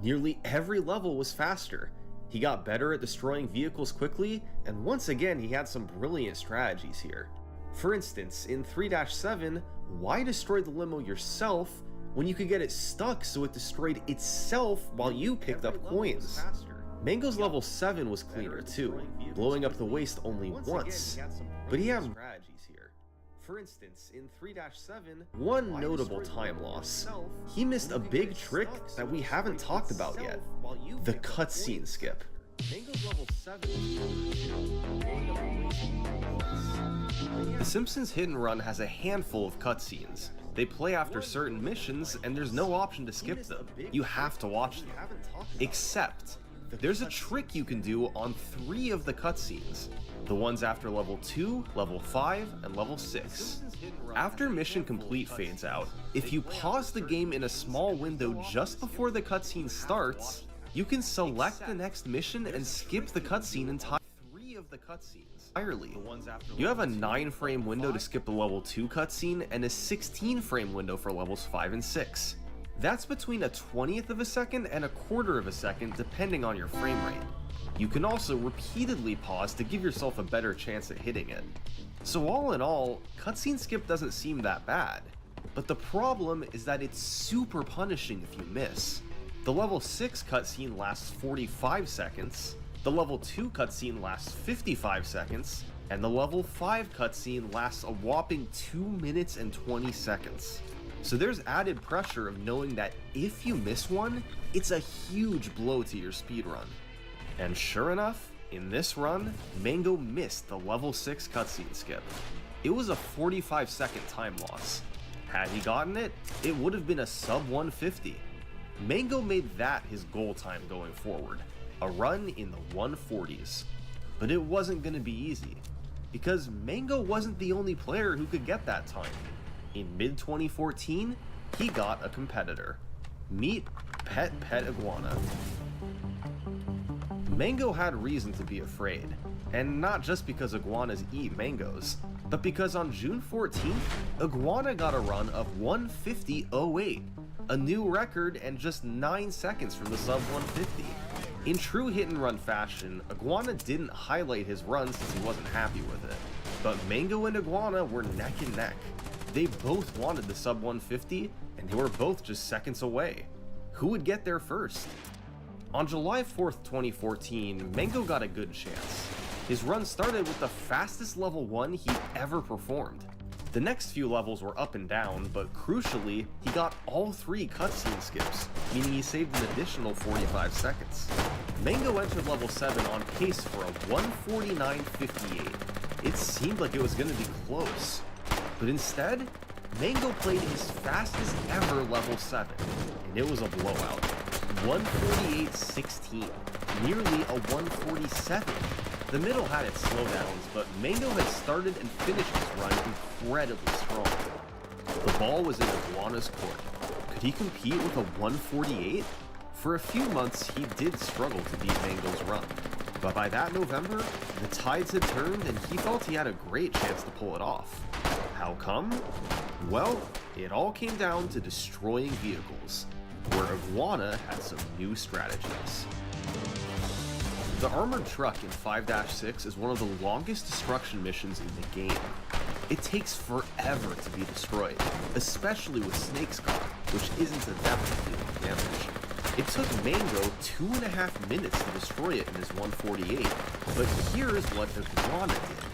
Nearly every level was faster. He got better at destroying vehicles quickly, and once again he had some brilliant strategies here. For instance, in 3-7, why destroy the limo yourself when you could get it stuck so it destroyed itself while you picked up coins? Mango's level 7 was cleaner too, blowing up the waste only once, but he had strategies here. For instance, in 3-7, one notable time loss. He missed a big trick that we haven't talked about yet, the cutscene skip. The Simpsons Hit and Run has a handful of cutscenes. They play after certain missions and there's no option to skip them. You have to watch them. Except, there's a trick you can do on 3 of the cutscenes. The ones after level 2, level 5, and level 6. After mission complete fades out, if you pause the game in a small window just before the cutscene starts, you can select the next mission and skip the cutscene entirely. You have a 9-frame window to skip the level 2 cutscene and a 16-frame window for levels 5 and 6. That's between a 20th of a second and a quarter of a second depending on your frame rate. You can also repeatedly pause to give yourself a better chance at hitting it. So all in all, cutscene skip doesn't seem that bad. But the problem is that it's super punishing if you miss. The level 6 cutscene lasts 45 seconds, the level 2 cutscene lasts 55 seconds, and the level 5 cutscene lasts a whopping 2 minutes and 20 seconds. So there's added pressure of knowing that if you miss one, it's a huge blow to your speedrun. And sure enough, in this run, Mango missed the level 6 cutscene skip. It was a 45-second time loss. Had he gotten it, it would have been a sub 150. Mango made that his goal time going forward, a run in the 140s. But it wasn't going to be easy, because Mango wasn't the only player who could get that time. In mid-2014, he got a competitor. Meet Pet Iguana. Mango had reason to be afraid, and not just because iguanas eat mangoes, but because on June 14th, Iguana got a run of 150.08, a new record and just 9 seconds from the sub 150. In true hit and run fashion, Iguana didn't highlight his run since he wasn't happy with it, but Mango and Iguana were neck and neck. They both wanted the sub 150, and they were both just seconds away. Who would get there first? On July 4th, 2014, Mango got a good chance. His run started with the fastest level 1 he'd ever performed. The next few levels were up and down, but crucially, he got all 3 cutscene skips, meaning he saved an additional 45 seconds. Mango entered level 7 on pace for a 149.58. It seemed like it was going to be close. But instead, Mango played his fastest ever level 7, and it was a blowout. 148.16, nearly a 147. The middle had its slowdowns, but Mango had started and finished his run incredibly strong. The ball was in Iguana's court. Could he compete with a 148? For a few months, he did struggle to beat Mango's run, but by that November, the tides had turned and he felt he had a great chance to pull it off. How come? Well, it all came down to destroying vehicles, where Iguana had some new strategies. The armored truck in 5-6 is one of the longest destruction missions in the game. It takes forever to be destroyed, especially with snakes caught, which isn't a depth dealing damage. It took Mango 2.5 minutes to destroy it in his 148, but here's what Iguana did.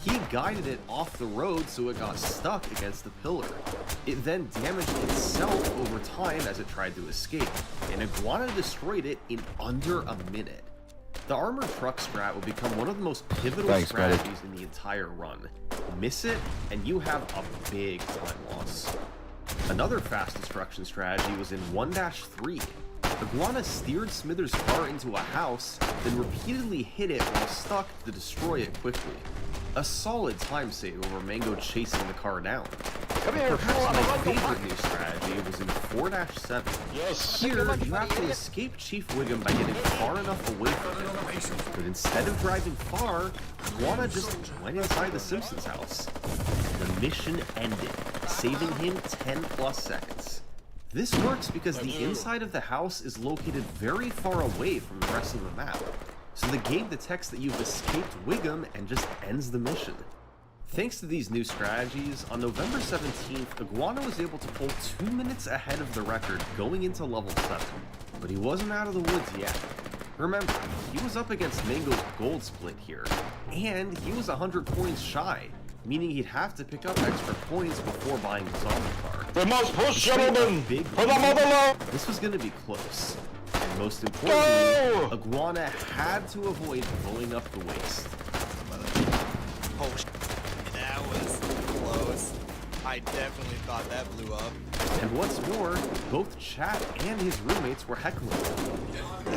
He guided it off the road so it got stuck against the pillar. It then damaged itself over time as it tried to escape, and Iguana destroyed it in under a minute. The armored truck strat will become one of the most pivotal strategies in the entire run. Miss it, and you have a big time loss. Another fast destruction strategy was in 1-3. Iguana steered Smithers' car into a house, then repeatedly hit it while stuck to destroy it quickly. A solid time save over Mango chasing the car down. Perhaps my favorite new strategy was in 4-7. Yes. Here, you have to escape Chief Wiggum by getting far enough away from him. But instead of driving far, Iguana just went inside the Simpsons house. The mission ended, saving him 10+ seconds. This works because the inside of the house is located very far away from the rest of the map, so the game detects that you've escaped Wiggum and just ends the mission. Thanks to these new strategies, on November 17th, Iguana was able to pull 2 minutes ahead of the record going into level 7, but he wasn't out of the woods yet. Remember, he was up against Mango's gold split here, and he was 100 coins shy, meaning he'd have to pick up extra coins before buying the zombie car. We must push, gentlemen! For the motherland! This was going to be close, and most importantly, Iguana had to avoid blowing up the waist. Oh, that was close. I definitely thought that blew up. And what's more, both Chat and his roommates were heckling him.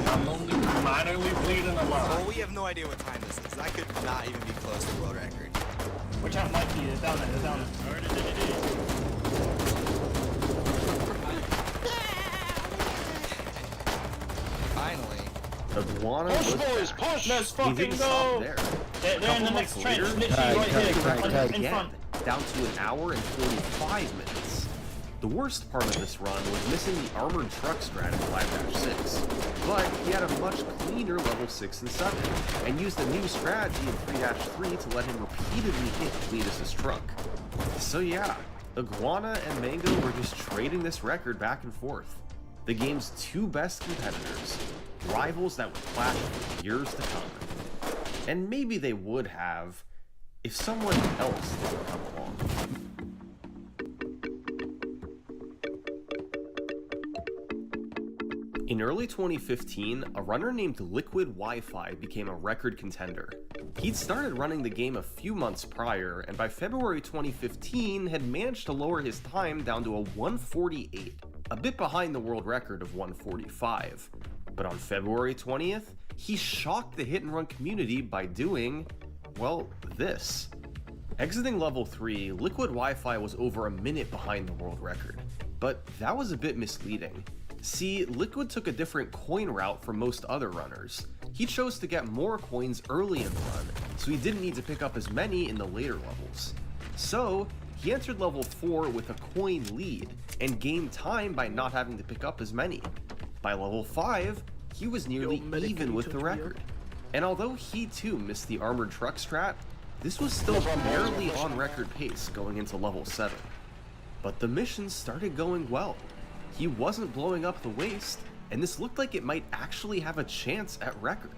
I'm only minorly bleeding a lot. Oh, we have no idea what time this is. That could not even be close to the world record. Which I might be, it's down there, it's down there. Finally. Iguana Push, was boys, back. push! Let's He fucking didn't stop go! there. They're in the next trench, literally right here, in Again, front. down to an hour and 45 minutes. The worst part of this run was missing the armored truck strat in 5-6, but he had a much cleaner level 6 and 7, and used a new strategy in 3-3 to let him repeatedly hit Cletus's truck. So yeah, Iguana and Mango were just trading this record back and forth. The game's two best competitors, rivals that would clash for years to come. And maybe they would have if someone else didn't come along. In early 2015, a runner named Liquid Wi-Fi became a record contender. He'd started running the game a few months prior, and by February 2015 had managed to lower his time down to a 148, a bit behind the world record of 145. But on February 20th, he shocked the hit and run community by doing, well, this. Exiting level 3, Liquid Wi-Fi was over a minute behind the world record, but that was a bit misleading. See, Liquid took a different coin route from most other runners. He chose to get more coins early in the run, so he didn't need to pick up as many in the later levels. So, he entered level 4 with a coin lead, and gained time by not having to pick up as many. By level 5, he was nearly even with the record. And although he too missed the armored truck strat, this was still barely on record pace going into level 7. But the missions started going well. He wasn't blowing up the waist, and this looked like it might actually have a chance at record.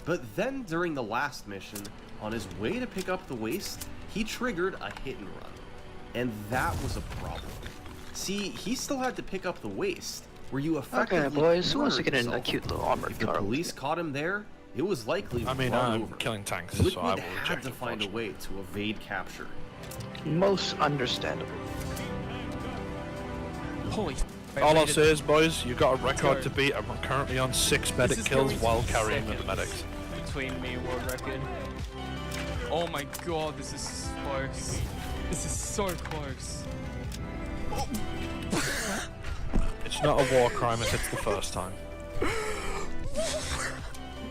But then during the last mission, on his way to pick up the waist, he triggered a hit and run. And that was a problem. See, he still had to pick up the waist, where you effectively Okay, boys, who wants to cornered get in a yourself. cute little armored If the car? police caught him there, it was likely I mean, run I'm over. killing tanks, so I Liquid will had reject to find a way to evade capture. Most understandable. Holy All I'll say is, boys, you've got a record to beat. I'm currently on 6 medic kills while carrying the medics. between me and world record. Oh my god, this is close. This is so close. It's not a war crime if it's the first time.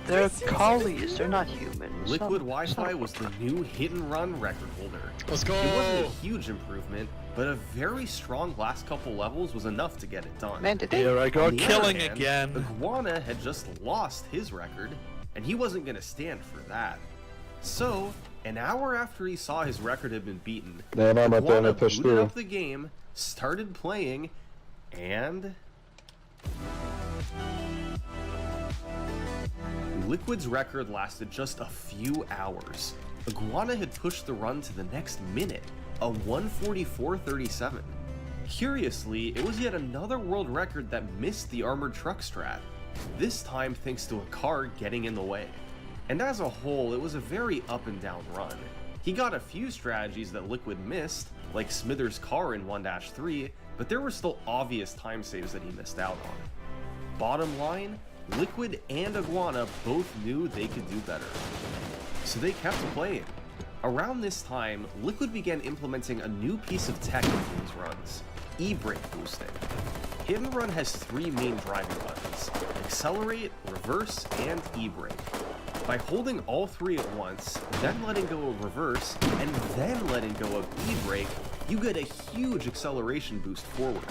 They're collies, they're not humans. Liquid Wi-Fi was the new hit and run record holder. Let's go! It wasn't a huge improvement, but a very strong last couple levels was enough to get it done. Man, did they? Here I go, On the other killing hand, again. Iguana had just lost his record, and he wasn't going to stand for that. So, an hour after he saw his record had been beaten, Iguana booted up the game, started playing, and... Liquid's record lasted just a few hours. Iguana had pushed the run to the next minute, a 1:44.37. Curiously, it was yet another world record that missed the armored truck strat, this time thanks to a car getting in the way. And as a whole, it was a very up and down run. He got a few strategies that Liquid missed, like Smithers' car in 1-3, but there were still obvious time saves that he missed out on. Bottom line, Liquid and Iguana both knew they could do better. So they kept playing. Around this time, Liquid began implementing a new piece of tech into his runs, e-brake boosting. Hit and Run has 3 main driving buttons: accelerate, reverse, and e-brake. By holding all 3 at once, then letting go of reverse, and then letting go of e-brake, you get a huge acceleration boost forward.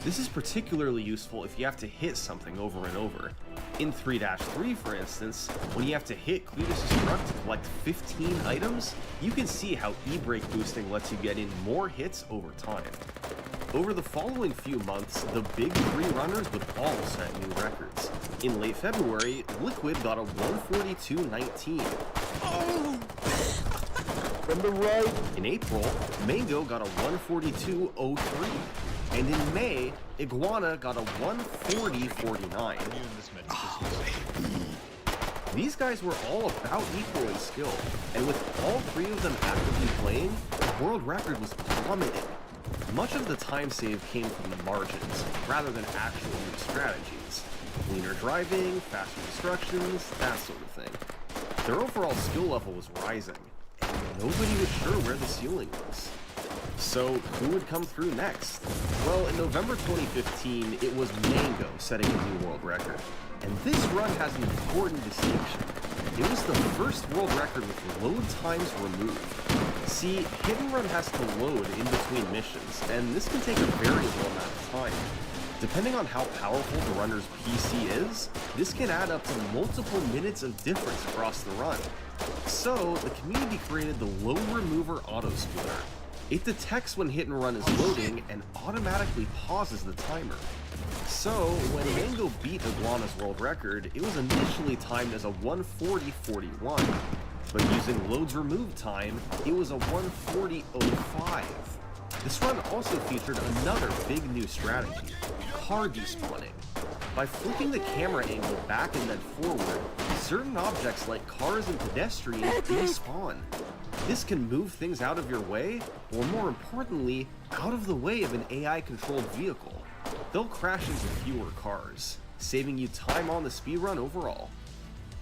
This is particularly useful if you have to hit something over and over. In 3-3, for instance, when you have to hit Cletus's truck to collect 15 items, you can see how E-brake boosting lets you get in more hits over time. Over the following few months, the big three runners would all set new records. In late February, Liquid got a 142.19. From the right. In April, Mango got a 142.03. And in May, Iguana got a 140.49. These guys were all about equal in skill, and with all three of them actively playing, the world record was plummeting. Much of the time save came from the margins, rather than actual new strategies. Leaner driving, faster destructions, that sort of thing. Their overall skill level was rising, and nobody was sure where the ceiling was. So, who would come through next? Well, in November 2015, it was Mango setting a new world record. And this run has an important distinction. It was the first world record with load times removed. See, Hit and Run has to load in between missions, and this can take a variable amount of time. Depending on how powerful the runner's PC is, this can add up to multiple minutes of difference across the run. So, the community created the Load Remover Auto Splitter. It detects when Hit and Run is loading and automatically pauses the timer. So, when Mango beat Iguana's world record, it was initially timed as a 140.41, but using loads removed time, it was a 140.05. This run also featured another big new strategy, car despawning. By flipping the camera angle back and then forward, certain objects like cars and pedestrians despawn. This can move things out of your way, or more importantly, out of the way of an AI-controlled vehicle. They'll crash into fewer cars, saving you time on the speedrun overall.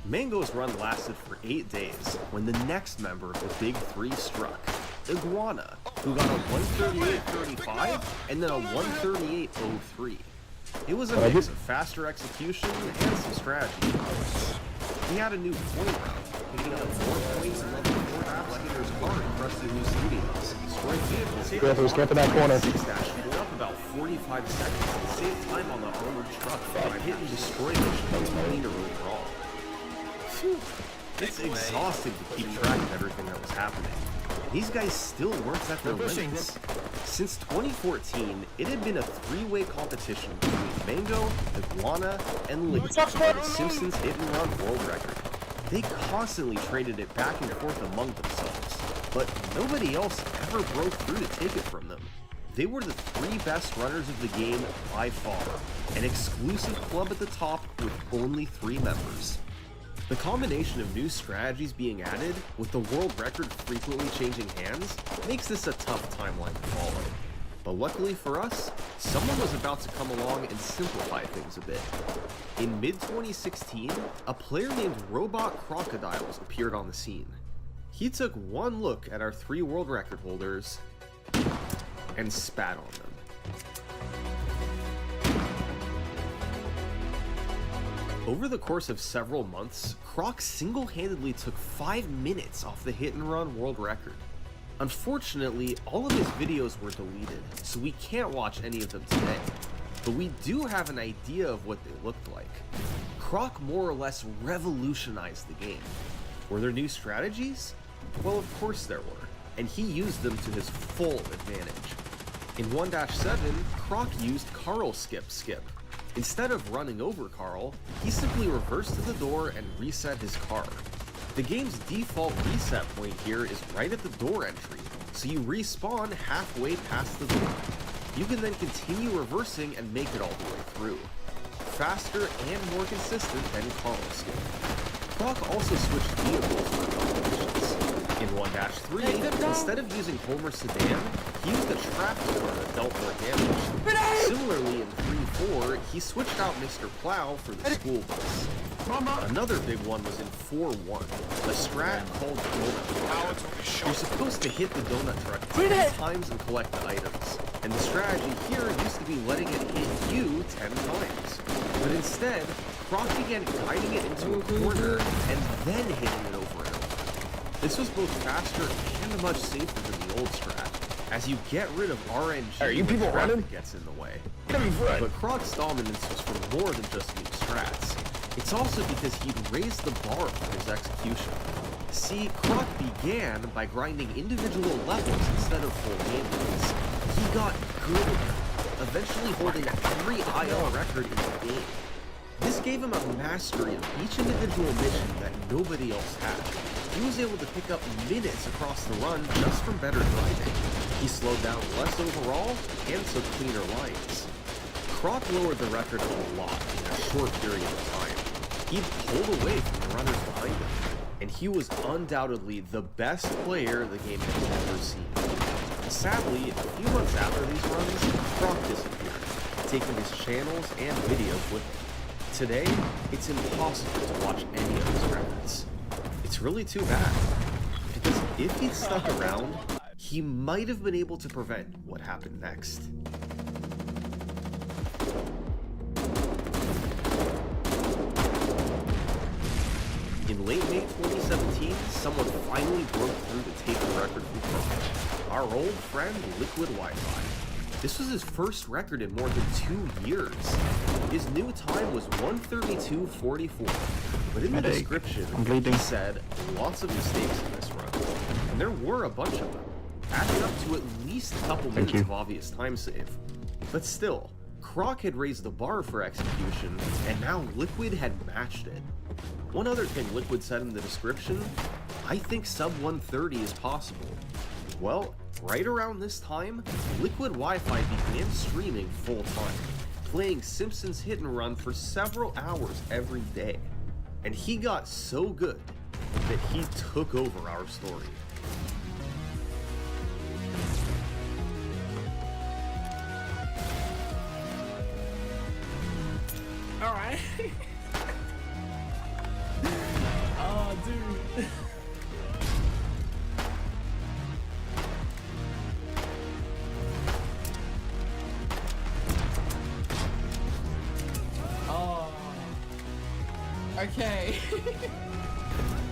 Mango's run lasted for 8 days, when the next member of the Big Three struck, Iguana, who got a 138.35 and then a 138.03. It was a mix of faster execution and some strategy. He had a new point route, picking up 4 points and level 4 applicators car in Rusty New Studios. Destroyed vehicles. Who's camping that corner? 6-dash going up about 45 seconds and save time on the armored truck by hit and destroy mission that was cleaner overall. Phew. It's exhausting to keep track of everything that was happening. These guys still weren't at their limits. Since 2014, it had been a 3-way competition between Mango, Iguana, and Liquid for the Simpsons Hit and Run world record. They constantly traded it back and forth among themselves, but nobody else ever broke through to take it from them. They were the 3 best runners of the game by far, an exclusive club at the top with only 3 members. The combination of new strategies being added, with the world record frequently changing hands, makes this a tough timeline to follow. But luckily for us, someone was about to come along and simplify things a bit. In mid-2016, a player named Robot Crocodiles appeared on the scene. He took one look at our 3 world record holders and spat on them. Over the course of several months, Croc single-handedly took 5 minutes off the Hit and Run world record. Unfortunately, all of his videos were deleted, so we can't watch any of them today. But we do have an idea of what they looked like. Croc more or less revolutionized the game. Were there new strategies? Well, of course there were, and he used them to his full advantage. In 1-7, Croc used Carl Skip. Instead of running over Carl, he simply reversed to the door and reset his car. The game's default reset point here is right at the door entry, so you respawn halfway past the door. You can then continue reversing and make it all the way through. Faster and more consistent than Carl Skip. Croc also switched vehicles for a couple missions. In 1-3, instead of using Homer's sedan, he used a trapdoor that dealt more damage. Similarly, in 3-4, he switched out Mr. Plow for the school bus. Another big one was in 4-1, a strat called Donut Truck. You're supposed to hit the donut truck 10 times and collect the items, and the strategy here used to be letting it hit you 10 times. But instead, Croc began guiding it into a corner and then hitting it over and over. This was both faster and much safer than the old strat, as you get rid of RNG Are you when people traffic running? gets in the way. Come front. But Croc's dominance was for more than just new strats. It's also because he'd raised the bar for his execution. See, Croc began by grinding individual levels instead of full game modes. He got good, eventually holding every IL record in the game. This gave him a mastery of each individual mission that nobody else had. He was able to pick up minutes across the run just from better driving. He slowed down less overall and took cleaner lines. Croc lowered the record a lot in a short period of time. He pulled away from the runners behind him, and he was undoubtedly the best player the game has ever seen. Sadly, a few months after these runs, Croc disappeared, taking his channels and videos with him. Today, it's impossible to watch any of his records. It's really too bad, because if he'd stuck around, he might have been able to prevent what happened next. In late May 2017, someone finally broke through to take the record from Croc. Our old friend Liquid Wi-Fi. This was his first record in more than 2 years. His new time was 1:32:44, but in the description, he said lots of mistakes in this run, and there were a bunch of them, adding up to at least a couple minutes of obvious time save. But still, Croc had raised the bar for execution, and now Liquid had matched it. One other thing Liquid said in the description, I think sub 130 is possible. Well, right around this time, Liquid Wi-Fi began streaming full-time, playing Simpsons Hit and Run for several hours every day. And he got so good that he took over our story. Alright. Oh, dude. Oh. Okay.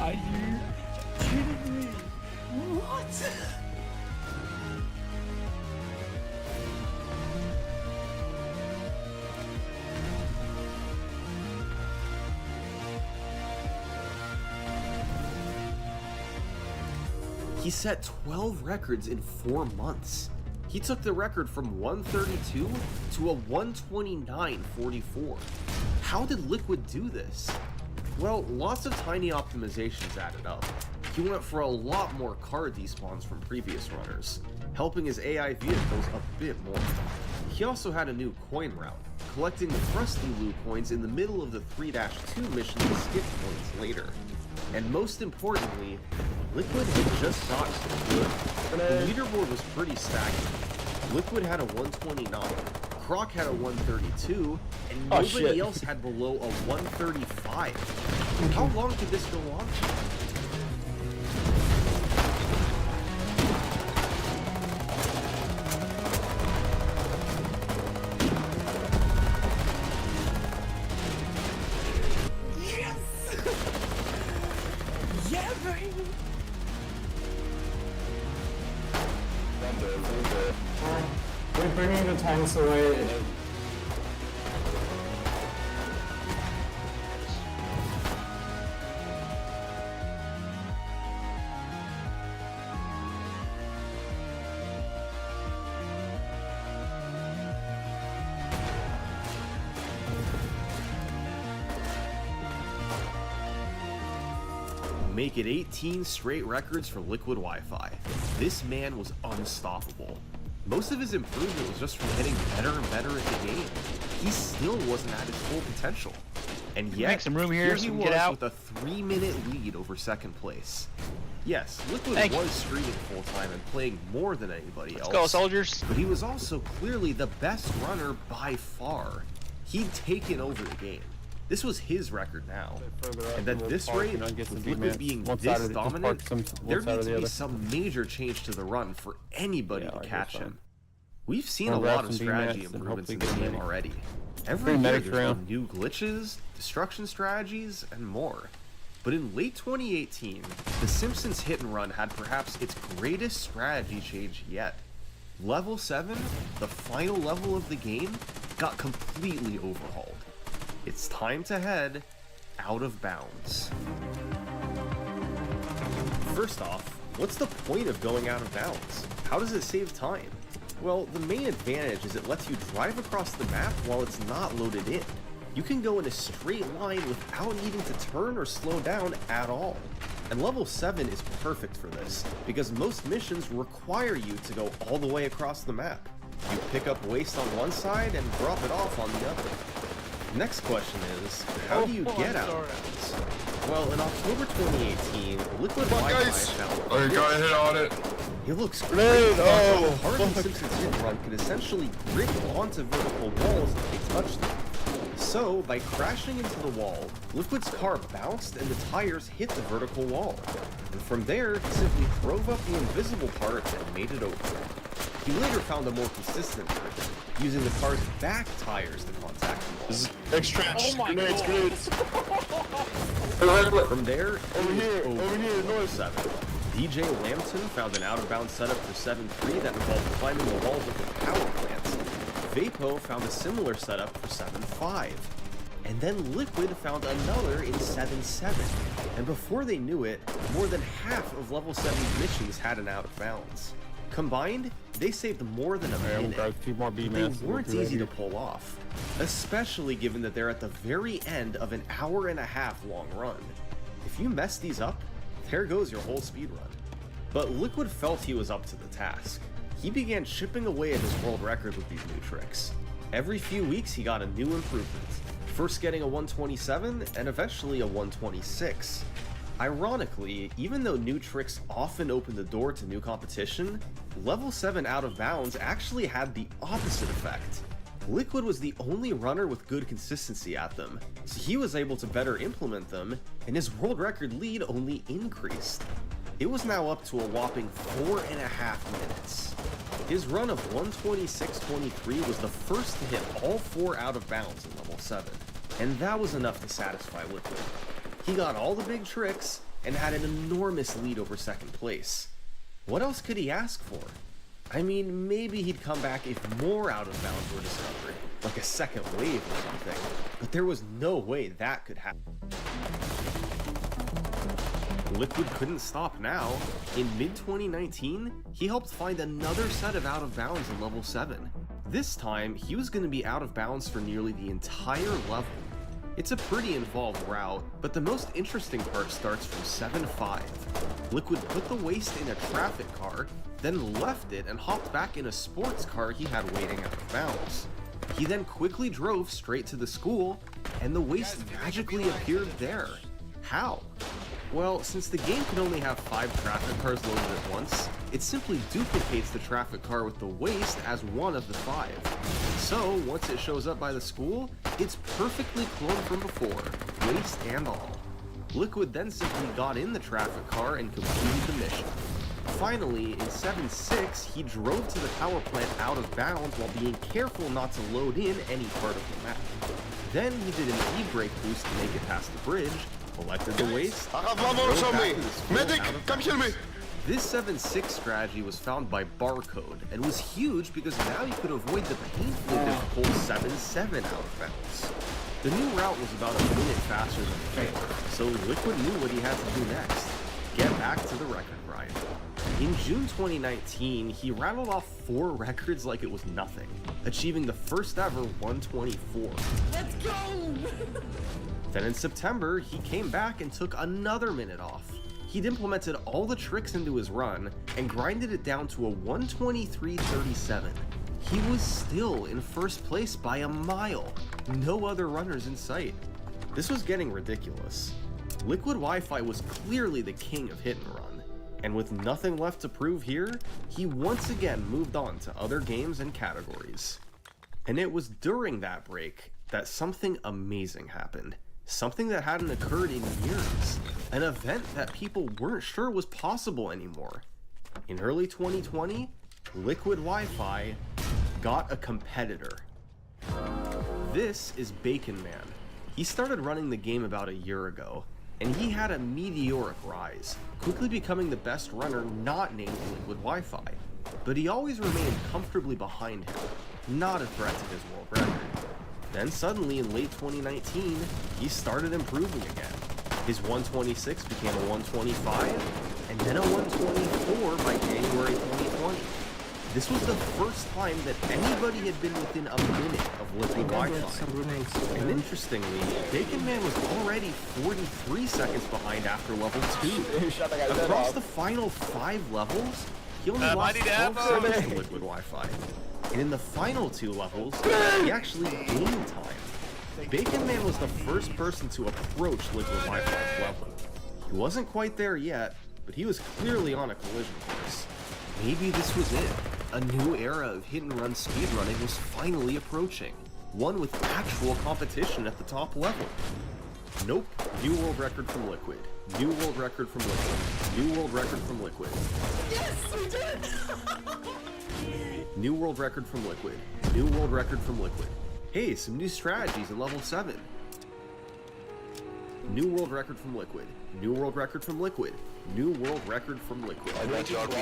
Are you kidding me? What? He set 12 records in 4 months. He took the record from 132 to a 129.44. How did Liquid do this? Well, lots of tiny optimizations added up. He went for a lot more card despawns from previous runners, helping his AI vehicles a bit more. He also had a new coin route, collecting the Thrusty Loo coins in the middle of the 3-2 mission to skip points later. And most importantly, Liquid had just gotten good. The leaderboard was pretty stagnant. Liquid had a 129, Croc had a 132, and nobody else had below a 135. How long could this go on? Yeah, baby. We're bringing the tanks away. Make it 18 straight records for Liquid Wi-Fi. This man was unstoppable. Most of his improvement was just from getting better and better at the game. He still wasn't at his full potential. And yet, Make some room here so he we was can get out. with a 3-minute lead over second place. Yes, Liquid Thank you. was streaming full-time and playing more than anybody else. Let's go, soldiers. But he was also clearly the best runner by far. He'd taken over the game. This was his record now. And at this rate, with Liquid being this dominant, there needs to be some major change to the run for anybody to catch him. We've seen a lot of strategy improvements in the game already. Every year there's been new glitches, destruction strategies, and more. But in late 2018, The Simpsons Hit and Run had perhaps its greatest strategy change yet. Level 7, the final level of the game, got completely overhauled. It's time to head out of bounds. First off, what's the point of going out of bounds? How does it save time? Well, the main advantage is it lets you drive across the map while it's not loaded in. You can go in a straight line without needing to turn or slow down at all. And level 7 is perfect for this, because most missions require you to go all the way across the map. You pick up waste on one side and drop it off on the other. Next question is, how do you get out of bounds? Well, in October 2018, Liquid Wi-Fi found... Oh, you gotta hit on it. It looks great. Harden Simpson's hit run could essentially grip onto vertical walls if they touch them. So, by crashing into the wall, Liquid's car bounced and the tires hit the vertical wall. And from there, he simply drove up the invisible part and made it over. He later found a more consistent version, using the car's back tires to contact people. Extract. Grenades. From there, Over here, Level 7. DJ Lambton found an out-of-bounds setup for 7.3 that involved climbing the walls of the power plant. Vapo found a similar setup for 7.5. And then Liquid found another in 7.7. And before they knew it, more than half of Level 7's missions had an out-of-bounds. Combined, they saved more than a minute. They weren't easy to pull off, especially given that they're at the very end of an hour-and-a-half long run. If you mess these up, there goes your whole speedrun. But Liquid felt he was up to the task. He began chipping away at his world record with these new tricks. Every few weeks he got a new improvement, first getting a 127 and eventually a 126. Ironically, even though new tricks often open the door to new competition, Level 7 out of bounds actually had the opposite effect. Liquid was the only runner with good consistency at them, so he was able to better implement them, and his world record lead only increased. It was now up to a whopping 4.5 minutes. His run of 126.23 was the first to hit all 4 out of bounds in Level 7, and that was enough to satisfy Liquid. He got all the big tricks and had an enormous lead over second place. What else could he ask for? I mean, maybe he'd come back if more out of bounds were discovered, like a second wave or something, but there was no way that could happen. Liquid couldn't stop now. In mid-2019, he helped find another set of out of bounds in Level 7. This time, he was going to be out of bounds for nearly the entire level. It's a pretty involved route, but the most interesting part starts from 7.5. Liquid put the waste in a traffic car, then left it and hopped back in a sports car he had waiting out of bounds. He then quickly drove straight to the school, and the waste magically appeared there. How? Well, since the game can only have 5 traffic cars loaded at once, it simply duplicates the traffic car with the waste as one of the 5. So, once it shows up by the school, it's perfectly cloned from before, waste and all. Liquid then simply got in the traffic car and completed the mission. Finally, in 7.6, he drove to the power plant out of bounds while being careful not to load in any part of the map. Then he did an e-brake boost to make it past the bridge, collected the waste, and drove back to the school out of bounds. This 7.6 strategy was found by Barcode, and was huge because now you could avoid the painfully difficult 7.7 out of bounds. The new route was about a minute faster than before, so Liquid knew what he had to do next: get back to the record grind. In June 2019, he rattled off 4 records like it was nothing, achieving the first ever 124. Let's go! Then in September, he came back and took another minute off. He'd implemented all the tricks into his run and grinded it down to a 123.37. He was still in first place by a mile. No other runners in sight. This was getting ridiculous. Liquid Wi-Fi was clearly the king of hit and run, and with nothing left to prove here, he once again moved on to other games and categories. And it was during that break that something amazing happened. Something that hadn't occurred in years. An event that people weren't sure was possible anymore. In early 2020, Liquid Wi-Fi got a competitor. This is Bacon Man. He started running the game about a year ago, and he had a meteoric rise, quickly becoming the best runner not named Liquid Wi-Fi. but he always remained comfortably behind him, not a threat to his world record. Then suddenly in late 2019, he started improving again. His 126 became a 125, and then a 124 by January 2020. This was the first time that anybody had been within a minute of liquid Wi-Fi. And interestingly, Bacon Man was already 43 seconds behind after level 2. Across the final 5 levels, he only lost 12 seconds to liquid Wi-Fi. And in the final 2 levels, he actually gained time. Bacon Man was the first person to approach liquid Wi-Fi's level. He wasn't quite there yet, but he was clearly on a collision course. Maybe this was it. A new era of hit-and-run speedrunning was finally approaching. One with actual competition at the top level. Nope. New world record from Liquid. New world record from Liquid. New world record from Liquid. Yes, we did it! New world record from Liquid. New world record from Liquid. Hey, some new strategies in level 7. New world record from Liquid. New world record from Liquid. New world record from Liquid.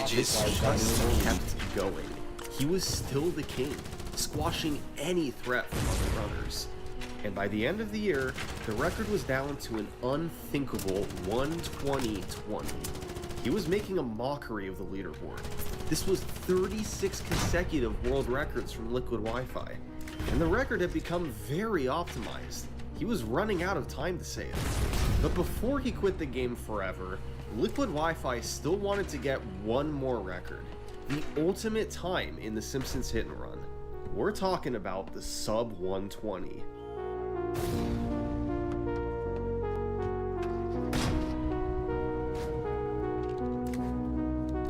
This just kept going. He was still the king, squashing any threat from other runners. And by the end of the year, the record was down to an unthinkable 120-20. He was making a mockery of the leaderboard. This was 36 consecutive world records from Liquid Wi-Fi, and the record had become very optimized. He was running out of time to save. But before he quit the game forever, Liquid Wi-Fi still wanted to get one more record, the ultimate time in the Simpsons hit and run. We're talking about the sub 120.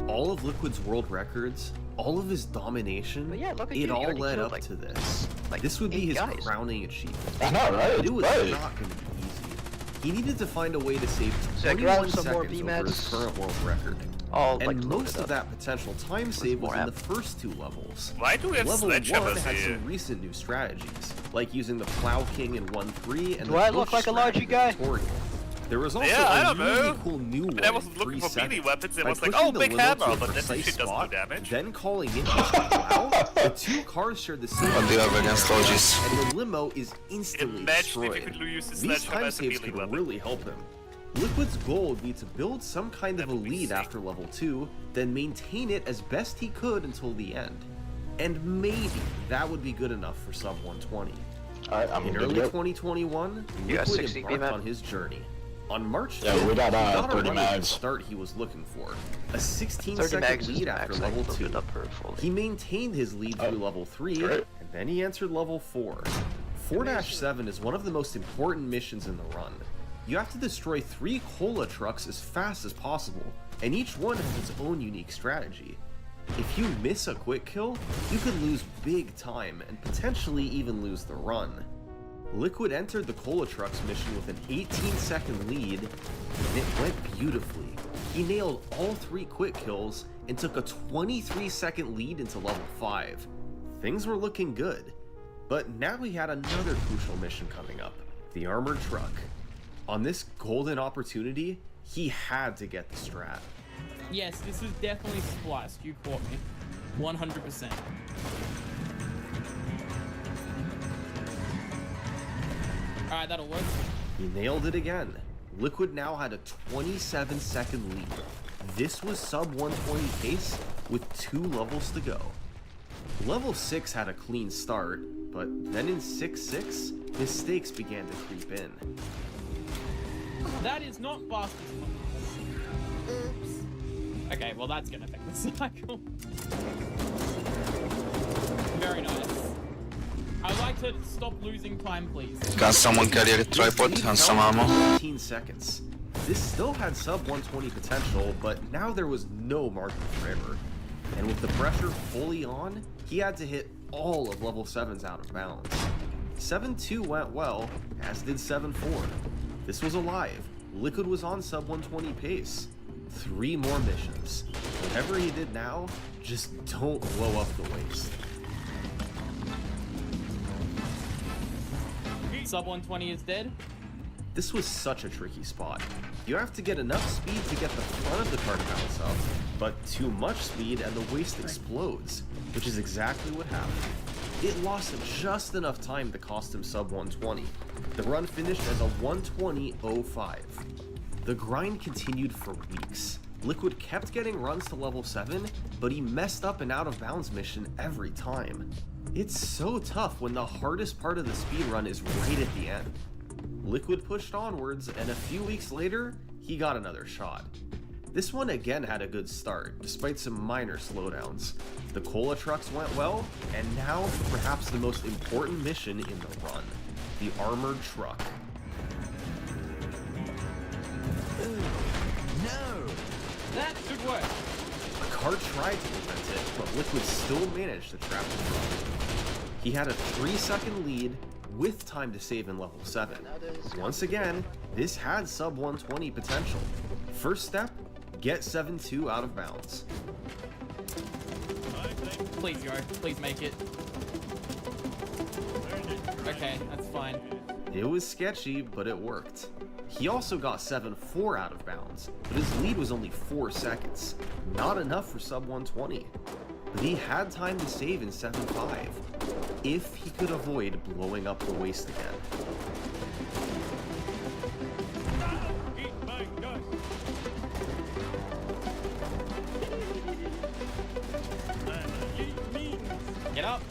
All of Liquid's world records, all of his domination, But yeah, look at it you, all already led killed, up like- to this. like This would be 8 his guys. crowning achievement. I know, right? But it was Right. not going to be easy. He needed to find a way to save So I 21 grabbed some more seconds over his VMATs. current world record. All And like loaded most of up. that potential time save was more in the app. first 2 levels. Why do we have Level 1 sledgehammers had here? some recent new strategies, like using the Plow King in 1.3 and Do the I look Bush like a strat largy in guy? tutorial. There was also Yeah, I a don't really know. cool new one. And I wasn't in looking 3 for melee seconds. weapons, it By was like, pushing oh, the big limo to hammer, a but this precise shit does no spot, damage. Then calling in his Plow, the 2 cars shared the same against Logis. and the limo is instantly Imagine if destroyed. you could use the These sledgehammer time as a saves melee could weapon. really help him. Liquid's goal would be to build some kind of a That would be lead sick. after level 2, then maintain it as best he could until the end. And maybe that would be good enough for sub 120. Alright, I'm In good to early go. 2021, You got Liquid 60 embarked VMAT? on his journey. On March 5th, Yeah, we got, he got 30 already at the mags. start he was looking for. A 30 16-second mags is lead the after max I level loaded 2. up her fully. He maintained his lead through level 3, Great. and then he entered level 4. 4-7 is one of the most important missions in the run. You have to destroy 3 cola trucks as fast as possible, and each one has its own unique strategy. If you miss a quick kill, you could lose big time and potentially even lose the run. Liquid entered the cola trucks mission with an 18-second lead, and it went beautifully. He nailed all 3 quick kills and took a 23-second lead into level 5. Things were looking good, but now he had another crucial mission coming up, the armored truck. On this golden opportunity, he had to get the strat. Yes, this was definitely spliced. You caught me. 100%. Alright, that'll work. He nailed it again. Liquid now had a 27-second lead. This was sub 120 pace with 2 levels to go. Level 6 had a clean start, but then in 6-6, mistakes began to creep in. That is not fast as well. Oops. Okay, well that's gonna affect the cycle. Very nice. I'd like to stop losing time, please. Can someone carry a tripod His lead and some fell to ammo? 15 seconds. This still had sub 120 potential, but now there was no margin for error. And with the pressure fully on, he had to hit all of level 7's out of bounds. 7-2 went well, as did 7-4. This was alive. Liquid was on sub 120 pace. 3 more missions. Whatever he did now, just don't blow up the waste. Sub 120 is dead. This was such a tricky spot. You have to get enough speed to get the front of the car to bounce up, but too much speed and the waist explodes, which is exactly what happened. It lost just enough time to cost him sub 120. The run finished as a 120.05. The grind continued for weeks. Liquid kept getting runs to level 7, but he messed up an out of bounds mission every time. It's so tough when the hardest part of the speedrun is right at the end. Liquid pushed onwards, and a few weeks later, he got another shot. This one again had a good start, despite some minor slowdowns. The cola trucks went well, and now for perhaps the most important mission in the run, the armored truck. That should work. A car tried to prevent it, but Liquid still managed to trap the truck. He had a 3-second lead with time to save in level 7. Once again, this had sub 120 potential. First step, get 7-2 out of bounds. Please go. Please make it. Okay, that's fine. It was sketchy, but it worked. He also got 7-4 out of bounds, but his lead was only 4 seconds. Not enough for sub 120. But he had time to save in 7-5, if he could avoid blowing up the waist again. Get up!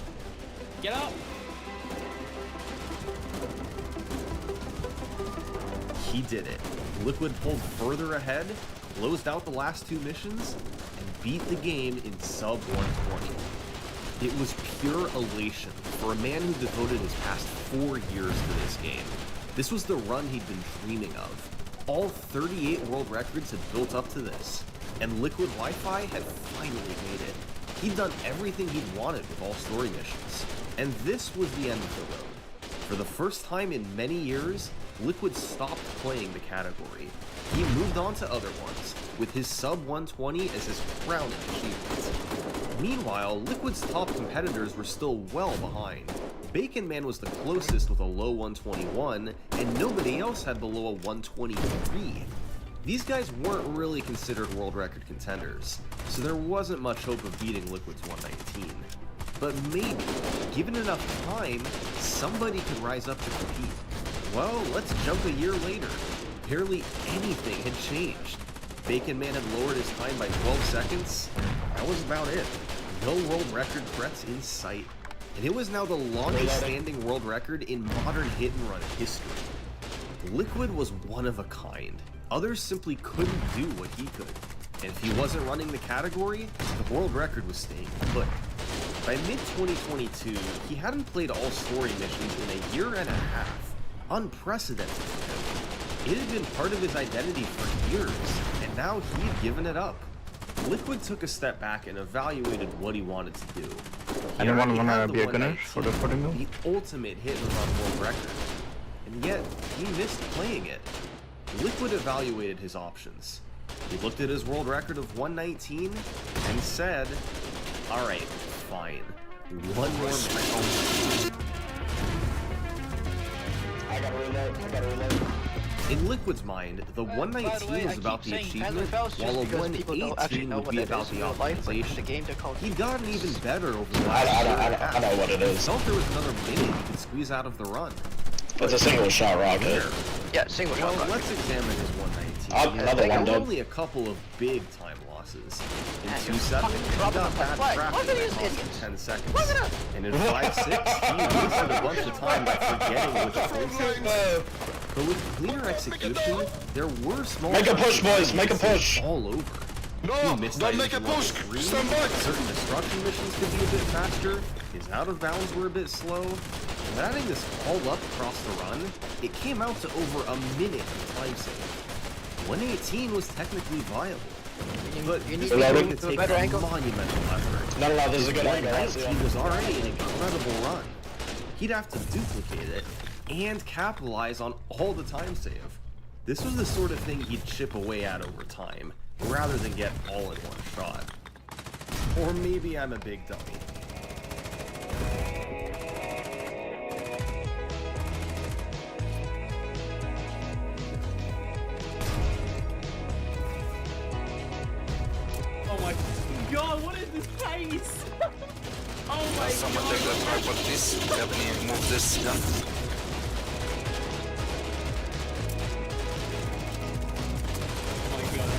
Get up! He did it. Liquid pulled further ahead, closed out the last 2 missions, and beat the game in sub 120. It was pure elation for a man who devoted his past 4 years to this game. This was the run he'd been dreaming of. All 38 world records had built up to this, and Liquid Wi-Fi had finally made it. He'd done everything he'd wanted with all story missions, and this was the end of the road. For the first time in many years, Liquid stopped playing the category. He moved on to other ones, with his sub 120 as his crowning achievement. Meanwhile, Liquid's top competitors were still well behind. Bacon Man was the closest with a low 121, and nobody else had below a 123. These guys weren't really considered world record contenders, so there wasn't much hope of beating Liquid's 119. But maybe, given enough time, somebody could rise up to compete. Well, let's jump a year later. Barely anything had changed. Bacon Man had lowered his time by 12 seconds. That was about it. No world record threats in sight. And it was now the longest standing world record in modern hit and run history. Liquid was one of a kind. Others simply couldn't do what he could. And if he wasn't running the category, the world record was staying put. By mid-2022, he hadn't played all story missions in a year and a half. Unprecedented for him. It had been part of his identity for years, and now he had given it up. Liquid took a step back and evaluated what he wanted to do. Anyone wanna be a gunner for the 40 mil? The ultimate hit and run world record. And yet, he missed playing it. Liquid evaluated his options. He looked at his world record of 119 and said, alright, fine. One more mission. I gotta reload. In Liquid's mind, the 119 was about the achievement, while a 118 would be about the optimization. He'd gotten even better over the last year and a half. I know what it is. He felt there was another minute he could squeeze out of the run. It's a single shot rocket. Yeah, single shot. Well, rocket. let's examine his 119. Another one There were dead. only a couple of big time losses. In Yeah, 2-7, he drop got it. bad Fly. traffic Look at that these cost him idiots. 10 seconds. Look at us. And in 5-6, he wasted a bunch of time by forgetting which places. But with cleaner execution, there were small Make a push, boys, chances make a he missed push. all over. No, He missed don't items make a in level push. 3, Stand back. certain destruction missions could be a bit faster, his out of bounds were a bit slow. But adding this all up across the run, it came out to over a minute of time save. 118 was technically viable, but you need this was to going go to to a take better a angle. monumental effort. No, this is a good angle. I see 119 was already an incredible run. He'd have to duplicate it and capitalize on all the time save. This was the sort of thing he'd chip away at over time, rather than get all in one shot. Or maybe I'm a big dummy. face! Oh my Someone god! take the tripod, please. Ebony, move this gun. Oh my god.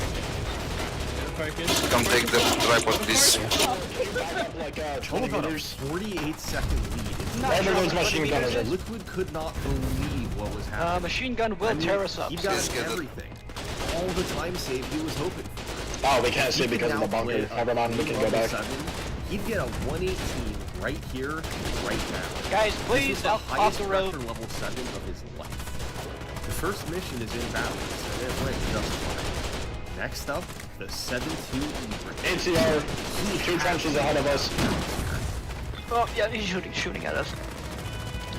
Focus. Come take the tripod, please. Like, Hold 20 on a meters. 48-second lead. Wherever those machine gunners are. Liquid could not believe what was happening. Machine gun will I mean, tear us up. He got Please get it. everything. All the time save he was hoping for. Oh, we can't see He could because of the now play bunker. Never mind, we can go level back. 7. He'd get a 118 right here, right now. Guys, This please, was the off highest the road. record level 7 of his life. The first mission is in balance, and it went just fine. Next up, the 7-2 Libra. ATR, two trenches ahead of us. Oh, yeah, he's shooting at us.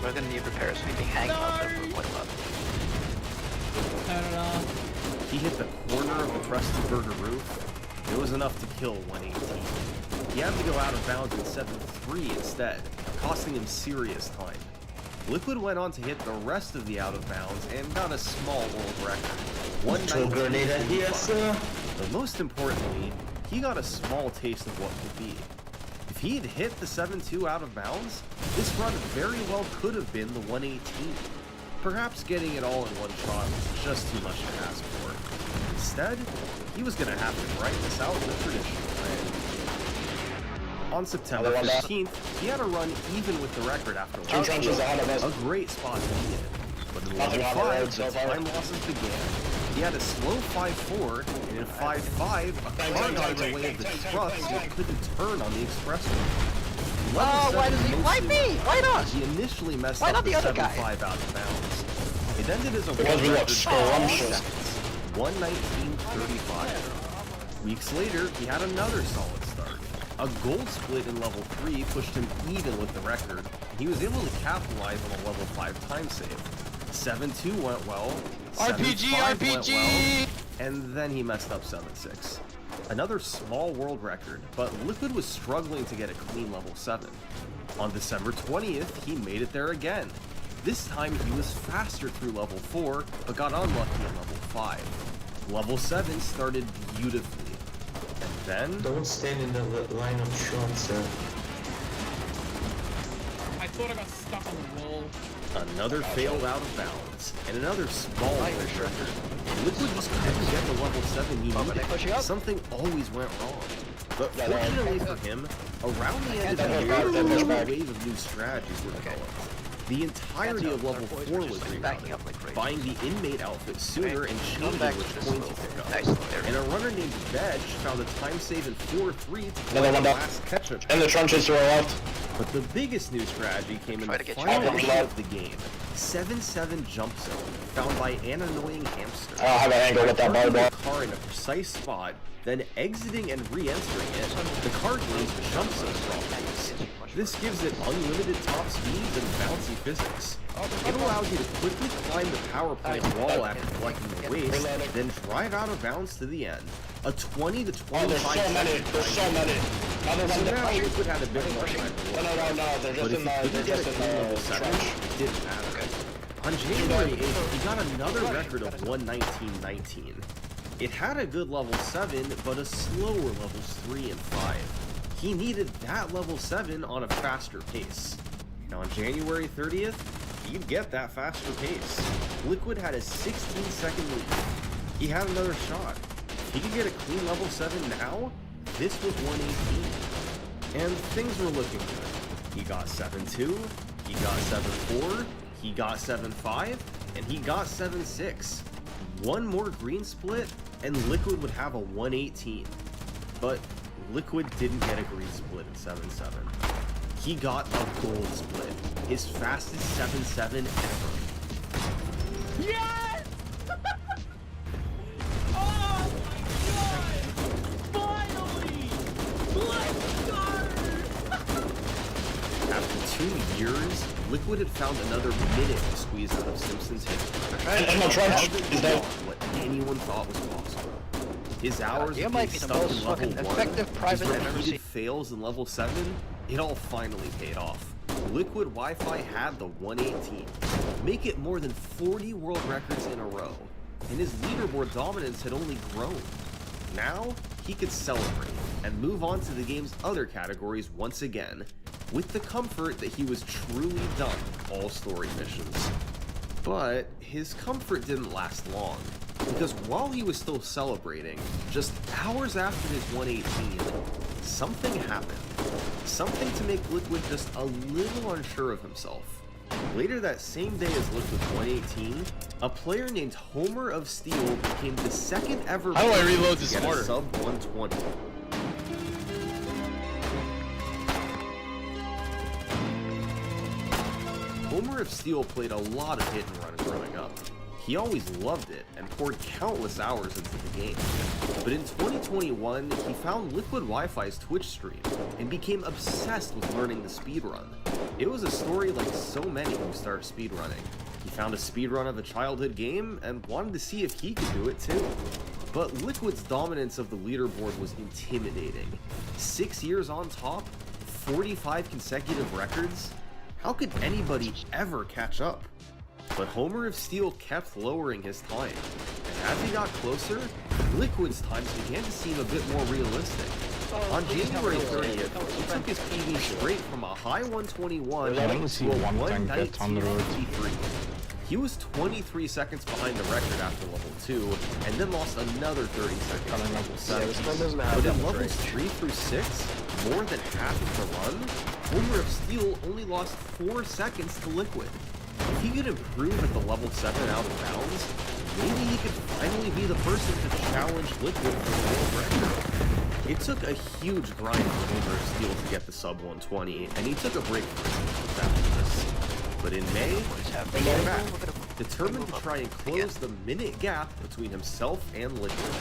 We're gonna need repairs. We've been hanging out there for quite a while. Turn it off. He hit the corner of the Krusty Burger roof. It was enough to kill 118. He had to go out of bounds in 7-3 instead, costing him serious time. Liquid went on to hit the rest of the out of bounds and got a small world record. 119. But most importantly, he got a small taste of what could be. If he had hit the 7-2 out of bounds, this run very well could have been the 118. Perhaps getting it all in one shot was just too much to ask for. Instead, he was going to have to write this out the traditional way. On September 15th, he had a run even with the record after Two trenches ahead of us. a great spot to be in. But in level Nothing on the 5, road so the far. time losses began. He had a slow 5-4, and in 5-5, a car got in the way of the truck so it couldn't turn on the expressway. Oh, why does he? Why me? Why not? He initially messed Why up not the other 7-5 guy? out of bounds. It ended as a Because we world look record scrumptious. 119.35. Weeks later, he had another solid start. A gold split in level 3 pushed him even with the record. He was able to capitalize on a level 5 time save. 7-2 went well. 7-5 went well, and then he messed up 7-6. Another small world record, but Liquid was struggling to get a clean level 7. On December 20th, he made it there again. This time he was faster through level 4, but got unlucky at level 5. Level 7 started beautifully. And then... Don't stand in the line of shot, sir. I thought I got stuck on the wall. Another failed out of bounds, and another small world record. Liquid just couldn't get the level 7 he needed. Something always went wrong. But fortunately for him, around the end of the year, a wave of new strategies were developed. The entirety of level 4 was rerouted, buying the inmate outfit sooner and changing which coins you pick up. And a runner named Veg found a time save in 4-3 to play the last catch-up. In the trenches to our left. But the biggest new strategy came in the to get you final out. mission of the game. 7-7 jump zone, found by an annoying hamster. I don't have an angle with that Parking barbell. the car in a precise spot, then exiting and re-entering it, the car gains the jump zone properties. This gives it unlimited top speeds and bouncy physics. It allows you to quickly climb the power plant wall after collecting the waste, then drive out of bounds to the end. A 20 to 25 Oh, there's so many. There's so many. Another So one now that Liquid had a bit more time to No, work. no, they're But just if in he couldn't the, get a they're clean level just in 7, the trench. it didn't matter. On January 8th, he got another record of 119.19. It had a good level 7, but a slower levels 3 and 5. He needed that level 7 on a faster pace. Now on January 30th, he'd get that faster pace. Liquid had a 16-second lead. He had another shot. If he could get a clean level 7 now, this was 118. And things were looking good. He got 7-2, he got 7-4, he got 7-5, and he got 7-6. One more green split, and Liquid would have a 118. But Liquid didn't get a green split in 7-7. He got a gold split, his fastest 7-7 ever. Yes! Oh my god! Finally! Let's go! After 2 years, Liquid had found another minute to squeeze out of Simpson's hit. In the trench. Is that? What anyone thought was possible. His hours You of might being be the stuck most in level fucking 1, effective private his I've ever repeated seen. fails in level 7, it all finally paid off. Liquid Wi-Fi had the 118. Make it more than 40 world records in a row. And his leaderboard dominance had only grown. Now, he could celebrate and move on to the game's other categories once again, with the comfort that he was truly done all story missions. But his comfort didn't last long, because while he was still celebrating, just hours after his 118, something happened. Something to make Liquid just a little unsure of himself. Later that same day as Liquid 118, a player named Homer of Steel became the second ever How do I player reload to this get a mortar? sub 120. Homer of Steel played a lot of hit and run growing up. He always loved it and poured countless hours into the game. But in 2021, he found Liquid Wi-Fi's Twitch stream and became obsessed with learning the speedrun. It was a story like so many who start speedrunning. He found a speedrun of a childhood game and wanted to see if he could do it too. But Liquid's dominance of the leaderboard was intimidating. 6 years on top, 45 consecutive records? How could anybody ever catch up? But Homer of Steel kept lowering his time, and as he got closer, Liquid's times began to seem a bit more realistic. On January 30th, he took his PB straight from a high 121 to a 119.53. He was 23 seconds behind the record after level 2, and then lost another 30 seconds on level 7. But in levels 3 through 6, more than half of the run, Homer of Steel only lost 4 seconds to Liquid. If he could improve at the level 7 out of bounds, maybe he could finally be the person to challenge Liquid for the world record. It took a huge grind for Homer of Steel to get the sub 120, and he took a break for his months after this. But in May, he came back, determined to try and close the minute gap between himself and Liquid.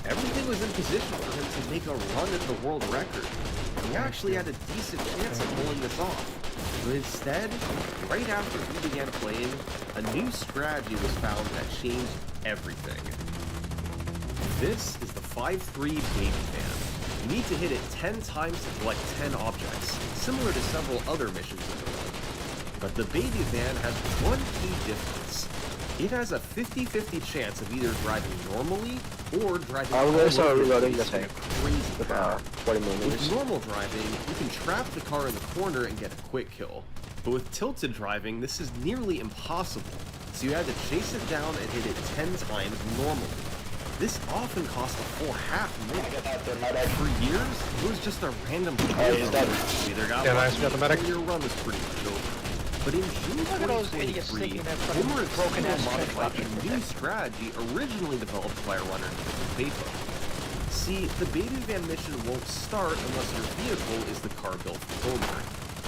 Everything was in position for him to make a run at the world record, and he actually had a decent chance of pulling this off. But instead, right after he began playing, a new strategy was found that changed everything. This is the 5-3 Baby Fan. You need to hit it 10 times to collect 10 objects, similar to several other missions in the run. But the Baby Van has one key difference. It has a 50-50 chance of either driving normally or driving all over the place in a crazy car. With normal driving, you can trap the car in the corner and get a quick kill. But with tilted driving, this is nearly impossible, so you had to chase it down and hit it 10 times normally. This often cost a full half minute. For years, it was just a random kill. You either got lucky or your run was pretty much over. But in June 2023, Homer of Steel modified a new strategy originally developed by a runner named Vapor. See, the Baby Van mission won't start unless your vehicle is the car built for Homer.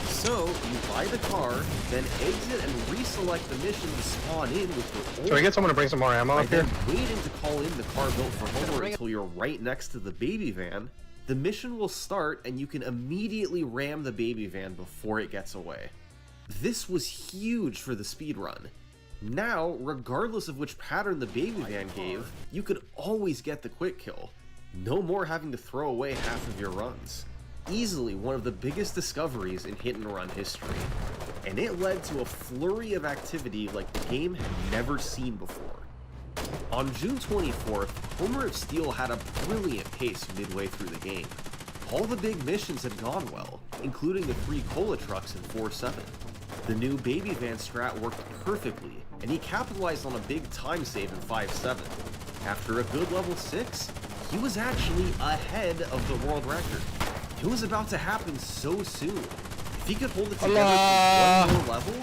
So, you buy the car, then exit and reselect the mission to spawn in with your old. Should I get someone to bring some more ammo up here? Then waiting to call in the car built for Homer until you're right next to the Baby Van, the mission will start and you can immediately ram the Baby Van before it gets away. This was huge for the speedrun. Now, regardless of which pattern the Baby Van gave, you could always get the quick kill. No more having to throw away half of your runs. Easily one of the biggest discoveries in hit and run history. And it led to a flurry of activity like the game had never seen before. On June 24th, Homer of Steel had a brilliant pace midway through the game. All the big missions had gone well, including the 3 cola trucks in 4-7. The new Baby Van strat worked perfectly, and he capitalized on a big time save in 5-7. After a good level 6, he was actually ahead of the world record. It was about to happen so soon. If he could hold it together for one more level,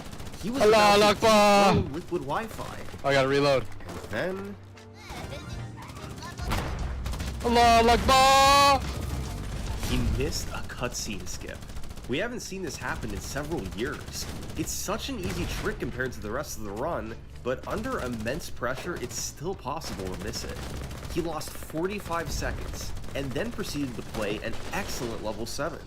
he was about to control Liquid Wi-Fi. I gotta reload. And then Allah Akbar! he missed a cutscene skip. We haven't seen this happen in several years. It's such an easy trick compared to the rest of the run, but under immense pressure, it's still possible to miss it. He lost 45 seconds, and then proceeded to play an excellent level 7,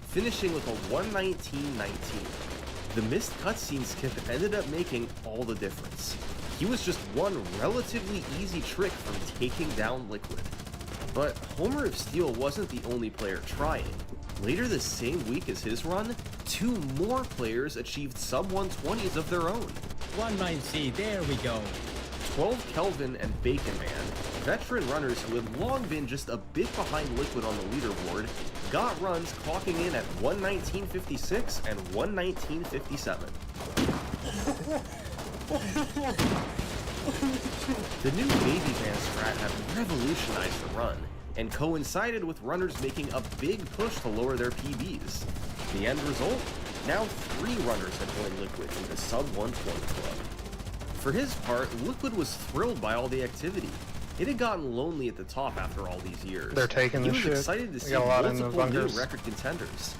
finishing with a 119.19. The missed cutscene skip ended up making all the difference. He was just one relatively easy trick from taking down Liquid. But Homer of Steel wasn't the only player trying. Later this same week as his run, 2 more players achieved sub 120s of their own. 190, there we go. 12 Kelvin and Bacon Man veteran runners who had long been just a bit behind Liquid on the leaderboard got runs clocking in at 1:19.56 and 1:19.57. The new Baby Van strat had revolutionized the run and coincided with runners making a big push to lower their PBs. The end result? Now 3 runners had joined Liquid in the sub 120 club. For his part, Liquid was thrilled by all the activity. It had gotten lonely at the top after all these years. They're taking he the was shit. excited to We see got a lot in the multiple new bunkers. record contenders.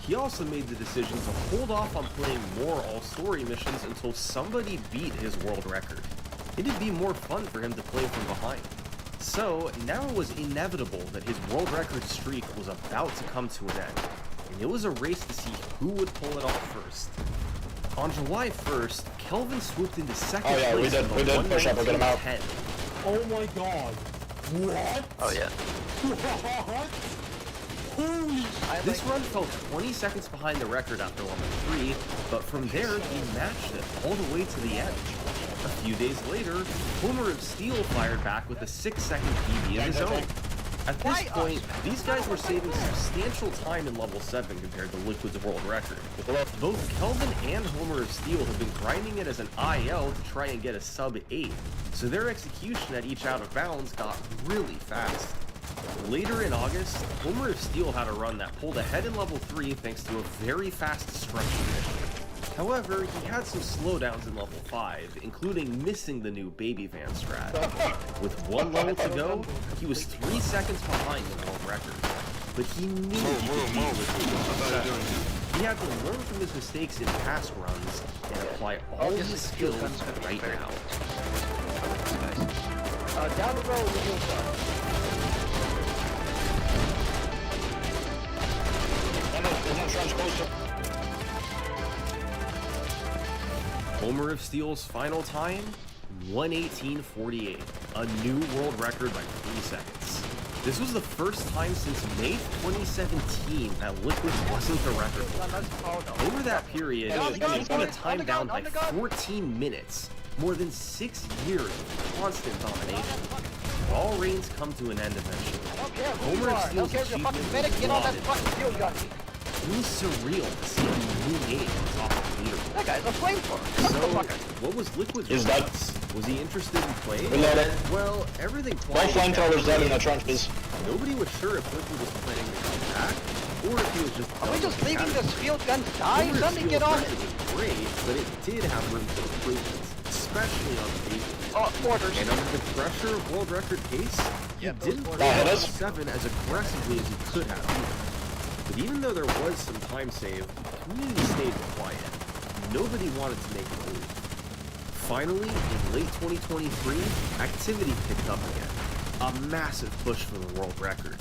He also made the decision to hold off on playing more all-story missions until somebody beat his world record. It'd be more fun for him to play from behind. So, now it was inevitable that his world record streak was about to come to an end, and it was a race to see who would pull it off first. On July 1st, Kelvin swooped into second Oh, yeah, we place did with a push up, we'll get him out. 1:19.10. Oh my god. What? Oh yeah. What? Holy This run fell 20 seconds behind the record after 1:03, but from there he matched it all the way to the end. A few days later, Homer of Steel fired back with a 6-second PB of his own. At this point, these guys were saving substantial time in level 7 compared to Liquid's world record. Both Kelvin and Homer of Steel have been grinding it as an IL to try and get a sub 8, so their execution at each out of bounds got really fast. Later in August, Homer of Steel had a run that pulled ahead in level 3 thanks to a very fast destruction mission. However, he had some slowdowns in level 5, including missing the new Baby Van strat. With 1 level to go, he was 3 seconds behind the world record. But he knew he could beat Liquid. He had to learn from his mistakes in past runs and apply all his skills right now. Down the road with your Homer of Steel's final time? 1:18.48, a new world record by 3 seconds. This was the first time since May 2017 that Liquid wasn't the record holder. Over that period, he put a time down by 14 minutes, more than 6 years of constant domination. All reigns come to an end eventually. Homer of Steel's achievement was lauded. It was surreal to see a new name on top of the leaderboard. That guy's a flamethrower. So, what was Liquid's Is that- response? Was he interested in playing? Reloaded. Well, everything Both quieted down. flamethrowers dead in the trenches. Nobody was sure if Liquid was planning to come back, or if he was just Are we done just with leaving the this field gun to die? Homer's Somebody field get on record it. was great, but it did have room for improvement, especially on the base. Oh, orders. And under the pressure of world record pace, he didn't play That hit level us. 7 as aggressively as he could have either. But even though there was some time saved, the community stayed quiet. Nobody wanted to make a move. Finally, in late 2023, activity picked up again. A massive push for the world record.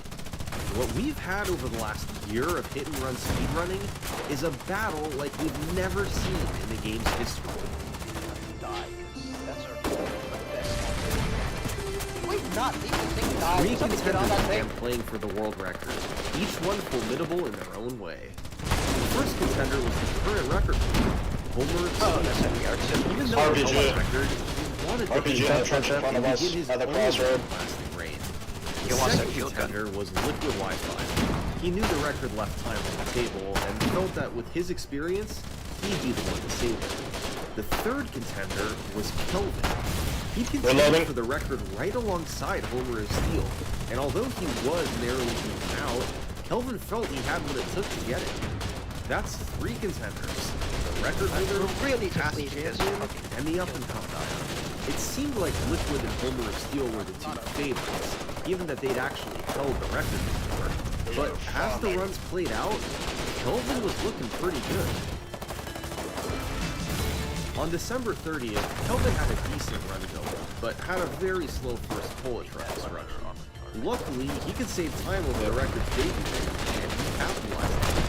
What we've had over the last year of hit-and-run speedrunning is a battle like we've never seen in the game's history. Wait, not these things die. 3 Somebody get on contenders that began thing. playing for the world record, each one formidable in their own way. The first contender was the current record holder, Homer of Steel. Even though he held RPG. the record, he wanted to RPG in the trench in front of us, begin his by the own crossroad. lasting reign. He The wants that second field gun. contender was Liquid Wi-Fi. He knew the record left time on the table and felt that with his experience, he'd be the one to save it. The third contender was Kelvin. He Reloading. contended for the record right alongside Homer of Steel, and although he was narrowly beaten out, Kelvin felt he had what it took to get it. That's 3 contenders: the record holder, really just past leaving this champion, fucking and the up-and-comer. It seemed like Liquid and Homer of Steel were the 2 favorites, given that they'd actually held the record before. But as the runs played out, Kelvin was looking pretty good. On December 30th, Kelvin had a decent run going, but had a very slow first pull at track destruction. Luckily, he could save time over the record Baby Van, and he capitalized on it.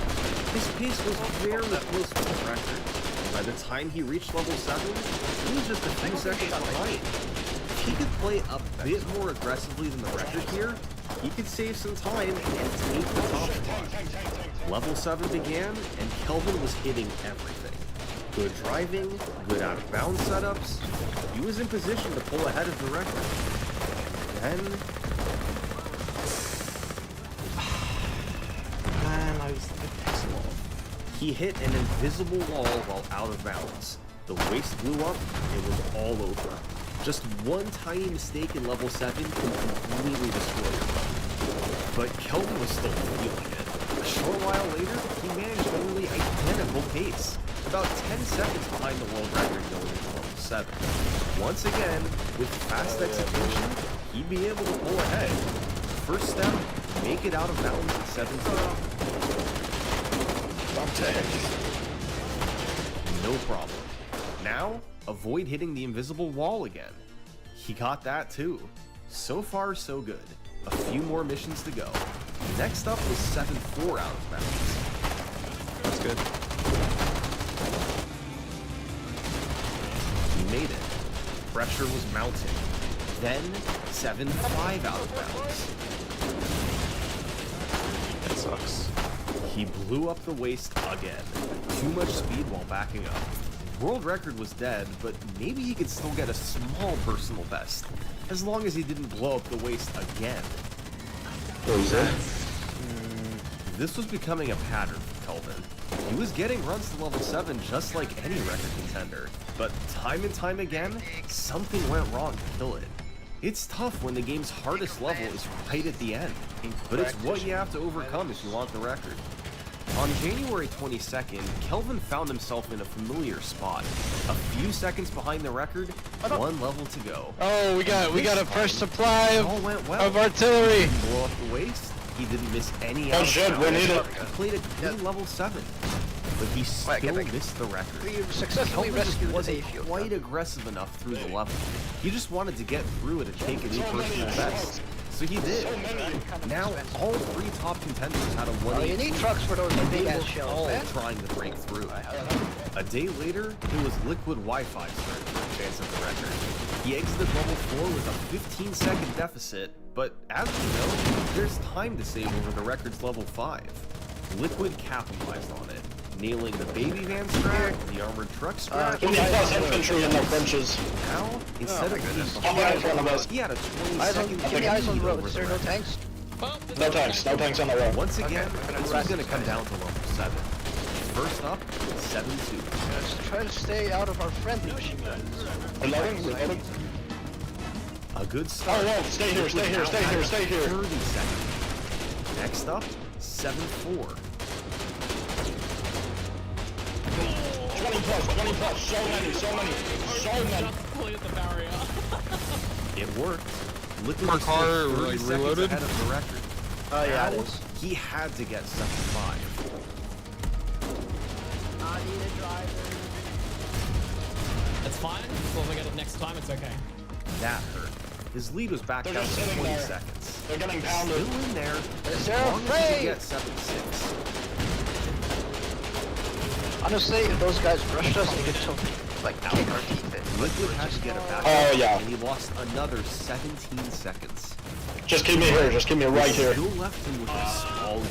His pace was very close to the record, and by the time he reached level 7, he was just a few seconds behind. If he could play a bit more aggressively than the record here, he could save some time and take the top spot. Level 7 began, and Kelvin was hitting everything. Good driving, good out-of-bounds setups. He was in position to pull ahead of the record. Then Man, I was excellent. he hit an invisible wall while out of bounds. The waist blew up, it was all over. Just one tiny mistake in level 7 can completely destroy your run. But Kelvin was still feeling it. A short while later, he managed a nearly identical pace, about 10 seconds behind the world record going into level 7. Once again, with fast execution, he'd be able to pull ahead. First step, make it out of bounds in 17. No problem. Now, avoid hitting the invisible wall again. He got that too. So far, so good. A few more missions to go. Next up was 7-4 out of bounds. That's good. He made it. Pressure was mounting. Then 7-5 out of bounds. That sucks. He blew up the waist again. Too much speed while backing up. World record was dead, but maybe he could still get a small personal best, as long as he didn't blow up the waist again. This was becoming a pattern for Kelvin. He was getting runs to level 7 just like any record contender, but time and time again, something went wrong to kill it. It's tough when the game's hardest level is right at the end, but it's what you have to overcome if you want the record. On January 22nd, Kelvin found himself in a familiar spot. A few seconds behind the record, one level to go. Oh, we got a fresh supply It all went well. of artillery. He didn't blow up the waist. He didn't miss any. Oh shit, we need it. He played a clean level 7, but he still missed the record. We successfully Kelvin just rescued the wasn't Bayfield. quite aggressive enough through the level. He just wanted to get through it and take it a personal best. So he did. Now all 3 top contenders had a 1-8. Oh, you need trucks for those big ass All shells, man. trying to break through. A day later, it was Liquid Wi-Fi's turn for a chance at the record. He exited level 4 with a 15-second deficit, but as we know, there's time to save over the record's level 5. Liquid capitalized on it, nailing the baby van strat, the armored truck strat. We need plus infantry in the trenches. Now, instead of being Right in front of us. he had a Eyes 20-second on, give me eyes on the road. over Is the there no record. tanks? No tanks on the road. Once again, Okay, this was going to come down to level 7. First up, 7-2. Let's try to stay out of our friendly machine guns. Reloading. A good start. Oh, no, stay here. 30 seconds. Next up, 7-4. 20 plus, so many. Cleared the barrier. It worked. Liquid My was car, still 30 like, seconds reloaded? ahead of the record. Oh yeah, Now, it is. he had to get 7-5. It's fine. As long as I get it next time, it's okay. That hurt. His lead was back They're down just to sitting 20 there. seconds. They're getting Still pounded. in there, as They're long as he afraid. could get 7-6. Honestly, if those guys rushed us, they could still like kick our teeth in. Liquid had to get it back. Oh, yeah. And he lost another 17 seconds. Just keep me here. Just keep me right here. Still left him with a small lead.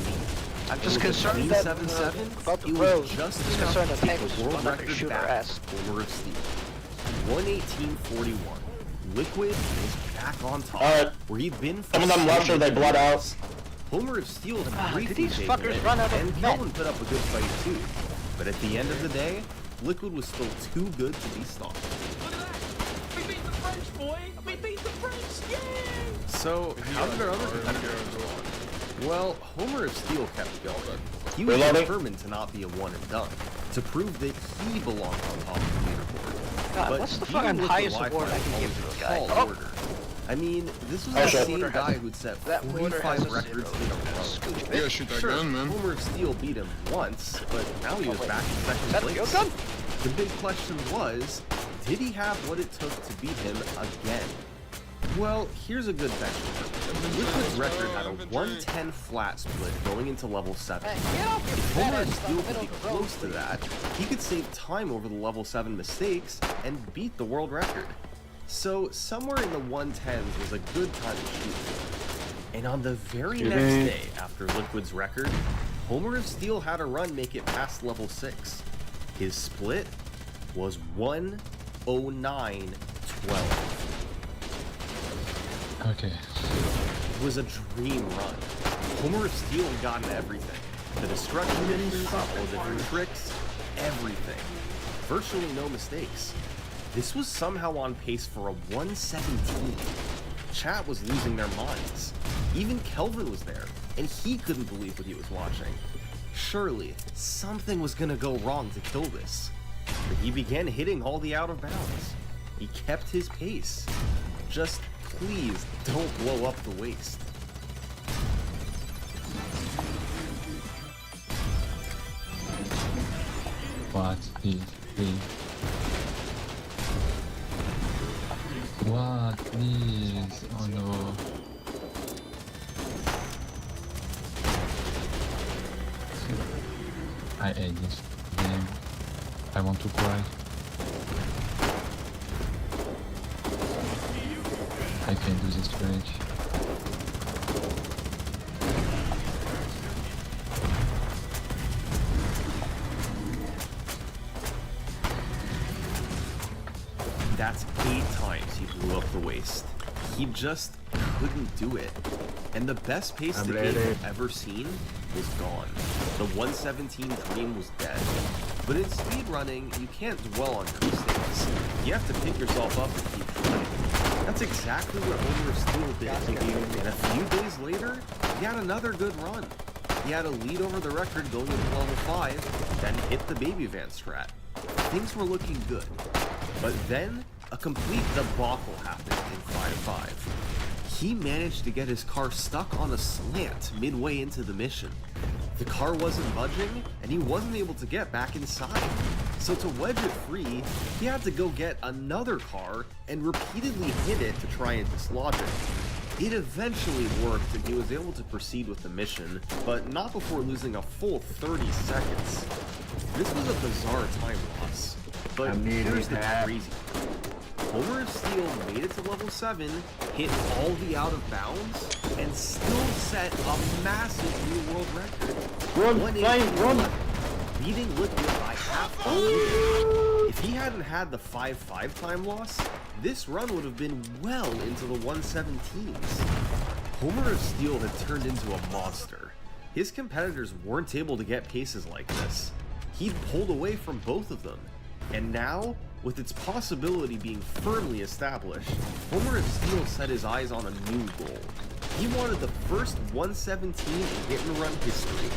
I'm just With a concerned clean that 7-7, about the it road. was just Just enough concerned to that take tank the was world just gonna record shoot our back ass. over of Steel. 118.41. Liquid is back on top, Alright. where he'd been for Some of them so left or they many bled out. years. Homer of Steel had Ah, briefly did these taken fuckers it, run out of and men? Kelvin put up a good fight too. But at the end of the day, Liquid was still too good to be stopped. Look at that. We beat the French, boy. We beat the French. Yay! So, how did our other competitors respond? Well, Homer of Steel kept going. He was Reloading. determined to not be a one and done, to prove that he belonged on top of the leaderboard. God, But what's the beating fucking Liquid highest Wi-Fi award I can was give to a guy? tall Oh. order. I mean, this was Oh, the shit. same guy who'd set That water has 45 a records zero. in a row. Scooch You bit. gotta shoot that Sure, gun, man. Homer of Steel beat him once, but now he was back in Is second that the place. gun? The big question was, did he have what it took to beat him again? Well, here's a good benchmark. Liquid's record had a 110 flat split going into level 7. Hey, get off your If fat Homer ass of stuff Steel in the could be middle of the road, close to that, he could save time over the level 7 mistakes and beat the world record. So somewhere in the 110s was a good time to shoot. And on the very next day after Liquid's record, Homer of Steel had a run make it past level 6. His split was 109.12. Okay. It was a dream run. Homer of Steel had gotten everything. The destruction missions, all the different tricks, everything. Virtually no mistakes. This was somehow on pace for a 117. Chat was losing their minds. Even Kelvin was there, and he couldn't believe what he was watching. Surely, something was gonna go wrong to kill this. But he began hitting all the out of bounds. He kept his pace. Just please don't blow up the waist. What is this? What is? Oh no. I hate this game. I want to cry. I can't do this challenge. That's 8 times he blew up the waist. He just couldn't do it. And the best pace the game had ever seen was gone. The 117 dream was dead. But in speedrunning, you can't dwell on your mistakes. You have to pick yourself up and keep trying. That's exactly what Homer of Steel did. And a few days later, he had another good run. He had a lead over the record going into level 5, then hit the baby van strat. Things were looking good. But then, a complete debacle happened in 5-5. He managed to get his car stuck on a slant midway into the mission. The car wasn't budging, and he wasn't able to get back inside. So to wedge it free, he had to go get another car and repeatedly hit it to try and dislodge it. It eventually worked and he was able to proceed with the mission, but not before losing a full 30 seconds. This was a bizarre time loss, but here's the crazy part. Homer of Steel made it to level 7, hit all the out of bounds, and still set a massive new world record. Run! Beating Liquid by half a minute. If he hadn't had the 5-5 time loss, this run would have been well into the 117s. Homer of Steel had turned into a monster. His competitors weren't able to get paces like this. He'd pulled away from both of them. And now, with its possibility being firmly established, Homer of Steel set his eyes on a new goal. He wanted the first 117 in hit-and-run history.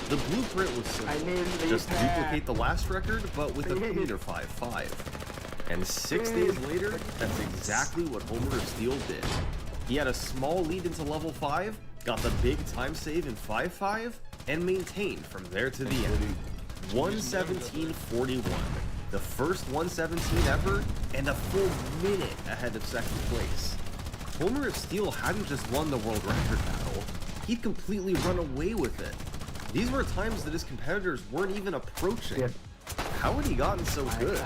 The blueprint was simple. Just duplicate the last record, but with a cleaner 5-5. And 6 days later, that's exactly what Homer of Steel did. He had a small lead into level 5, got the big time save in 5-5, and maintained from there to the end. 117.41. The first 117 ever, and a full minute ahead of second place. Homer of Steel hadn't just won the world record battle, he'd completely run away with it. These were times that his competitors weren't even approaching. How had he gotten so good?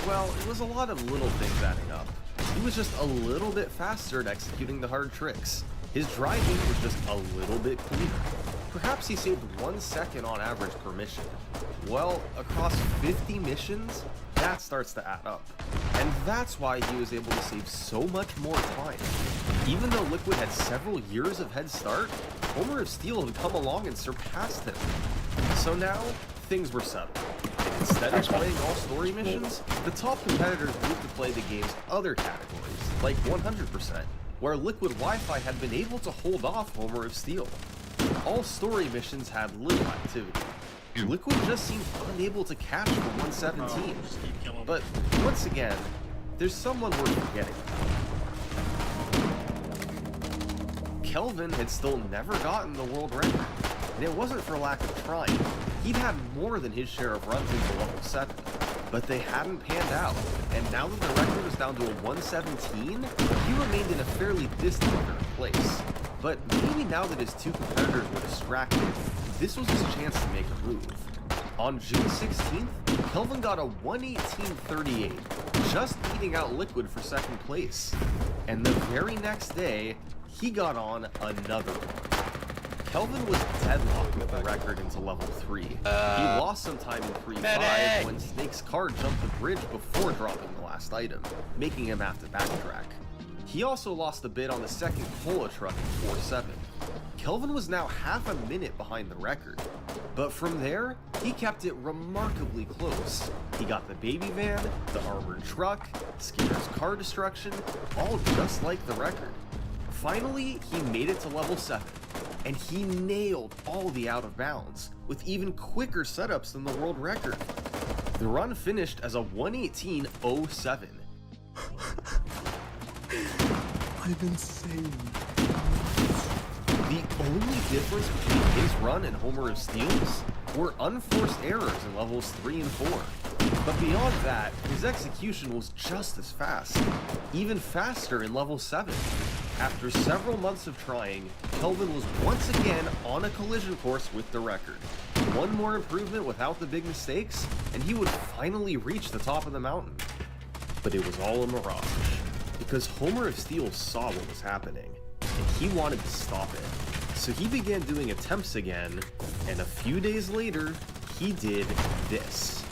Well, it was a lot of little things adding up. He was just a little bit faster at executing the hard tricks. His driving was just a little bit cleaner. Perhaps he saved 1 second on average per mission. Well, across 50 missions, that starts to add up. And that's why he was able to save so much more time. Even though Liquid had several years of head start, Homer of Steel had come along and surpassed him. So now, things were settled. Instead of playing all story missions, the top competitors moved to play the game's other categories, like 100%, where Liquid Wi-Fi had been able to hold off Homer of Steel. All story missions had little activity. Liquid just seemed unable to catch the 117. But once again, there's someone worth forgetting about. Kelvin had still never gotten the world record, and it wasn't for lack of trying. He'd had more than his share of runs into level 7, but they hadn't panned out, and now that the record was down to a 117, he remained in a fairly distant third place. But maybe now that his two competitors were distracted, this was his chance to make a move. On June 16th, Kelvin got a 118.38, just beating out Liquid for second place. And the very next day, he got on another one. Kelvin was deadlocked with the record into level 3. He lost some time in 3-5 when Snake's car jumped the bridge before dropping the last item, making him have to backtrack. He also lost a bit on the second cola truck in 4.7. Kelvin was now half a minute behind the record, but from there, he kept it remarkably close. He got the baby van, the armored truck, Skinner's car destruction, all just like the record. Finally, he made it to level 7, and he nailed all the out of bounds, with even quicker setups than the world record. The run finished as a 1:18.07. I'm insane. The only difference between his run and Homer of Steel's were unforced errors in levels 3 and 4. But beyond that, his execution was just as fast, even faster in level 7. After several months of trying, Kelvin was once again on a collision course with the record. One more improvement without the big mistakes, and he would finally reach the top of the mountain. But it was all a mirage, because Homer of Steel saw what was happening, and he wanted to stop it. So he began doing attempts again, and a few days later, he did this.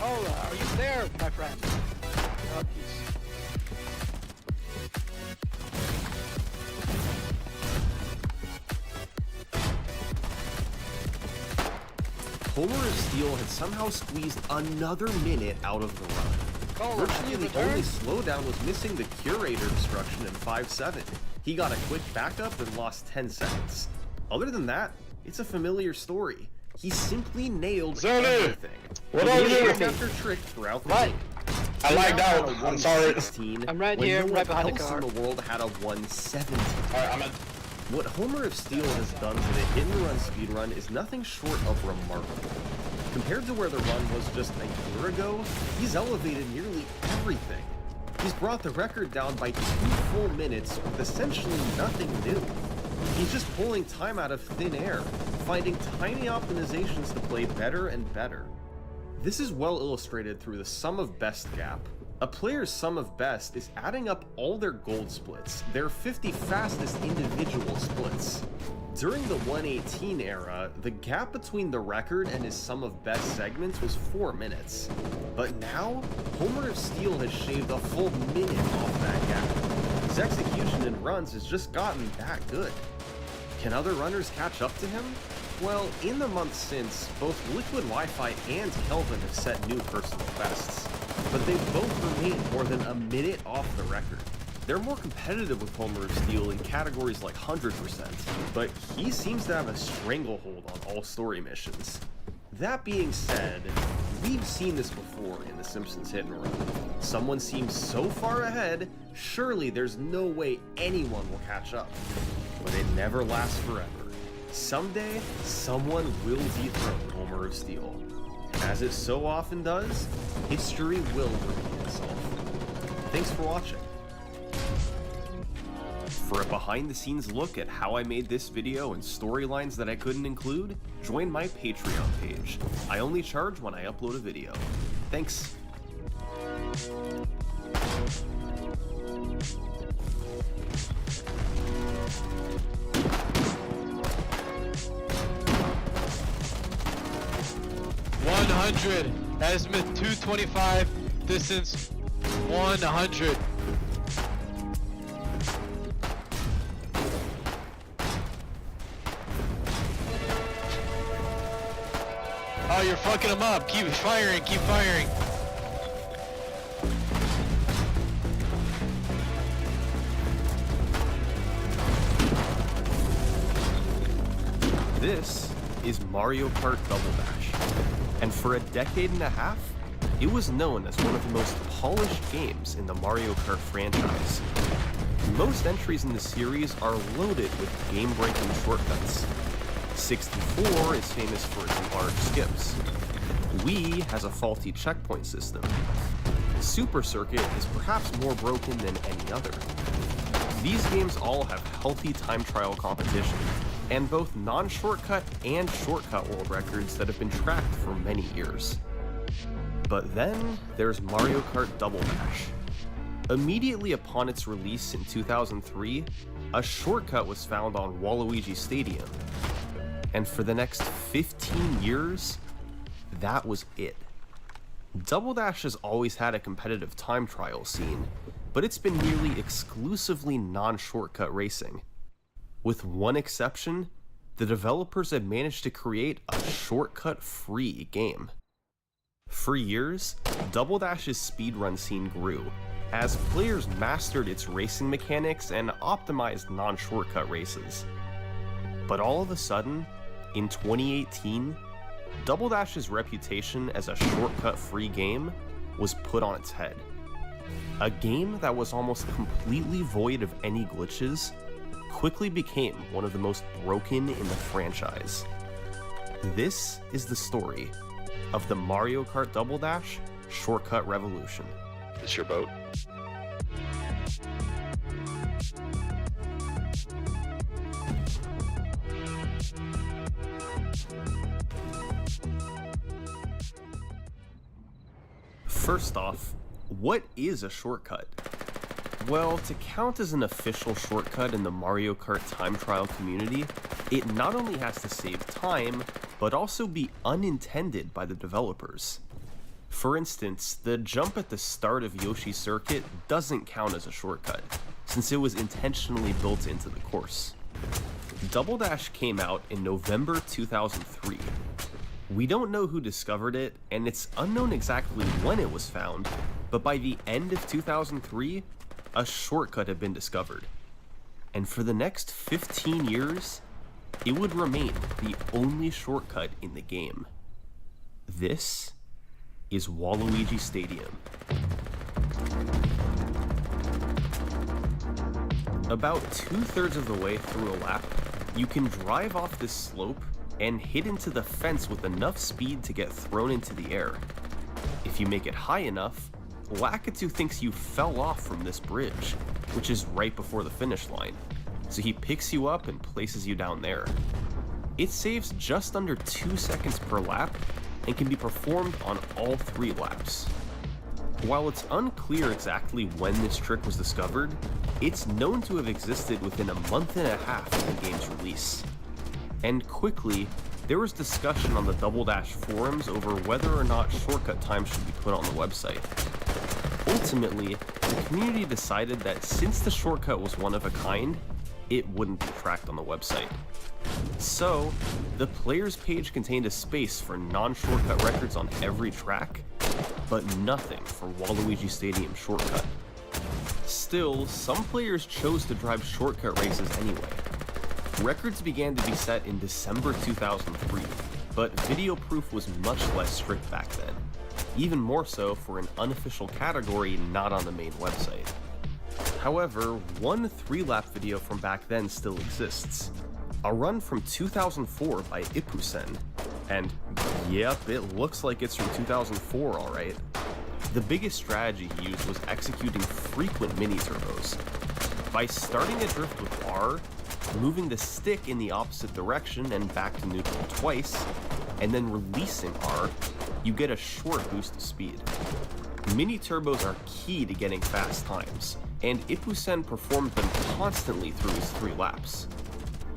Oh, are you there, my friend? Oh, peace. Homer of Steel had somehow squeezed another minute out of the run. Virtually the only slowdown was missing the Curator destruction in 5.7. He got a quick backup and lost 10 seconds. Other than that, it's a familiar story. He simply nailed everything. What are you Trick after trick throughout the game. I like that. I'm sorry. I'm right when here, no right one behind the else car. in the world had a 1:17. Alright, I'm at. What Homer of Steel has done to the hit and run speedrun is nothing short of remarkable. Compared to where the run was just a year ago, he's elevated nearly everything. He's brought the record down by 2 full minutes with essentially nothing new. He's just pulling time out of thin air, finding tiny optimizations to play better and better. This is well illustrated through the sum of best gap. A player's sum of best is adding up all their gold splits, their 50 fastest individual splits. During the 1:18 era, the gap between the record and his sum of best segments was 4 minutes. But now, Homer of Steel has shaved a full minute off that gap. His execution in runs has just gotten that good. Can other runners catch up to him? Well, in the months since, both Liquid Wi-Fi and Kelvin have set new personal bests, but they both remain more than a minute off the record. They're more competitive with Homer of Steel in categories like 100%, but he seems to have a stranglehold on all story missions. That being said, we've seen this before in The Simpsons Hit and Run. Someone seems so far ahead, surely there's no way anyone will catch up. But it never lasts forever. Someday, someone will dethrone Homer of Steel. And as it so often does, history will repeat itself. Thanks for watching. For a behind-the-scenes look at how I made this video and storylines that I couldn't include, join my Patreon page. I only charge when I upload a video. Thanks. Azimuth 225, distance 100. Oh, you're fucking him up. Keep firing, keep firing. This is Mario Kart Double Dash, and for a decade and a half, it was known as one of the most polished games in the Mario Kart franchise. Most entries in the series are loaded with game-breaking shortcuts. 64 is famous for its large skips. Wii has a faulty checkpoint system. Super Circuit is perhaps more broken than any other. These games all have healthy time trial competition, and both non-shortcut and shortcut world records that have been tracked for many years. But then there's Mario Kart Double Dash. Immediately upon its release in 2003, a shortcut was found on Waluigi Stadium. And for the next 15 years, that was it. Double Dash has always had a competitive time trial scene, but it's been nearly exclusively non-shortcut racing. With one exception, the developers have managed to create a shortcut-free game. For years, Double Dash's speedrun scene grew, as players mastered its racing mechanics and optimized non-shortcut races. But all of a sudden, in 2018, Double Dash's reputation as a shortcut-free game was put on its head. A game that was almost completely void of any glitches quickly became one of the most broken in the franchise. This is the story of the Mario Kart Double Dash Shortcut Revolution. Is your boat? First off, what is a shortcut? Well, to count as an official shortcut in the Mario Kart time trial community, it not only has to save time, but also be unintended by the developers. For instance, the jump at the start of Yoshi's Circuit doesn't count as a shortcut, since it was intentionally built into the course. Double Dash came out in November 2003. We don't know who discovered it, and it's unknown exactly when it was found, but by the end of 2003, a shortcut had been discovered. And for the next 15 years, it would remain the only shortcut in the game. This is Waluigi Stadium. About 2/3 of the way through a lap, you can drive off this slope and hit into the fence with enough speed to get thrown into the air. If you make it high enough, Lakitu thinks you fell off from this bridge, which is right before the finish line, so he picks you up and places you down there. It saves just under 2 seconds per lap and can be performed on all 3 laps. While it's unclear exactly when this trick was discovered, it's known to have existed within a month and a half of the game's release. And quickly, there was discussion on the Double Dash forums over whether or not shortcut time should be put on the website. Ultimately, the community decided that since the shortcut was one of a kind, it wouldn't be tracked on the website. So, the players page contained a space for non-shortcut records on every track, but nothing for Waluigi Stadium shortcut. Still, some players chose to drive shortcut races anyway. Records began to be set in December 2003, but video proof was much less strict back then, even more so for an unofficial category not on the main website. However, one 3-lap video from back then still exists, a run from 2004 by Ipusen, and yep, it looks like it's from 2004 alright. The biggest strategy he used was executing frequent mini-turbos. By starting a drift with R, moving the stick in the opposite direction and back to neutral twice, and then releasing R, you get a short boost of speed. Mini-turbos are key to getting fast times, and Ipusen performed them constantly through his 3 laps.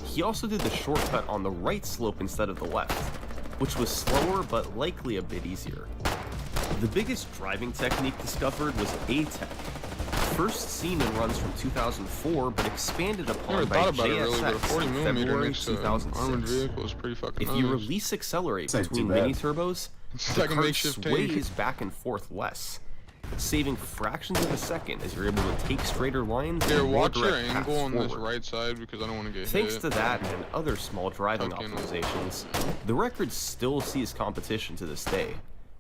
He also did the shortcut on the right slope instead of the left, which was slower but likely a bit easier. The biggest driving technique discovered was A-Tech, first seen in runs from 2004 but expanded upon by JSX in February 2006. If you release accelerate between mini-turbos, the kart sways back and forth less, saving fractions of a second as you're able to take straighter lines and more watch your direct paths angle on this forward. right side because I don't want to get Thanks hit. to that and other small driving Tuck in. optimizations, the record still sees competition to this day,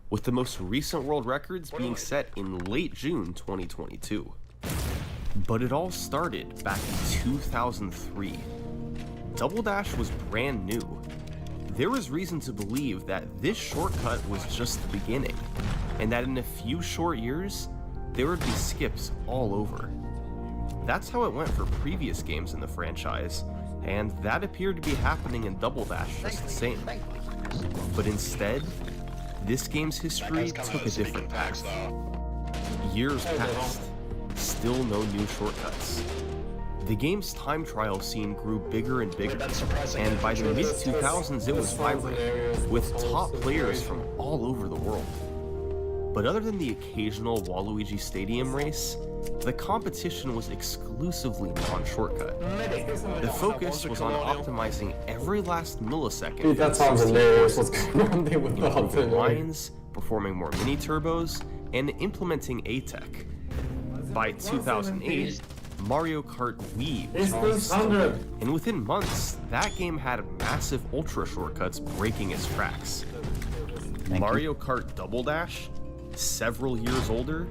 with the most recent world records being set in late June 2022. But it all started back in 2003. Double Dash was brand new. There was reason to believe that this shortcut was just the beginning, and that in a few short years, there would be skips all over. That's how it went for previous games in the franchise, and that appeared to be happening in Double Dash just the same. But instead, this game's history took a different path. Years passed, still no new shortcuts. The game's time trial scene grew bigger and bigger, and by the mid-2000s it was vibrant, with top players from all over the world. But other than the occasional Waluigi Stadium race, the competition was exclusively non-shortcut. The focus was on optimizing every last millisecond. Dude, that sounds hilarious. What's going on there with the improving lines, performing more mini turbos, and implementing A-Tech. By 2008, Mario Kart Wii was released, and within months, that game had massive ultra shortcuts breaking its tracks. Mario Kart Double Dash, several years older,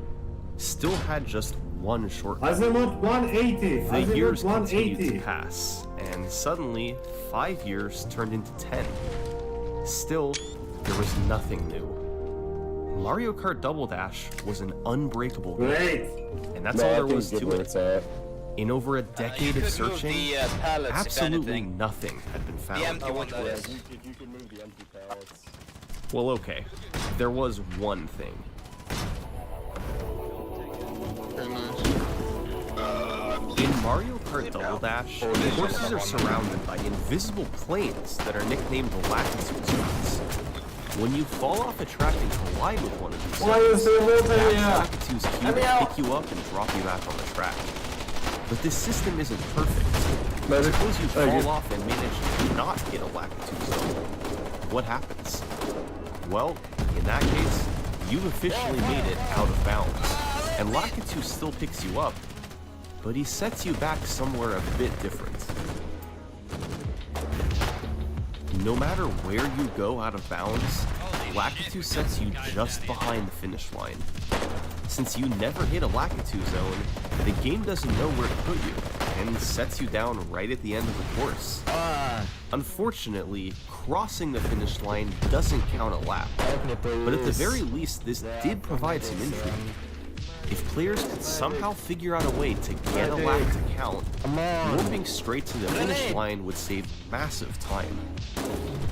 still had just one shortcut. Azimuth 180. The years continued to pass, and suddenly, 5 years turned into 10. Still, there was nothing new. Mario Kart Double Dash was an unbreakable game, and that's all there was to it. In over a decade of searching, absolutely nothing had been found. Well, okay, there was one thing. In Mario Kart Double Dash, courses are surrounded by invisible planes that are nicknamed the latitude spots. When you fall off a track and collide with one of these spots, that latitude's cue to pick you up and drop you back on the track. But this system isn't perfect. Suppose you fall off and manage to not hit a latitude zone. What happens? Well, in that case, you've officially made it out of bounds, and Lakitu still picks you up, but he sets you back somewhere a bit different. No matter where you go out of bounds, Lakitu sets you just behind the finish line. Since you never hit a Lakitu zone, the game doesn't know where to put you, and sets you down right at the end of the course. Unfortunately, crossing the finish line doesn't count a lap, but at the very least this did provide some intrigue. If players could somehow figure out a way to get a lap to count, moving straight to the finish line would save massive time.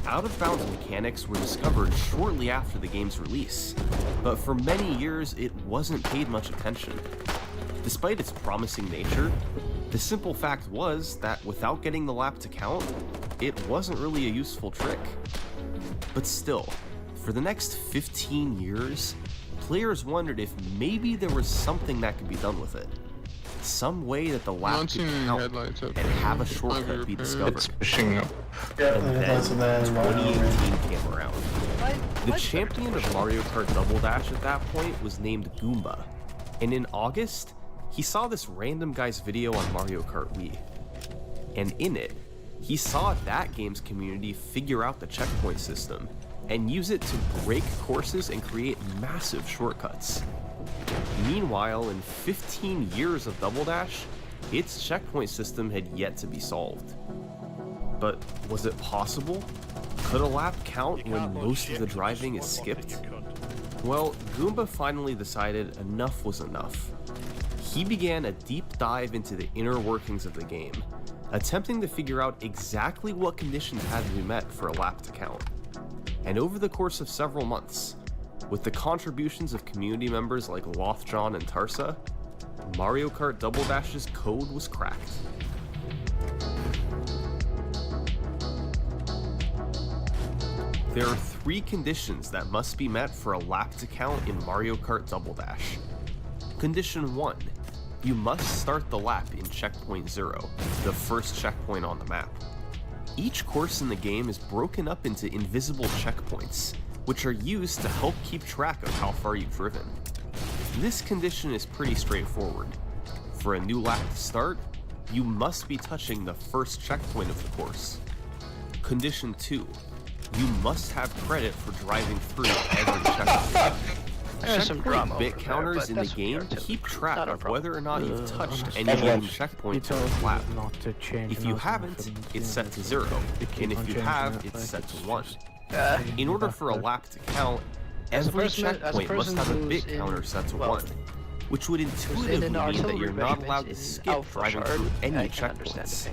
Out-of-bounds mechanics were discovered shortly after the game's release, but for many years it wasn't paid much attention. Despite its promising nature, the simple fact was that without getting the lap to count, it wasn't really a useful trick. But still, for the next 15 years, players wondered if maybe there was something that could be done with it. Some way that the lap could count and have a shortcut be discovered. And then 2018 came around. The champion of Mario Kart Double Dash at that point was named Goomba, and in August, he saw this random guy's video on Mario Kart Wii. And in it, he saw that game's community figure out the checkpoint system and use it to break courses and create massive shortcuts. Meanwhile, in 15 years of Double Dash, its checkpoint system had yet to be solved. But was it possible? Could a lap count when most of the driving is skipped? Well, Goomba finally decided enough was enough. He began a deep dive into the inner workings of the game, attempting to figure out exactly what conditions had to be met for a lap to count. And over the course of several months, with the contributions of community members like Lothjohn and Tarsa, Mario Kart Double Dash's code was cracked. There are 3 conditions that must be met for a lap to count in Mario Kart Double Dash. Condition 1, you must start the lap in checkpoint 0, the first checkpoint on the map. Each course in the game is broken up into invisible checkpoints, which are used to help keep track of how far you've driven. This condition is pretty straightforward. For a new lap to start, you must be touching the first checkpoint of the course. Condition 2, you must have credit for driving through every checkpoint. Checkpoint bit counters in the game keep track of whether or not you've touched any given checkpoint during the lap. If you haven't, it's set to 0, and if you have, it's set to 1. In order for a lap to count, every checkpoint must have a bit counter set to 1, which would intuitively mean that you're not allowed to skip driving through any checkpoints.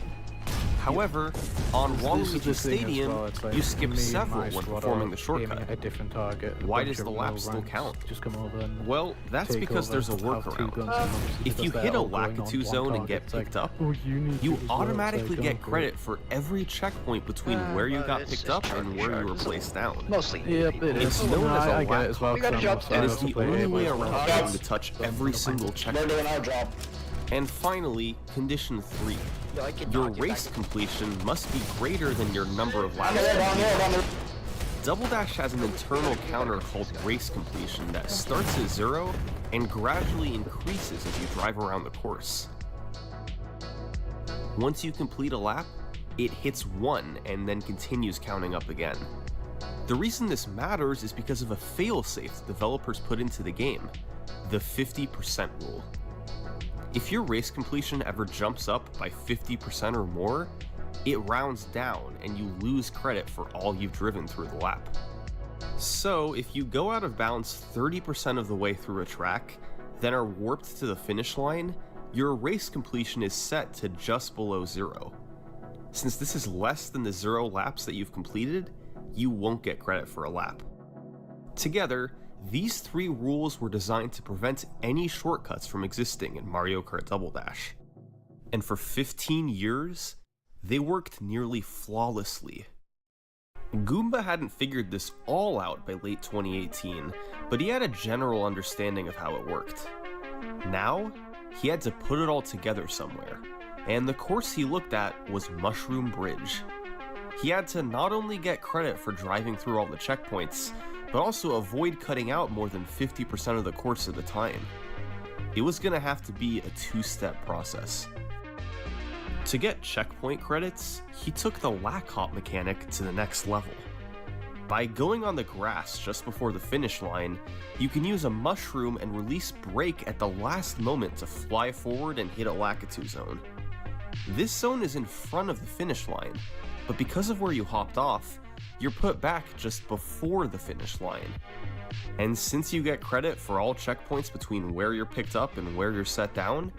However, on Waluigi the thing as Stadium, well, it's like you skip me and several my when squad performing are the shortcut. aiming at a different target. A Why bunch does the of lap low still ranks count? just come over and Well, that's take because there's a over, have two workaround. guns, and obviously If you because hit a they're all going on Lakitu one zone and target, get it's like, picked up, oh, you need you to as well, automatically so get go for credit it. for every checkpoint between where you got It's picked just up and where you were placed down. Mostly. Yep, it It's is. known No, as a I get it as well. lap We got a job because to I'm and do. it's also the play only way ABS around well. getting to touch every single They're checkpoint. doing our job. And finally, condition 3. I can Your knock you race back. completion must be greater than your number of laps. Down there. Double Dash has an internal counter called race completion that starts at 0 and gradually increases as you drive around the course. Once you complete a lap, it hits 1 and then continues counting up again. The reason this matters is because of a failsafe developers put into the game, the 50% rule. If your race completion ever jumps up by 50% or more, it rounds down and you lose credit for all you've driven through the lap. So if you go out of bounds 30% of the way through a track, then are warped to the finish line, your race completion is set to just below 0. Since this is less than the 0 laps that you've completed, you won't get credit for a lap. Together, these 3 rules were designed to prevent any shortcuts from existing in Mario Kart Double Dash. And for 15 years, they worked nearly flawlessly. Goomba hadn't figured this all out by late 2018, but he had a general understanding of how it worked. Now, he had to put it all together somewhere, and the course he looked at was Mushroom Bridge. He had to not only get credit for driving through all the checkpoints, but also avoid cutting out more than 50% of the course at a time. It was gonna have to be a 2-step process. To get checkpoint credits, he took the lack hop mechanic to the next level. By going on the grass just before the finish line, you can use a mushroom and release brake at the last moment to fly forward and hit a Lakitu zone. This zone is in front of the finish line, but because of where you hopped off, you're put back just before the finish line. And since you get credit for all checkpoints between where you're picked up and where you're set down,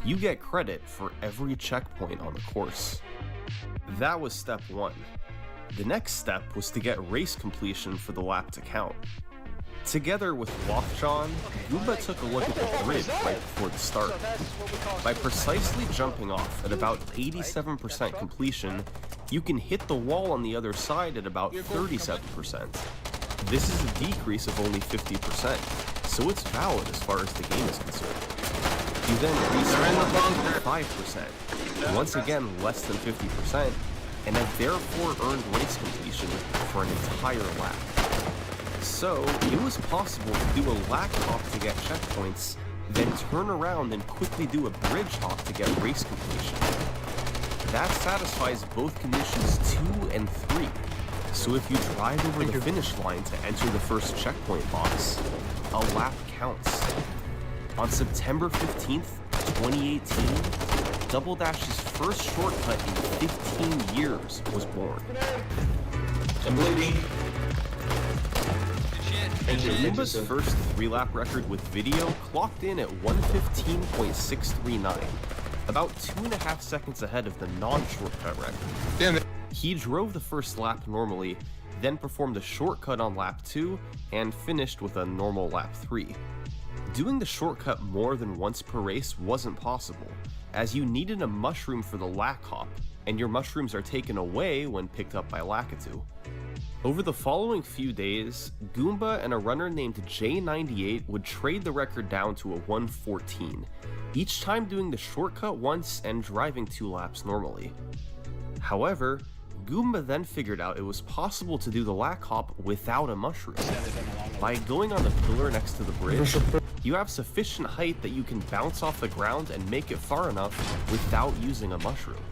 you get credit for every checkpoint on the course. That was step 1. The next step was to get race completion for the lap to count. Together with Lothjon, Goomba took a look at the grid right before the start. By precisely jumping off at about 87% completion, you can hit the wall on the other side at about 37%. This is a decrease of only 50%, so it's valid as far as the game is concerned. You then respawn at 5%, once again less than 50%, and have therefore earned race completion for an entire lap. So, it was possible to do a lack hop to get checkpoints, then turn around and quickly do a bridge hop to get race completion. That satisfies both conditions 2 and 3, so if you drive over the finish line to enter the first checkpoint box, a lap counts. On September 15th, 2018, Double Dash's first shortcut in 15 years was born. I'm bleeding. Goomba's first 3-lap record with video clocked in at 1:15.639, about 2.5 seconds ahead of the non-shortcut record. Damn it. He drove the first lap normally, then performed a shortcut on lap 2, and finished with a normal lap 3. Doing the shortcut more than once per race wasn't possible, as you needed a mushroom for the lack hop, and your mushrooms are taken away when picked up by Lakitu. Over the following few days, Goomba and a runner named J98 would trade the record down to a 1:14, each time doing the shortcut once and driving 2 laps normally. However, Goomba then figured out it was possible to do the lack hop without a mushroom. By going on the pillar next to the bridge, you have sufficient height that you can bounce off the ground and make it far enough without using a mushroom.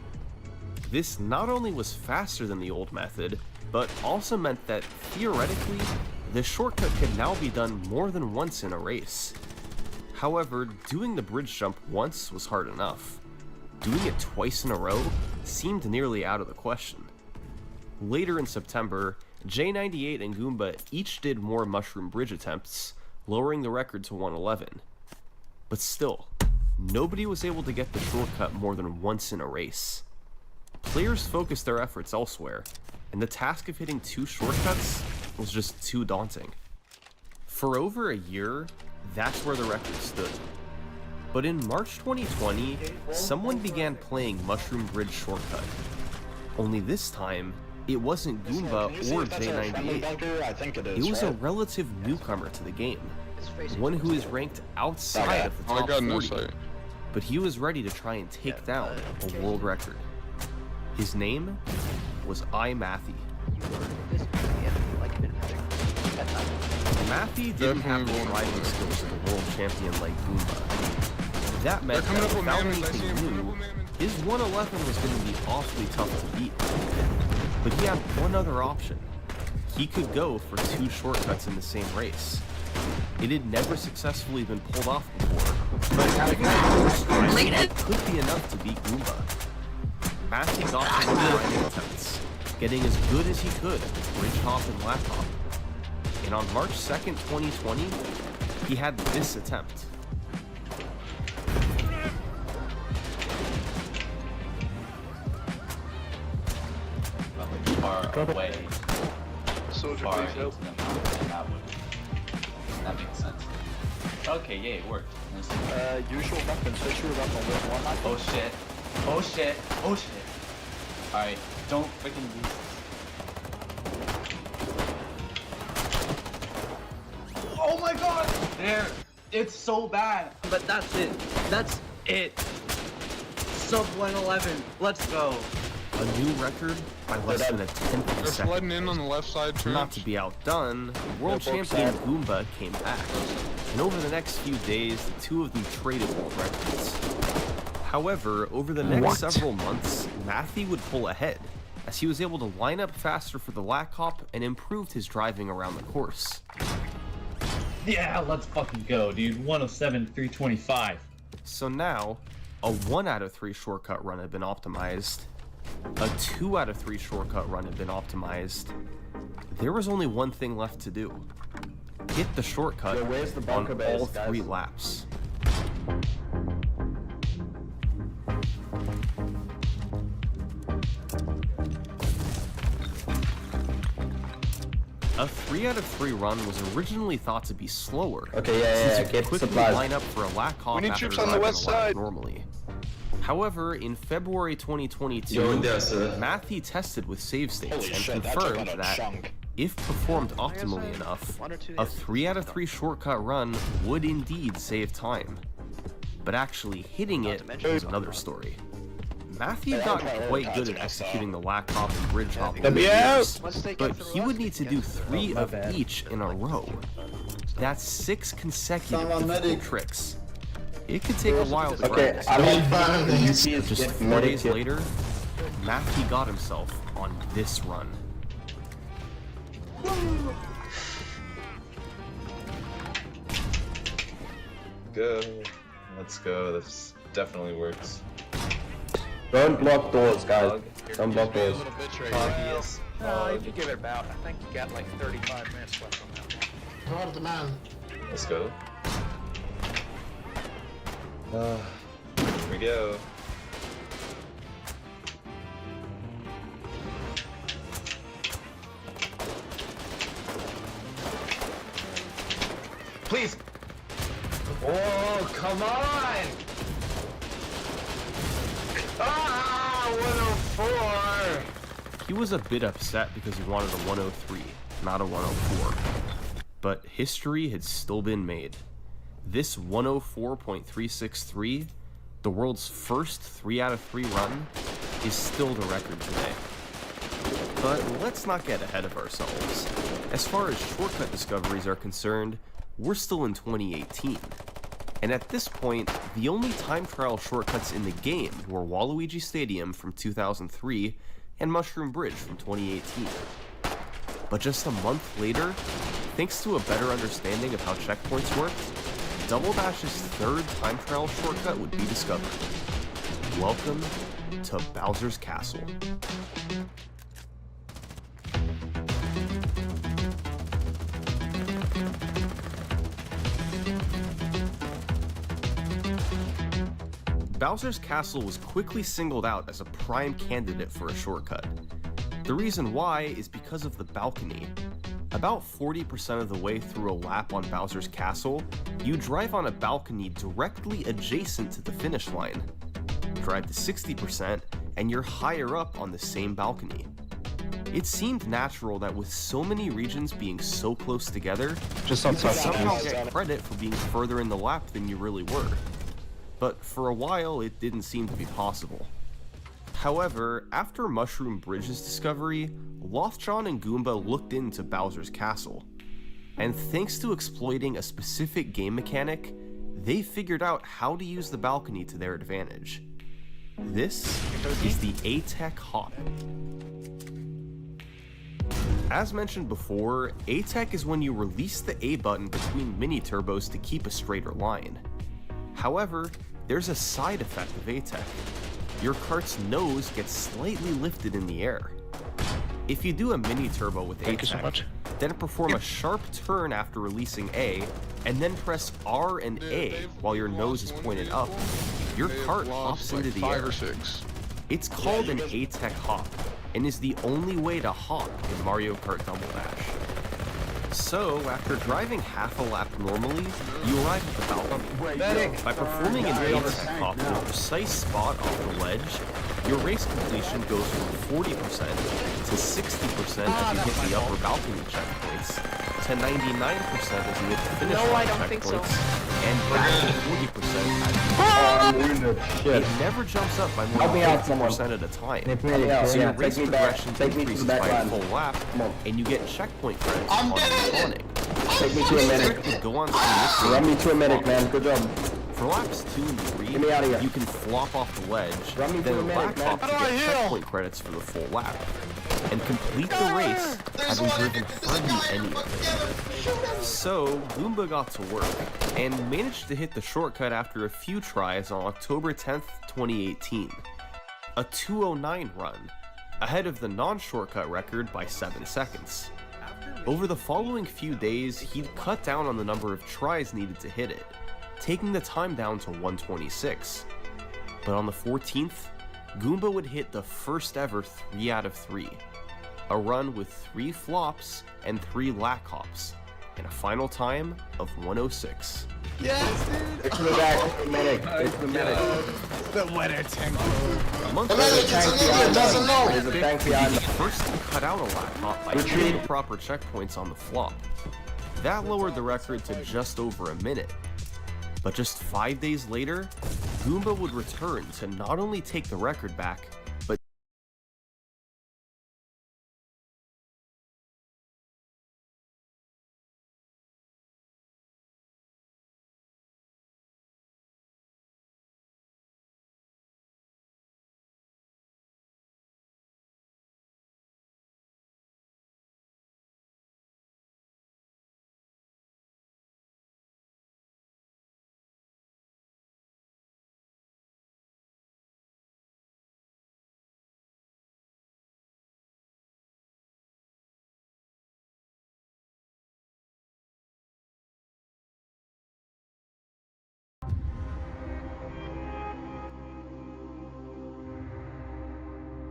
This not only was faster than the old method, but also meant that, theoretically, the shortcut could now be done more than once in a race. However, doing the bridge jump once was hard enough. Doing it twice in a row seemed nearly out of the question. Later in September, J98 and Goomba each did more mushroom bridge attempts, lowering the record to 1:11. But still, nobody was able to get the shortcut more than once in a race. Players focused their efforts elsewhere, and the task of hitting 2 shortcuts was just too daunting. For over a year, that's where the record stood. But in March 2020, someone began playing Mushroom Bridge Shortcut. Only this time, it wasn't Goomba or J98. I think It was a relative newcomer to the game, one who is ranked outside of the top 40, but he was ready to try and take down a world record. His name was Mathy. Mathy didn't have the driving skills of a world champion like Goomba. That meant that without anything new, his 111 was going to be awfully tough to beat. But he had one other option. He could go for 2 shortcuts in the same race. It had never successfully been pulled off before, but it could be enough to beat Goomba. Mathy got to the grinding attempts, getting as good as he could at the bridge hop and lap hop. And on March 2nd, 2020, he had this attempt. Far away. Soldier, Far please into help. the mountain, that makes sense. Okay, yeah, it worked. Usual weapon, switch your weapon with one. Oh shit. Oh shit. Oh shit. Alright, don't freaking use this. Oh my god! There! It's so bad! But that's it. That's it. Sub 111. Let's go. A new record by less than a tenth of a They're second. flooding in on the left side too. Not to be outdone, world champion Goomba came back, and over the next few days, the two of them traded world records. However, over the next several months, Mathy would pull ahead, as he was able to line up faster for the lack hop and improved his driving around the course. Yeah, let's fucking go, dude. 107, 325. So now, a 1 out of 3 shortcut run had been optimized, a 2 out of 3 shortcut run had been optimized. There was only one thing left to do. Hit the shortcut on all 3 laps. A 3 out of 3 run was originally thought to be slower, since you could quickly line up for a lack hop We need after troops on the driving west a lap side. normally. However, in February 2022, Mathy tested with save states and confirmed that, if performed optimally enough, a 3 out of 3 shortcut run would indeed save time. But actually hitting it was another story. Matthew got quite good at executing the lack hop and bridge hop over the years, but he would need to do 3 of each in a row. That's 6 consecutive difficult tricks. It could take a while to grind this. Just 4 days later, Matthew got himself on this run. Go. Let's go. This definitely works. Don't block doors, guys. Don't block doors. You can give it about. I think you got like 35 minutes left on that one. Hold the man. Let's go. Here we go. Please. Oh, come on! Ah, 104! He was a bit upset because he wanted a 103, not a 104. But history had still been made. This 104.363, the world's first 3 out of 3 run, is still the record today. But let's not get ahead of ourselves. As far as shortcut discoveries are concerned, we're still in 2018. And at this point, the only time trial shortcuts in the game were Waluigi Stadium from 2003 and Mushroom Bridge from 2018. But just a month later, thanks to a better understanding of how checkpoints worked, Double Dash's 3rd time trial shortcut would be discovered. Welcome to Bowser's Castle. Bowser's Castle was quickly singled out as a prime candidate for a shortcut. The reason why is because of the balcony. About 40% of the way through a lap on Bowser's Castle, you drive on a balcony directly adjacent to the finish line. Drive to 60%, and you're higher up on the same balcony. It seemed natural that with so many regions being so close together, Just you on could top. somehow get credit for being further in the lap than you really were. But for a while, it didn't seem to be possible. However, after Mushroom Bridge's discovery, Lothjon and Goomba looked into Bowser's Castle. And thanks to exploiting a specific game mechanic, they figured out how to use the balcony to their advantage. This is the A-Tech Hop. As mentioned before, A-Tech is when you release the A button between mini-turbos to keep a straighter line. However, there's a side effect of A-Tech. Your kart's nose gets slightly lifted in the air. If you do a mini-turbo with Thank you so A-Tech, much. then perform a sharp turn after releasing A, and then press R and A while your nose is pointed up, your kart hops into the air. It's called an A-Tech hop, and is the only way to hop in Mario Kart Double Dash. So, after driving half a lap normally, you arrive at the balcony. By performing an A-Tech hop in a precise spot off the ledge, your race completion goes from 40% to 60% as you hit the upper balcony checkpoints, to 99% as you hit the finish line checkpoints, and back to 40% as you It never jumps up by more than 50% at a time, so your race progression increases by a full lap, and you get checkpoint credits on respawning. Take me to a medic. Could go on to Run me to a medic, man. Good job. For laps 2 and 3, Get me out of here. you can flop off the ledge, Run me to a then medic, back man. off to get checkpoint credits for the full lap, and complete the race having driven hardly anything. So, Goomba got to work, and managed to hit the shortcut after a few tries on October 10th, 2018. A 2:09 run, ahead of the non-shortcut record by 7 seconds. Over the following few days, he'd cut down on the number of tries needed to hit it, taking the time down to 1:26. But on the 14th, Goomba would hit the first ever 3 out of 3, a run with 3 flops and 3 lack hops, and a final time of 1:06. Yes, dude! It's the back. Medic. It's the medic. The winner tank. A month There's a tank behind us. There's a tank behind us. First to cut out a lap hop by hitting the proper checkpoints on the flop. That lowered the record to just over a minute. But just 5 days later, Goomba would return to not only take the record back, but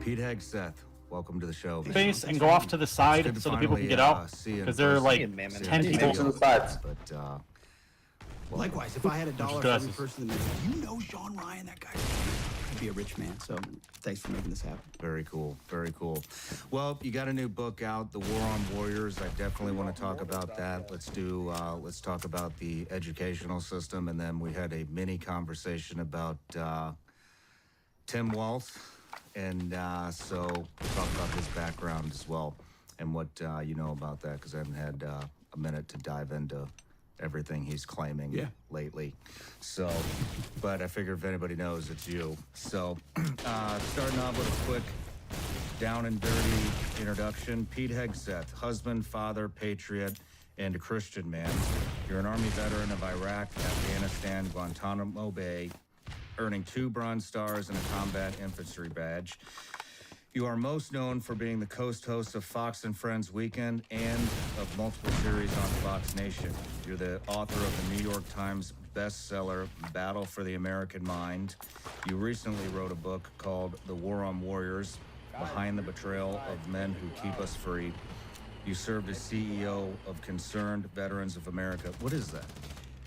Pete Hegseth, welcome to the show. Space and go off to the side so the people can get out. Because there are like 10 people. To the sides. But, Likewise, if I had $1 for every person that you know Sean Ryan, that guy could be a rich man. So thanks for making this happen. very cool, very cool. Well, you got a new book out, The War on Warriors. I definitely want to talk about that. Let's talk about the educational system, and then we had a mini conversation about Tim Walsh, and so we'll talk about his background as well, and what you know about that, because I haven't had a minute to dive into everything he's claiming lately. So, but I figured if anybody knows, it's you. So, starting off with a quick down and dirty introduction. Pete Hegseth, husband, father, patriot, and a Christian man. You're an Army veteran of Iraq, Afghanistan, Guantanamo Bay, earning 2 Bronze Stars and a Combat Infantry Badge. You are most known for being the host of Fox and Friends Weekend and of multiple series on Fox Nation. You're the author of the New York Times bestseller, Battle for the American Mind. You recently wrote a book called The War on Warriors, Behind the Betrayal of Men Who Keep Us Free. You served as CEO of Concerned Veterans of America. What is that?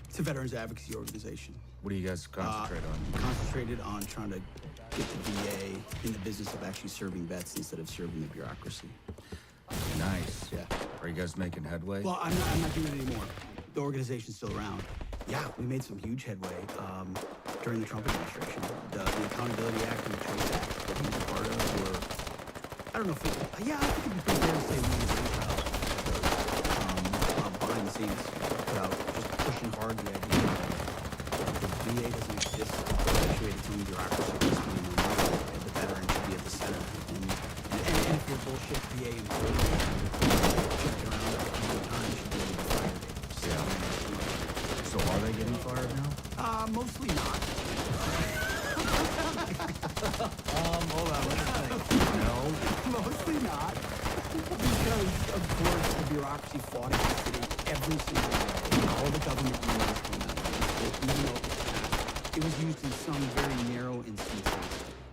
It's a veterans advocacy organization. What do you guys concentrate on? Concentrated on trying to get the VA in the business of actually serving vets instead of serving the bureaucracy. Nice. Yeah. Are you guys making headway? Well, I'm not doing it anymore. The organization's still around. Yeah, we made some huge headway during the Trump administration. The Accountability Act and the Choice Act that he was a part of were, I don't know if it, yeah, I think it'd be pretty fair to say we were behind the scenes about just pushing hard the idea that the VA doesn't exist to perpetuate its own bureaucracy. And the veteran should be at the center. And if you're a bullshit VA employee, checked around all the time, you should be able to be fired. So are they getting fired now? Mostly not. Hold on, let me think. No, mostly not. Because, of course, the bureaucracy fought against it every single day. All the government units came out against it, even though it was used in some very narrow instances.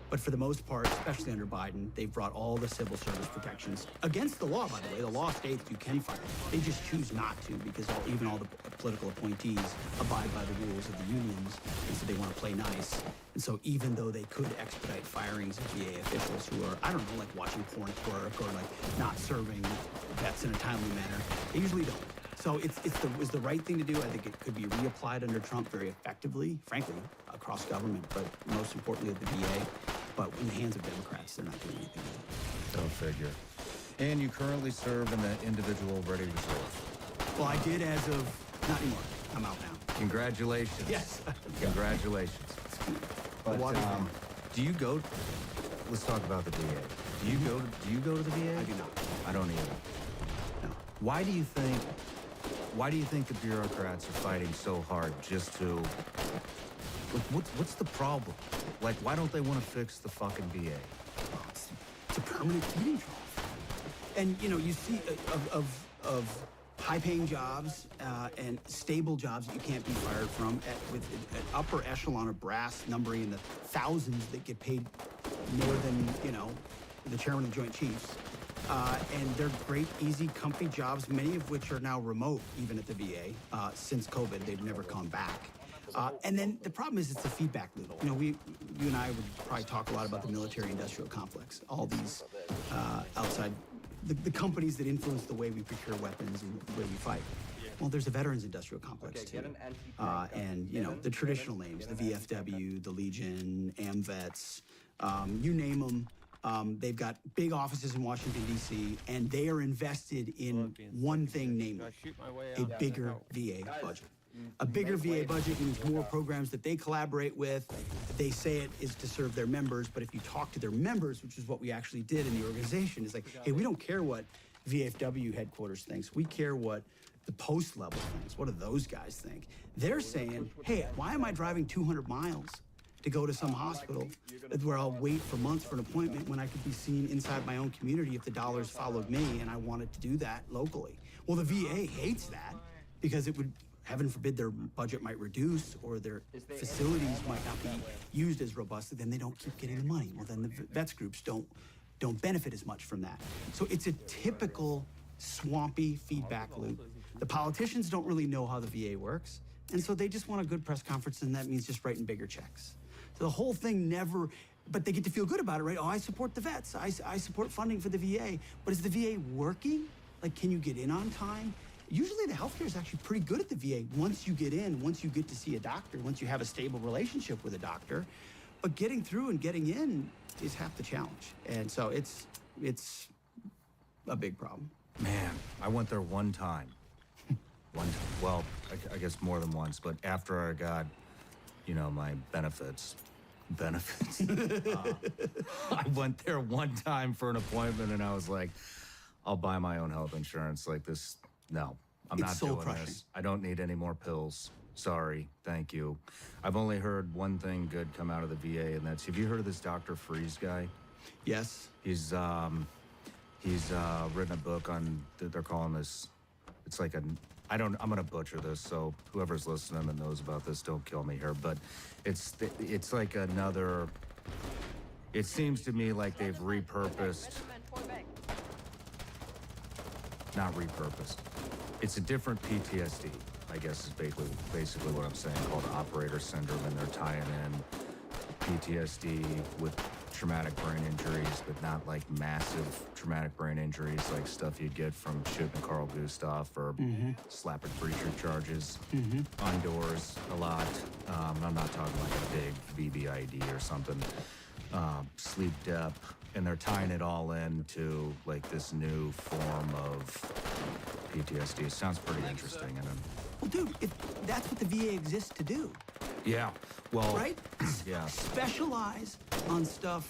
But for the most part, especially under Biden, they've brought all the civil service protections against the law, by the way. The law states you can fire. They just choose not to because even all the political appointees abide by the rules of the unions, and so they want to play nice. And so even though they could expedite firings of VA officials who are, I don't know, like watching porn at work or like not serving vets in a timely manner, they usually don't. So it was the right thing to do. I think it could be reapplied under Trump very effectively, frankly, across government, but most importantly at the VA. But in the hands of Democrats, they're not doing anything with it. Go figure. And you currently serve in the Individual Ready Reserve. Well, I did as of, not anymore. I'm out now. Congratulations. Yes. Congratulations. But do you go, let's talk about the VA. Do you go to the VA? I do not. I don't either. No. Why do you think the bureaucrats are fighting so hard just to, like, what's the problem? Like, why don't they want to fix the fucking VA? Oh, it's a permanent feeding trough. And, you know, you see of high-paying jobs and stable jobs that you can't be fired from with an upper echelon of brass numbering in the thousands that get paid more than, you know, the chairman of the Joint Chiefs. And they're great, easy, comfy jobs, many of which are now remote, even at the VA. Since COVID, they've never come back. And then the problem is it's a feedback loop. You know, you and I would probably talk a lot about the military-industrial complex, all these outside, the companies that influence the way we procure weapons and the way we fight. Well, there's a veterans industrial complex too. And, you know, the traditional names, the VFW, the Legion, AMVETS, you name them. They've got big offices in Washington, D.C., and they are invested in one thing, namely a bigger VA budget. A bigger VA budget means more programs that they collaborate with. They say it is to serve their members, but if you talk to their members, which is what we actually did in the organization, it's like, hey, we don't care what VFW headquarters thinks. We care what the post level thinks. What do those guys think? They're saying, hey, why am I driving 200 miles to go to some hospital where I'll wait for months for an appointment when I could be seen inside my own community if the dollars followed me and I wanted to do that locally? Well, the VA hates that because it would, heaven forbid, their budget might reduce or their facilities might not be used as robustly, then they don't keep getting the money. Well, then the vets groups don't benefit as much from that. So it's a typical swampy feedback loop. The politicians don't really know how the VA works, and so they just want a good press conference, and that means just writing bigger checks. So the whole thing never, but they get to feel good about it, right? Oh, I support the vets. I support funding for the VA. But is the VA working? Like, can you get in on time? Usually the healthcare is actually pretty good at the VA once you get in, once you get to see a doctor, once you have a stable relationship with a doctor. But getting through and getting in is half the challenge. And so it's a big problem. Man, I went there one time. Well, I guess more than once, but after I got, you know, my benefits. I went there one time for an appointment and I was like, I'll buy my own health insurance. Like this, no, I'm not doing this. I don't need any more pills. Sorry, thank you. I've only heard one thing good come out of the VA, and that's, have you heard of this Dr. Freeze guy? Yes. He's written a book on, they're calling this, it's like a I'm gonna butcher this, so whoever's listening and knows about this, don't kill me here. But it's like another. It seems to me like they've repurposed. Not repurposed. It's a different PTSD, I guess is basically what I'm saying, called operator syndrome, and they're tying in PTSD with traumatic brain injuries, but not like massive traumatic brain injuries, like stuff you'd get from shooting Carl Gustav or slapping preacher charges on doors a lot. I'm not talking like a big BBID or something. Sleep depth, and they're tying it all into like this new form of PTSD. It sounds pretty interesting. And well, dude, that's what the VA exists to do. Yeah, well, right? Yeah. Specialize on stuff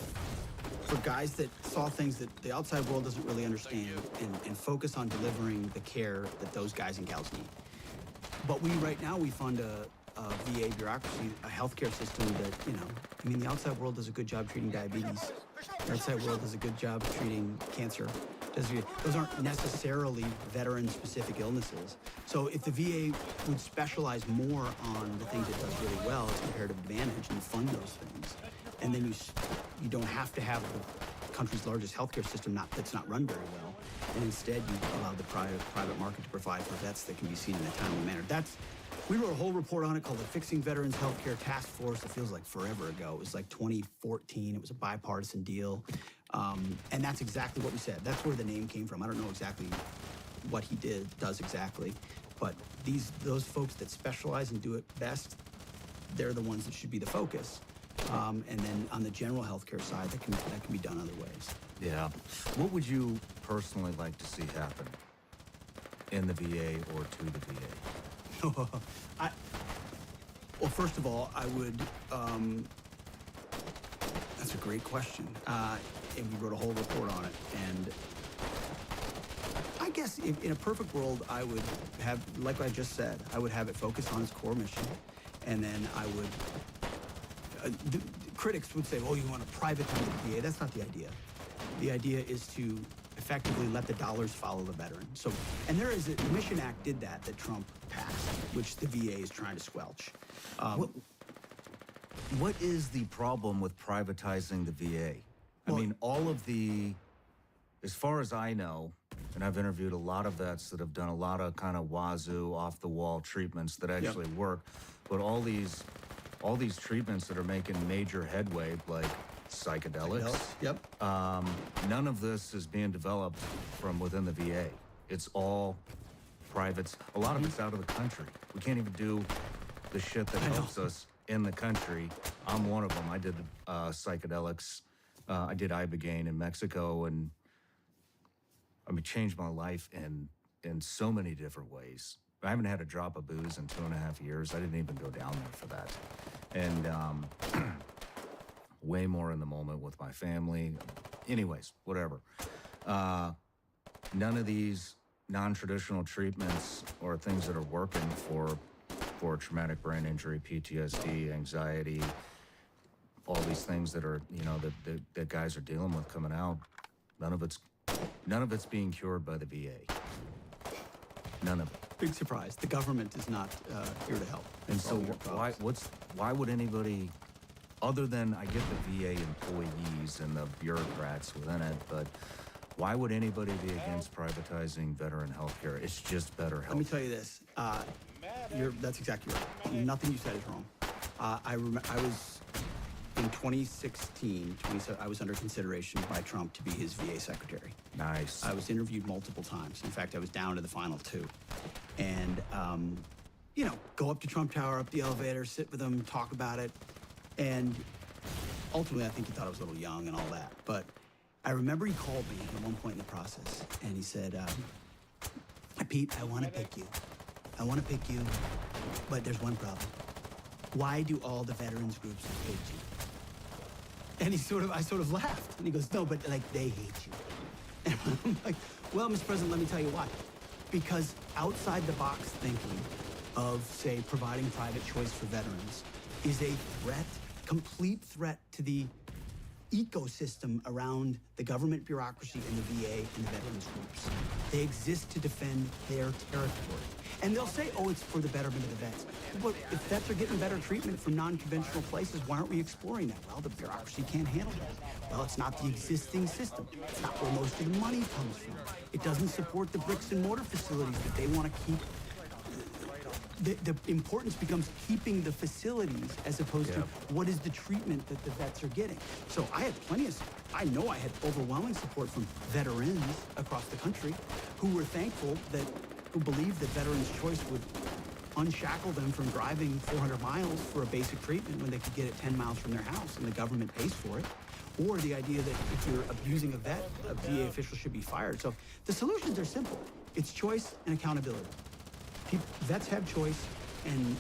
for guys that saw things that the outside world doesn't really understand, and focus on delivering the care that those guys and gals need. But right now we fund a VA bureaucracy, a healthcare system that, I mean, the outside world does a good job treating diabetes. The outside world does a good job treating cancer. Those aren't necessarily veteran-specific illnesses. So if the VA would specialize more on the things it does really well, it's comparative advantage, and you fund those things, and then you don't have to have the country's largest healthcare system that's not run very well, and instead you allow the private market to provide for vets that can be seen in a timely manner. We wrote a whole report on it called the Fixing Veterans Healthcare Task Force. It feels like forever ago. It was like 2014. It was a bipartisan deal. And that's exactly what we said. That's where the name came from. I don't know exactly what he does exactly, but those folks that specialize and do it best, they're the ones that should be the focus. And then on the general healthcare side, that can be done other ways. Yeah. What would you personally like to see happen in the VA or to the VA? Well, first of all, I would, that's a great question. And we wrote a whole report on it. And I guess in a perfect world, I would have, like I just said, I would have it focus on its core mission. And then I would, the critics would say, oh, you want to privatize the VA. That's not the idea. The idea is to effectively let the dollars follow the veteran. So, and the Mission Act did that Trump passed, which the VA is trying to squelch. What is the problem with privatizing the VA? I mean, as far as I know, and I've interviewed a lot of vets that have done a lot of kind of wazoo, off-the-wall treatments that actually work, but all these treatments that are making major headway, like psychedelics. None of this is being developed from within the VA. It's all privates. A lot of it's out of the country. We can't even do the shit that helps us in the country. I'm one of them. I did psychedelics. I did Ibogaine in Mexico, and I mean, changed my life in so many different ways. I haven't had a drop of booze in 2.5 years. I didn't even go down there for that. And way more in the moment with my family. Anyways, whatever. None of these non-traditional treatments or things that are working for traumatic brain injury, PTSD, anxiety, all these things that are, that guys are dealing with coming out, none of it's being cured by the VA. None of it. Big surprise. The government is not here to help. And so why would anybody, other than I get the VA employees and the bureaucrats within it, but why would anybody be against privatizing veteran health care? It's just better health. Let me tell you this. That's exactly right. Nothing you said is wrong. I was in 2016, I was under consideration by Trump to be his VA secretary. Nice. I was interviewed multiple times. In fact, I was down to the final 2. And, go up to Trump Tower, up the elevator, sit with him, talk about it. And ultimately, I think he thought I was a little young and all that. But I remember he called me at one point in the process, and he said, Pete, I want to pick you. I want to pick you, but there's one problem. Why do all the veterans groups hate you? And I sort of laughed. And he goes, no, but they hate you. And I'm like, well, Mr. President, let me tell you why. Because outside the box thinking of, say, providing private choice for veterans is a threat, complete threat to the ecosystem around the government bureaucracy and the VA and the veterans groups. They exist to defend their territory. And they'll say, oh, it's for the betterment of the vets. But if vets are getting better treatment from non-conventional places, why aren't we exploring that? Well, the bureaucracy can't handle that. Well, it's not the existing system. It's not where most of the money comes from. It doesn't support the bricks and mortar facilities that they want to keep. The importance becomes keeping the facilities as opposed to what is the treatment that the vets are getting. So I had I know I had overwhelming support from veterans across the country who were thankful who believed that Veterans Choice would unshackle them from driving 400 miles for a basic treatment when they could get it 10 miles from their house and the government pays for it. Or the idea that if you're abusing a vet, a VA official should be fired. So the solutions are simple. It's choice and accountability. Vets have choice, and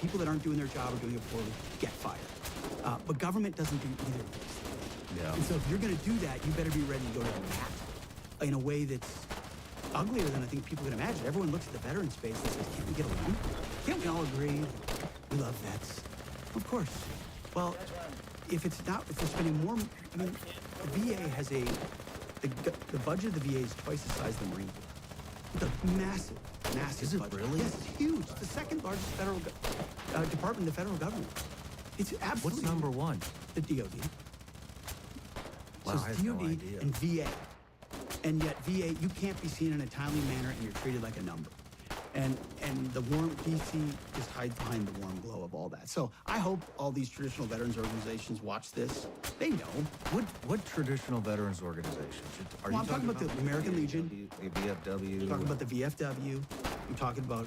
people that aren't doing their job or doing it poorly get fired. But government doesn't do either of those things. Yeah. And so if you're going to do that, you better be ready to go to the mat in a way that's uglier than I think people can imagine. Everyone looks at the veteran space and says, can't we get along? Can't we all agree we love vets? Of course. Well, if they're spending more, I mean, the VA has the budget of the VA is twice the size of the Marine Corps. It's a massive Is it budget. really? Yes, it's huge. It's the second largest federal department in the federal government. It's absolutely. What's number one? The DoD. Wow, So I it's have no DoD idea. and VA. And yet VA, you can't be seen in a timely manner and you're treated like a number. And the warm, DC just hides behind the warm glow of all that. So I hope all these traditional veterans organizations watch this. They know. What traditional veterans organizations? Are Well, I'm talking about the American Legion. The VFW? We're talking about the VFW. I'm talking about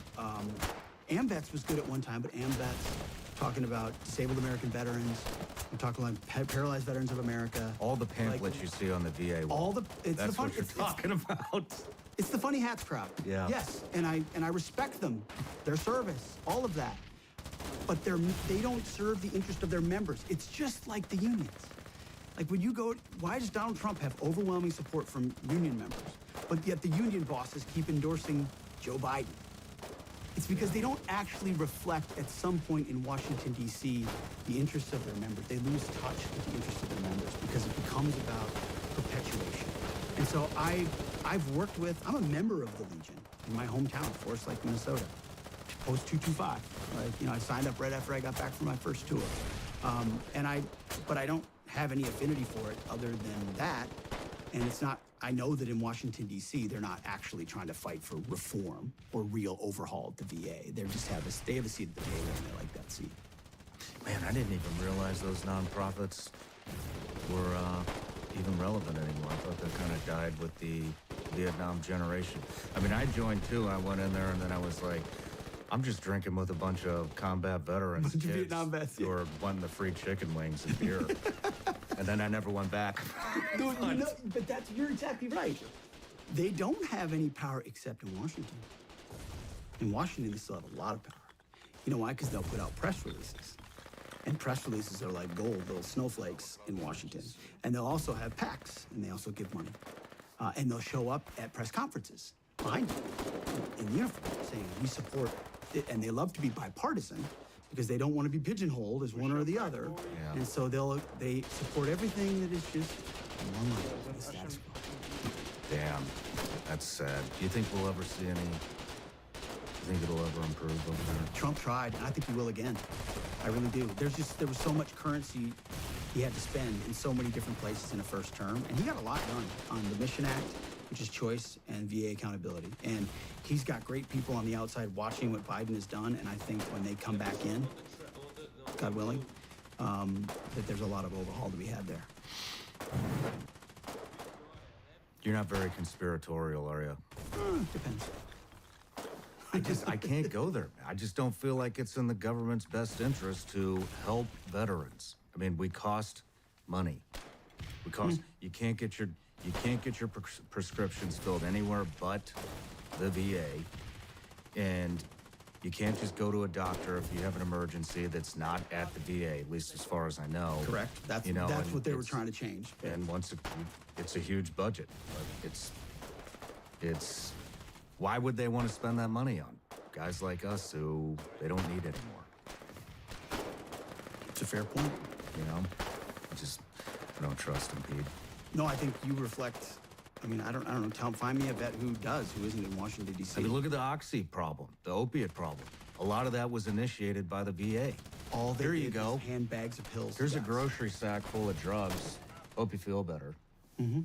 AMVETS was good at one time, but AMVETS. Talking about disabled American veterans. I'm talking about Paralyzed Veterans of America. All the pamphlets you see on the VA wall. That's what you're talking about. It's the funny hats crowd. Yeah. Yes, and I respect them, their service, all of that. But they don't serve the interest of their members. It's just like the unions. Like when you go, why does Donald Trump have overwhelming support from union members, but yet the union bosses keep endorsing Joe Biden? It's because they don't actually reflect at some point in Washington, D.C., the interests of their members. They lose touch with the interests of their members because it becomes about perpetuation. And so I'm a member of the Legion in my hometown, Forest Lake, Minnesota. Post 225. I signed up right after I got back from my first tour. But I don't have any affinity for it other than that. And it's not, I know that in Washington, D.C., they're not actually trying to fight for reform or real overhaul at the VA. They have a seat at the table and they like that seat. Man, I didn't even realize those nonprofits were even relevant anymore. I thought they kind of died with the Vietnam generation. I mean, I joined too. I went in there and then I was like, I'm just drinking with a bunch of combat veterans. Bunch of kids Vietnam vets, who are wanting the free chicken wings and beer. And then I never went back. Dude, but you're exactly right. They don't have any power except in Washington. In Washington, they still have a lot of power. You know why? Because they'll put out press releases. And press releases are like gold, little snowflakes in Washington. And they'll also have PACs, and they also give money. And they'll show up at press conferences behind you in uniform saying, we support it. And they love to be bipartisan because they don't want to be pigeonholed as one or the other. Yeah. And so they support everything that is just more money for the status quo. Damn, that's sad. Do you think we'll ever see any? Do you think it'll ever improve over there? Trump tried, and I think he will again. I really do. There was so much currency he had to spend in so many different places in a first term, and he got a lot done on the Mission Act, which is choice, and VA accountability. And he's got great people on the outside watching what Biden has done, and I think when they come back in, God willing, that there's a lot of overhaul to be had there. You're not very conspiratorial, are you? Depends. I can't go there. I just don't feel like it's in the government's best interest to help veterans. I mean, we cost money. You can't get your prescriptions filled anywhere but the VA, and you can't just go to a doctor if you have an emergency that's not at the VA, at least as far as I know. Correct. That's what they were trying to change. And it's a huge budget, but it's why would they want to spend that money on guys like us who they don't need anymore? It's a fair point. I don't trust him, Pete. No, I think you reflect. I mean, I don't know. Find me a vet who does, who isn't in Washington, D.C. I mean, look at the oxy problem, the opiate problem. A lot of that was initiated by the VA. All they Here did you go. was hand bags of pills. Here's to a guys. grocery sack full of drugs. Hope you feel better. Mm-hmm.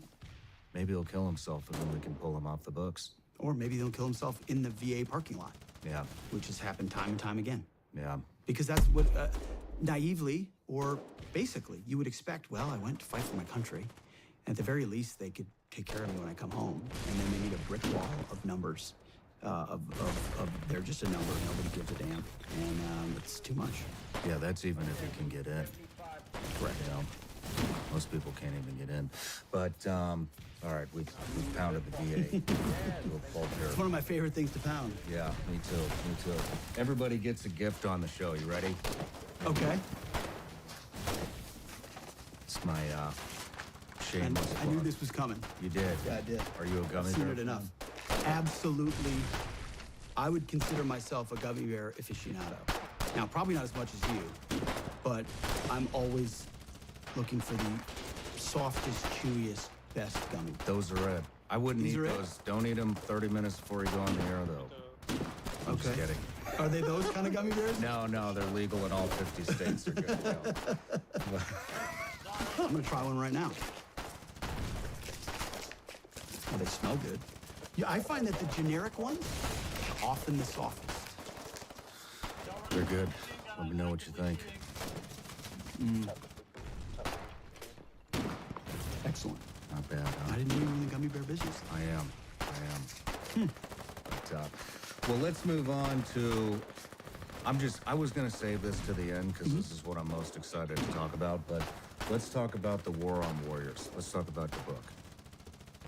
Maybe he'll kill himself and then we can pull him off the books. Or maybe he'll kill himself in the VA parking lot. Yeah. Which has happened time and time again. Yeah. Because that's what, naively or basically, you would expect, well, I went to fight for my country. And at the very least, they could take care of me when I come home. And then they need a brick wall of numbers. They're just a number. Nobody gives a damn. And it's too much. Yeah, that's even if you can get in. Correct. You know, most people can't even get in. But, all right, we've pounded the VA to a pulp here. It's one of my favorite things to pound. Yeah, me too. Everybody gets a gift on the show. You ready? Okay. It's my, shameless I knew plug. this was coming. You did? Yeah, I did. Are you a gummy I've seen bear it fan? enough. Absolutely. I would consider myself a gummy bear aficionado. Now, probably not as much as you, but I'm always looking for the softest, chewiest, best gummy. Those are it. I wouldn't These eat are it? those. Don't eat them 30 minutes before you go on the air, though. I'm just kidding. Are they those kind of gummy bears? No, they're legal in all 50 states. They're good to go. I'm gonna try one right now. Oh, they smell good. Yeah, I find that the generic ones are often the softest. They're good. Let me know what you think. Excellent. Not bad, huh? I didn't know you were in the gummy bear business. I am. But, well, let's move on to... I was going to save this to the end because this is what I'm most excited to talk about, but let's talk about the War on Warriors. Let's talk about the book.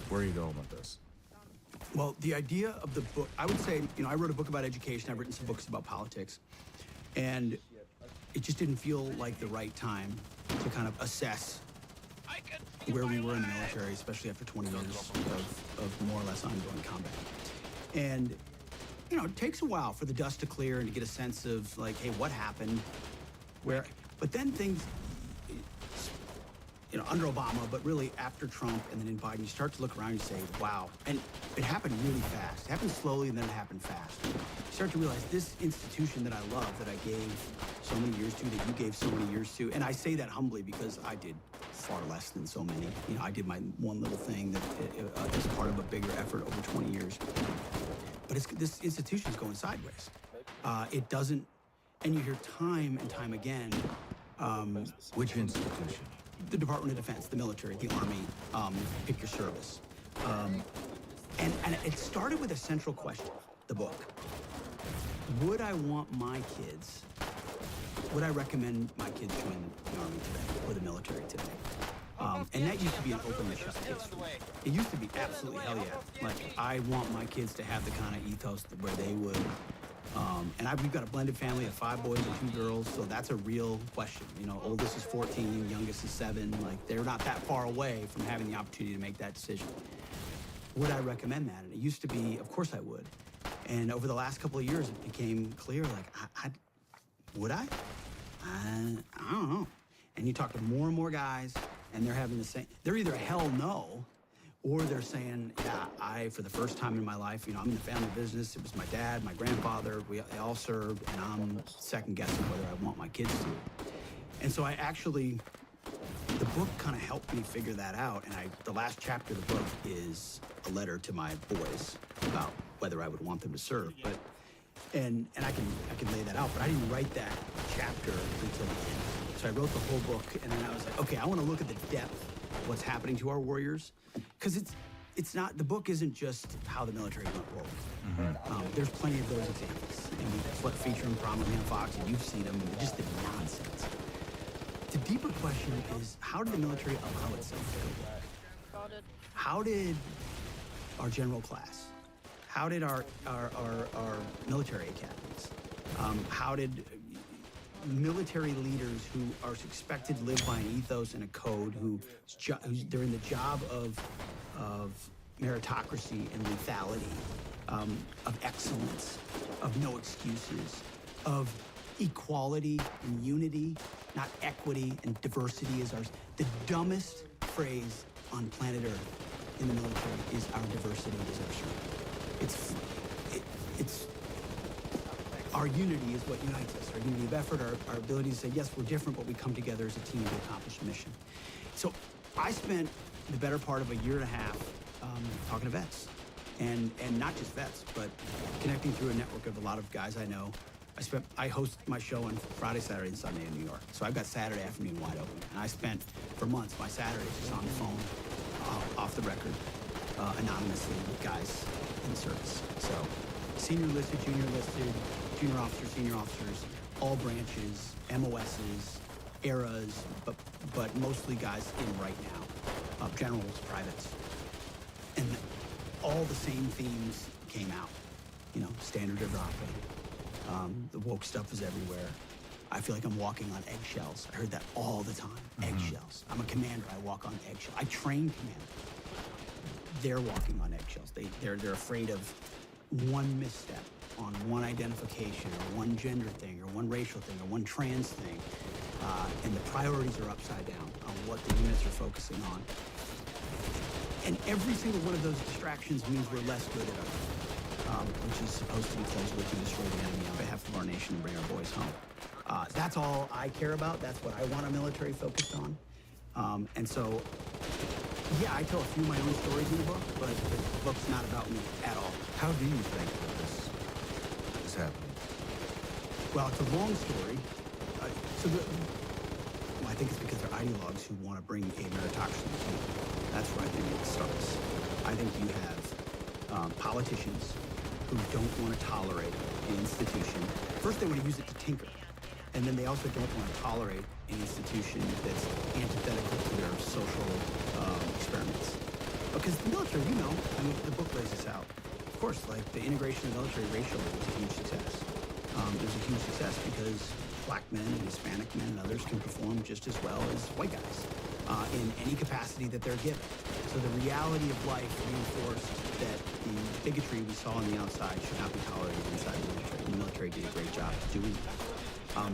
Where are you going with this? Well, the idea of the book, I would say, I wrote a book about education. I've written some books about politics. And it just didn't feel like the right time to kind of assess where we were in the military, especially after 20 years of more or less ongoing combat. And, it takes a while for the dust to clear and to get a sense of, like, hey, what happened? But then things, under Obama, but really after Trump and then in Biden, you start to look around and you say, wow. And it happened really fast. It happened slowly and then it happened fast. You start to realize this institution that I love, that I gave so many years to, that you gave so many years to, and I say that humbly because I did far less than so many. I did my one little thing that is part of a bigger effort over 20 years. But this institution is going sideways. It doesn't, and you hear time and time again. Which institution? The Department of Defense, the military, the Army, pick your service. And it started with a central question, the book. Would I want my kids, would I recommend my kids join the Army today or the military today? And that used to be an open and shut case for me. It used to be absolutely hell yeah. Like, I want my kids to have the kind of ethos where they would. And we've got a blended family of 5 boys and 2 girls, so that's a real question. Oldest is 14, youngest is 7. Like, they're not that far away from having the opportunity to make that decision. Would I recommend that? And it used to be, of course I would. And over the last couple of years, it became clear, like, would I? I don't know. And you talk to more and more guys, and they're having the same, they're either hell no, or they're saying, yeah, for the first time in my life, I'm in the family business. It was my dad, my grandfather, they all served, and I'm second guessing whether I want my kids to. And so the book kind of helped me figure that out. And the last chapter of the book is a letter to my boys about whether I would want them to serve. And I can lay that out, but I didn't write that chapter until the end. So I wrote the whole book, and then I was like, okay, I want to look at the depth of what's happening to our warriors, because it's not, the book isn't just how the military went rogue. There's plenty of those examples, and that's what feature them prominently on Fox, and you've seen them, and just the nonsense. The deeper question is, how did the military allow itself to go rogue? How did our general class, how did our military academies, how did military leaders who are expected to live by an ethos and a code, they're in the job of meritocracy and lethality, of excellence, of no excuses, of equality and unity, not equity and diversity is ours. The dumbest phrase on planet Earth in the military is our diversity is our strength. It's our unity is what unites us. Our unity of effort, our ability to say, yes, we're different, but we come together as a team to accomplish a mission. So I spent the better part of a year and a half talking to vets. And not just vets, but connecting through a network of a lot of guys I know. I host my show on Friday, Saturday, and Sunday in New York. So I've got Saturday afternoon wide open. And I spent, for months, my Saturdays just on the phone, off the record, anonymously with guys in the service. So senior listed, junior officers, senior officers, all branches, MOSs, eras, but mostly guys in right now, generals, privates. And all the same themes came out. You know, standards are dropping. The woke stuff is everywhere. I feel like I'm walking on eggshells. I heard that all the time. Eggshells. I'm a commander. I walk on eggshells. I train commanders. They're walking on eggshells. They're afraid of one misstep on one identification or one gender thing or one racial thing or one trans thing. And the priorities are upside down on what the units are focusing on. And every single one of those distractions means we're less good at our job, which is supposed to be closely to destroy the enemy on behalf of our nation and bring our boys home. That's all I care about. That's what I want our military focused on. And so, yeah, I tell a few of my own stories in the book, but the book's not about me at all. How do you think that this is happening? Well, it's a long story. I think it's because they're ideologues who want to bring a meritocracy. That's where I think it starts. I think you have politicians who don't want to tolerate an institution. First, they want to use it to tinker. And then they also don't want to tolerate an institution that's antithetical to their social experiments. Because the military, you know, I mean, the book lays this out. Of course, like the integration of the military racially was a huge success. There's a huge success because black men and Hispanic men and others can perform just as well as white guys in any capacity that they're given. So the reality of life reinforced that the bigotry we saw on the outside should not be tolerated inside the military. And the military did a great job doing that.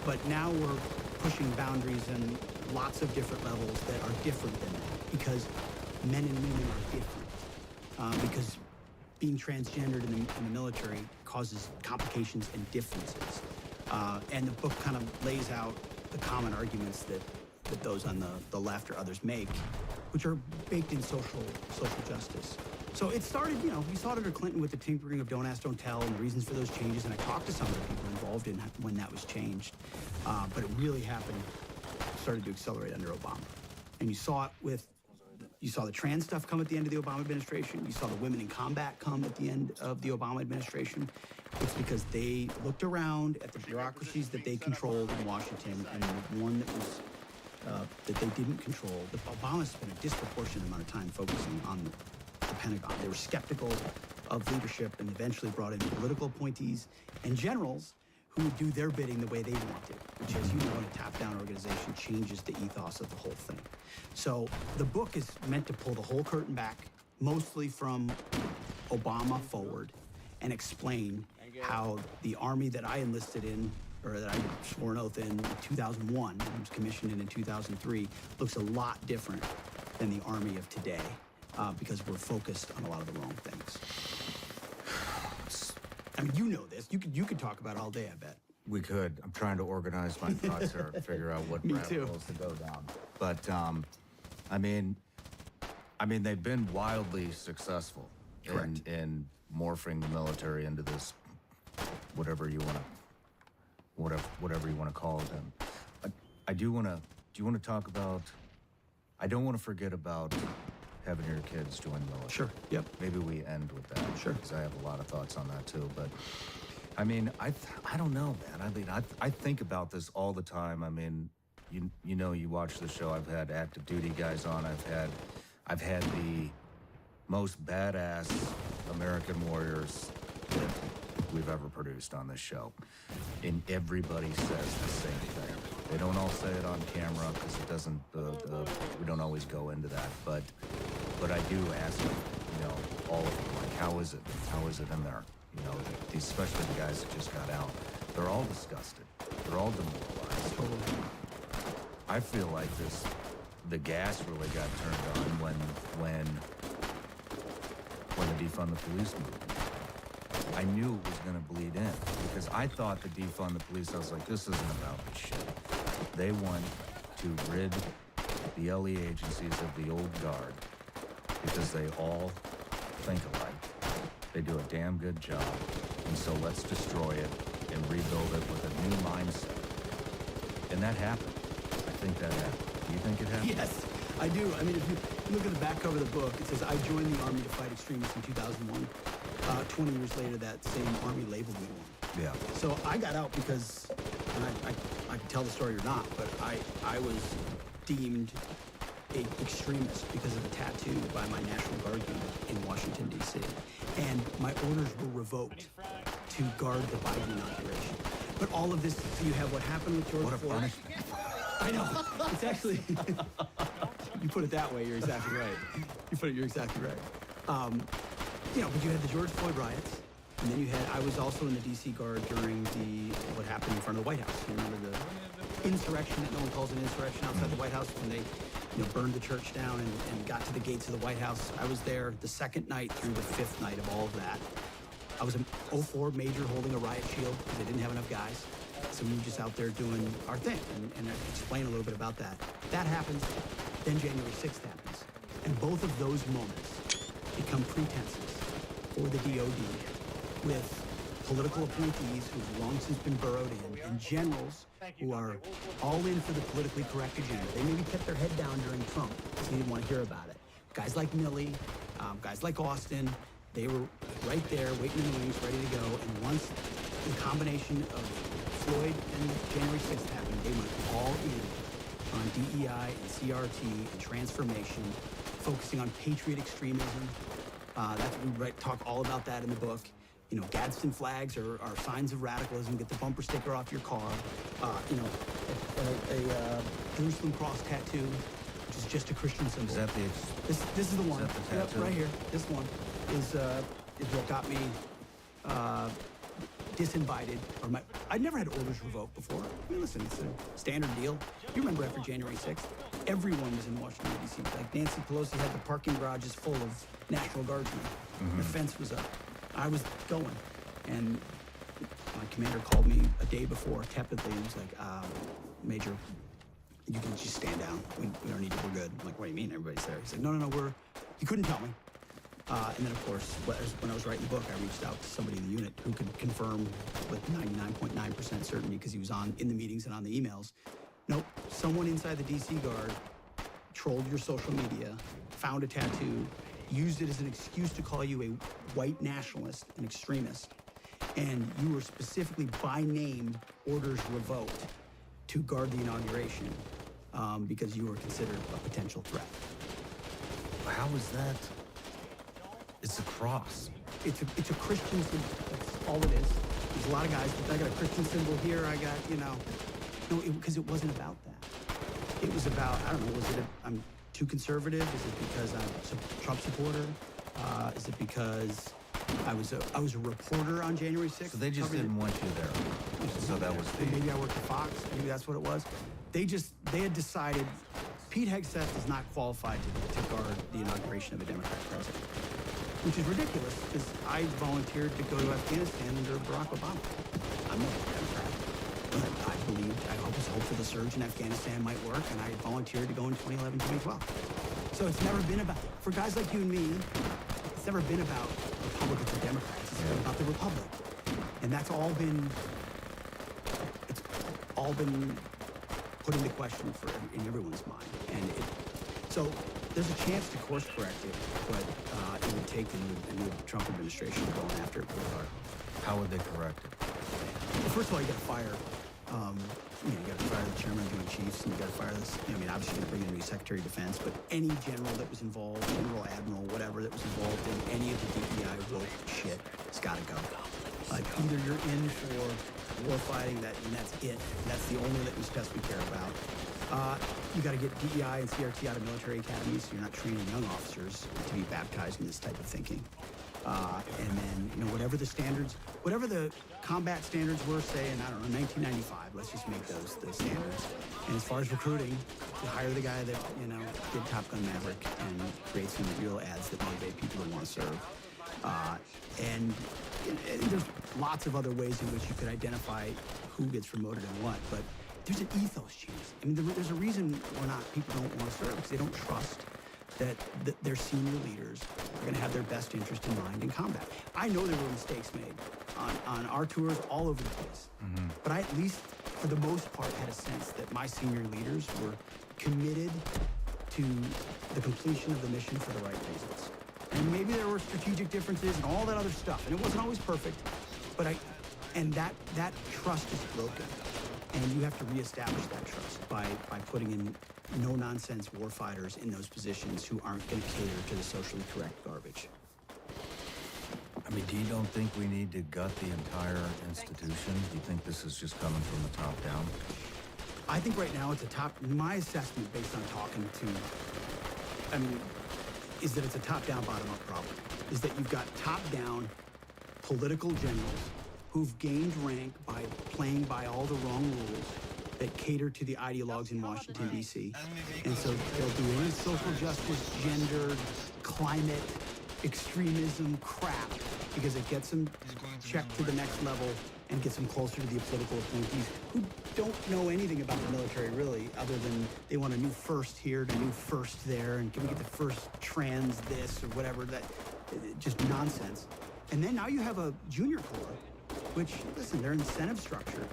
But now we're pushing boundaries in lots of different levels that are different than that because men and women are different. Because being transgendered in the military causes complications and differences. And the book kind of lays out the common arguments that those on the left or others make, which are baked in social justice. So it started, you know, we saw it under Clinton with the tinkering of Don't Ask, Don't Tell and the reasons for those changes, and I talked to some of the people involved in when that was changed. But it really started to accelerate under Obama. And you saw the trans stuff come at the end of the Obama administration. You saw the women in combat come at the end of the Obama administration. It's because they looked around at the bureaucracies that they controlled in Washington, and the one that was that they didn't control. Obama spent a disproportionate amount of time focusing on the Pentagon. They were skeptical of leadership and eventually brought in political appointees and generals who would do their bidding the way they wanted, which, as you know, in a top-down organization, changes the ethos of the whole thing. So the book is meant to pull the whole curtain back, mostly from Obama forward, and explain how the Army that I enlisted in, or that I swore an oath in 2001, and was commissioned in 2003, looks a lot different than the Army of today, because we're focused on a lot of the wrong things. I mean, you know this. You could talk about it all day, I bet. We could. I'm trying to organize my thoughts here and figure out what rabbit holes to go down. But I mean, they've been wildly successful in morphing the military into this whatever you want to call it. I do want to. Do you want to talk about? I don't want to forget about having your kids join the military. Sure. Yep. Maybe we end with that. Sure. Because I have a lot of thoughts on that too. But I mean, I don't know, man. I mean, I think about this all the time. I mean, you know, you watch the show. I've had active duty guys on. I've had the most badass American warriors that we've ever produced on this show, and everybody says the same thing. They don't all say it on camera because it doesn't. We don't always go into that, but I do ask them, you know, all of them, like, how is it? How is it in there? You know, especially the guys that just got out. They're all disgusted. They're all demoralized. I feel like the gas really got turned on when the defund the police movement. I knew it was going to bleed in because I thought the defund the police, I was like, this isn't about this shit. They want to rid the LE agencies of the old guard because they all think alike. They do a damn good job. And so let's destroy it and rebuild it with a new mindset. And that happened. I think that happened. Do you think it happened? Yes, I do. I mean, if you look at the back cover of the book, it says, I joined the Army to fight extremists in 2001. 20 years later, that same Army labeled me one. Yeah. So I got out because, and I can tell the story or not, but I was deemed an extremist because of a tattoo by my National Guard unit in Washington, D.C. And my orders were revoked to guard the Biden inauguration. But all of this, so you have what happened with George Floyd. Punishment. I know. It's actually, you put it that way, you're exactly right. You're exactly right. You know, but you had the George Floyd riots, and then you had, I was also in the D.C. Guard during what happened in front of the White House. You remember the insurrection that no one calls an insurrection outside the White House when they, burned the church down and got to the gates of the White House. I was there the second night through the fifth night of all of that. I was a 04 major holding a riot shield because they didn't have enough guys. So we were just out there doing our thing and explain a little bit about that. That happens, then January 6th happens. And both of those moments become pretenses for the DOD with political appointees who've long since been burrowed in, and generals who are all in for the politically correct agenda. They maybe kept their head down during Trump because they didn't want to hear about it. Guys like Milley, guys like Austin, they were right there waiting in the wings, ready to go. And once the combination of Floyd and January 6th happened, they went all in on DEI and CRT and transformation, focusing on patriot extremism. That's we talk all about that in the book. Gadsden flags are signs of radicalism. Get the bumper sticker off your car. A Jerusalem cross tattoo, which is just a Christian symbol. Is that this is the one? Is that the tattoo? Yep, right here. This one is what got me disinvited. I'd never had orders revoked before. I mean, listen, it's a standard deal. You remember after January 6th, everyone was in Washington, D.C. Like Nancy Pelosi had the parking garages full of National Guardsmen. The fence was up. I was going, and my commander called me a day before, tepidly, and was like, Major, you can just stand down. We don't need you. We're good. I'm like, what do you mean? Everybody's there. He's like, no. He couldn't tell me. And then, of course, when I was writing the book, I reached out to somebody in the unit who could confirm with 99.9% certainty because he was in the meetings and on the emails. Nope, someone inside the D.C. Guard trolled your social media, found a tattoo, used it as an excuse to call you a white nationalist, an extremist, and you were specifically by name orders revoked to guard the inauguration because you were considered a potential threat. How is that? It's a cross. It's a Christian symbol. That's all it is. There's a lot of guys, I got a Christian symbol here, I got, no, because it wasn't about that. It was about, I don't know, I'm too conservative? Is it because I'm a Trump supporter? Is it because I was a reporter on January 6th? So they just didn't want you there. So that was the... Maybe I worked at Fox. Maybe that's what it was. They had decided Pete Hegseth is not qualified to guard the inauguration of a Democrat president, which is ridiculous because I volunteered to go to Afghanistan under Barack Obama. I'm not a Democrat, but I was hopeful the surge in Afghanistan might work, and I volunteered to go in 2011, 2012. So it's never been about, for guys like you and me, it's never been about Republicans or Democrats. It's been about the Republic. And that's all been put into question in everyone's mind. And so there's a chance to course correct it, but it would take a new Trump administration going after it pretty hard. How would they correct it? Well, first of all, you got to fire. You got to fire the chairman of the Joint Chiefs, and you got to fire this. Obviously, you got to bring in a new Secretary of Defense, but any general that was involved, general, admiral, whatever that was involved in any of the DEI woke shit, it's got to go. Like either you're in for war fighting, and that's it. That's the only litmus test we care about. You got to get DEI and CRT out of military academies, so you're not training young officers to be baptized in this type of thinking. And then, you know, whatever the standards, whatever the combat standards were, say, in, I don't know, 1995, let's just make those the standards. And as far as recruiting, you hire the guy that, you know, did Top Gun Maverick and create some real ads that motivate people to want to serve. And there's lots of other ways in which you could identify who gets promoted and what, but there's an ethos change. I mean, there's a reason people don't want to serve, because they don't trust that their senior leaders are going to have their best interest in mind in combat. I know there were mistakes made on our tours all over the place, but I at least, for the most part, had a sense that my senior leaders were committed to the completion of the mission for the right reasons. And maybe there were strategic differences and all that other stuff, and it wasn't always perfect, but that trust is broken. And you have to reestablish that trust by putting in no-nonsense warfighters in those positions who aren't going to cater to the socially correct garbage. I mean, you don't think we need to gut the entire institution? Do you think this is just coming from the top down? I think right now my assessment based on talking to, is that it's a top-down, bottom-up problem. Is that you've got top-down political generals who've gained rank by playing by all the wrong rules that cater to the ideologues in Washington, D.C. And so they'll do any social justice, gender, climate, extremism crap because it gets them checked to the next level and gets them closer to the political appointees who don't know anything about the military, really, other than they want a new first here and a new first there, and can we get the first trans this or whatever, just nonsense. And then now you have a junior corps, which, listen, their incentive structure,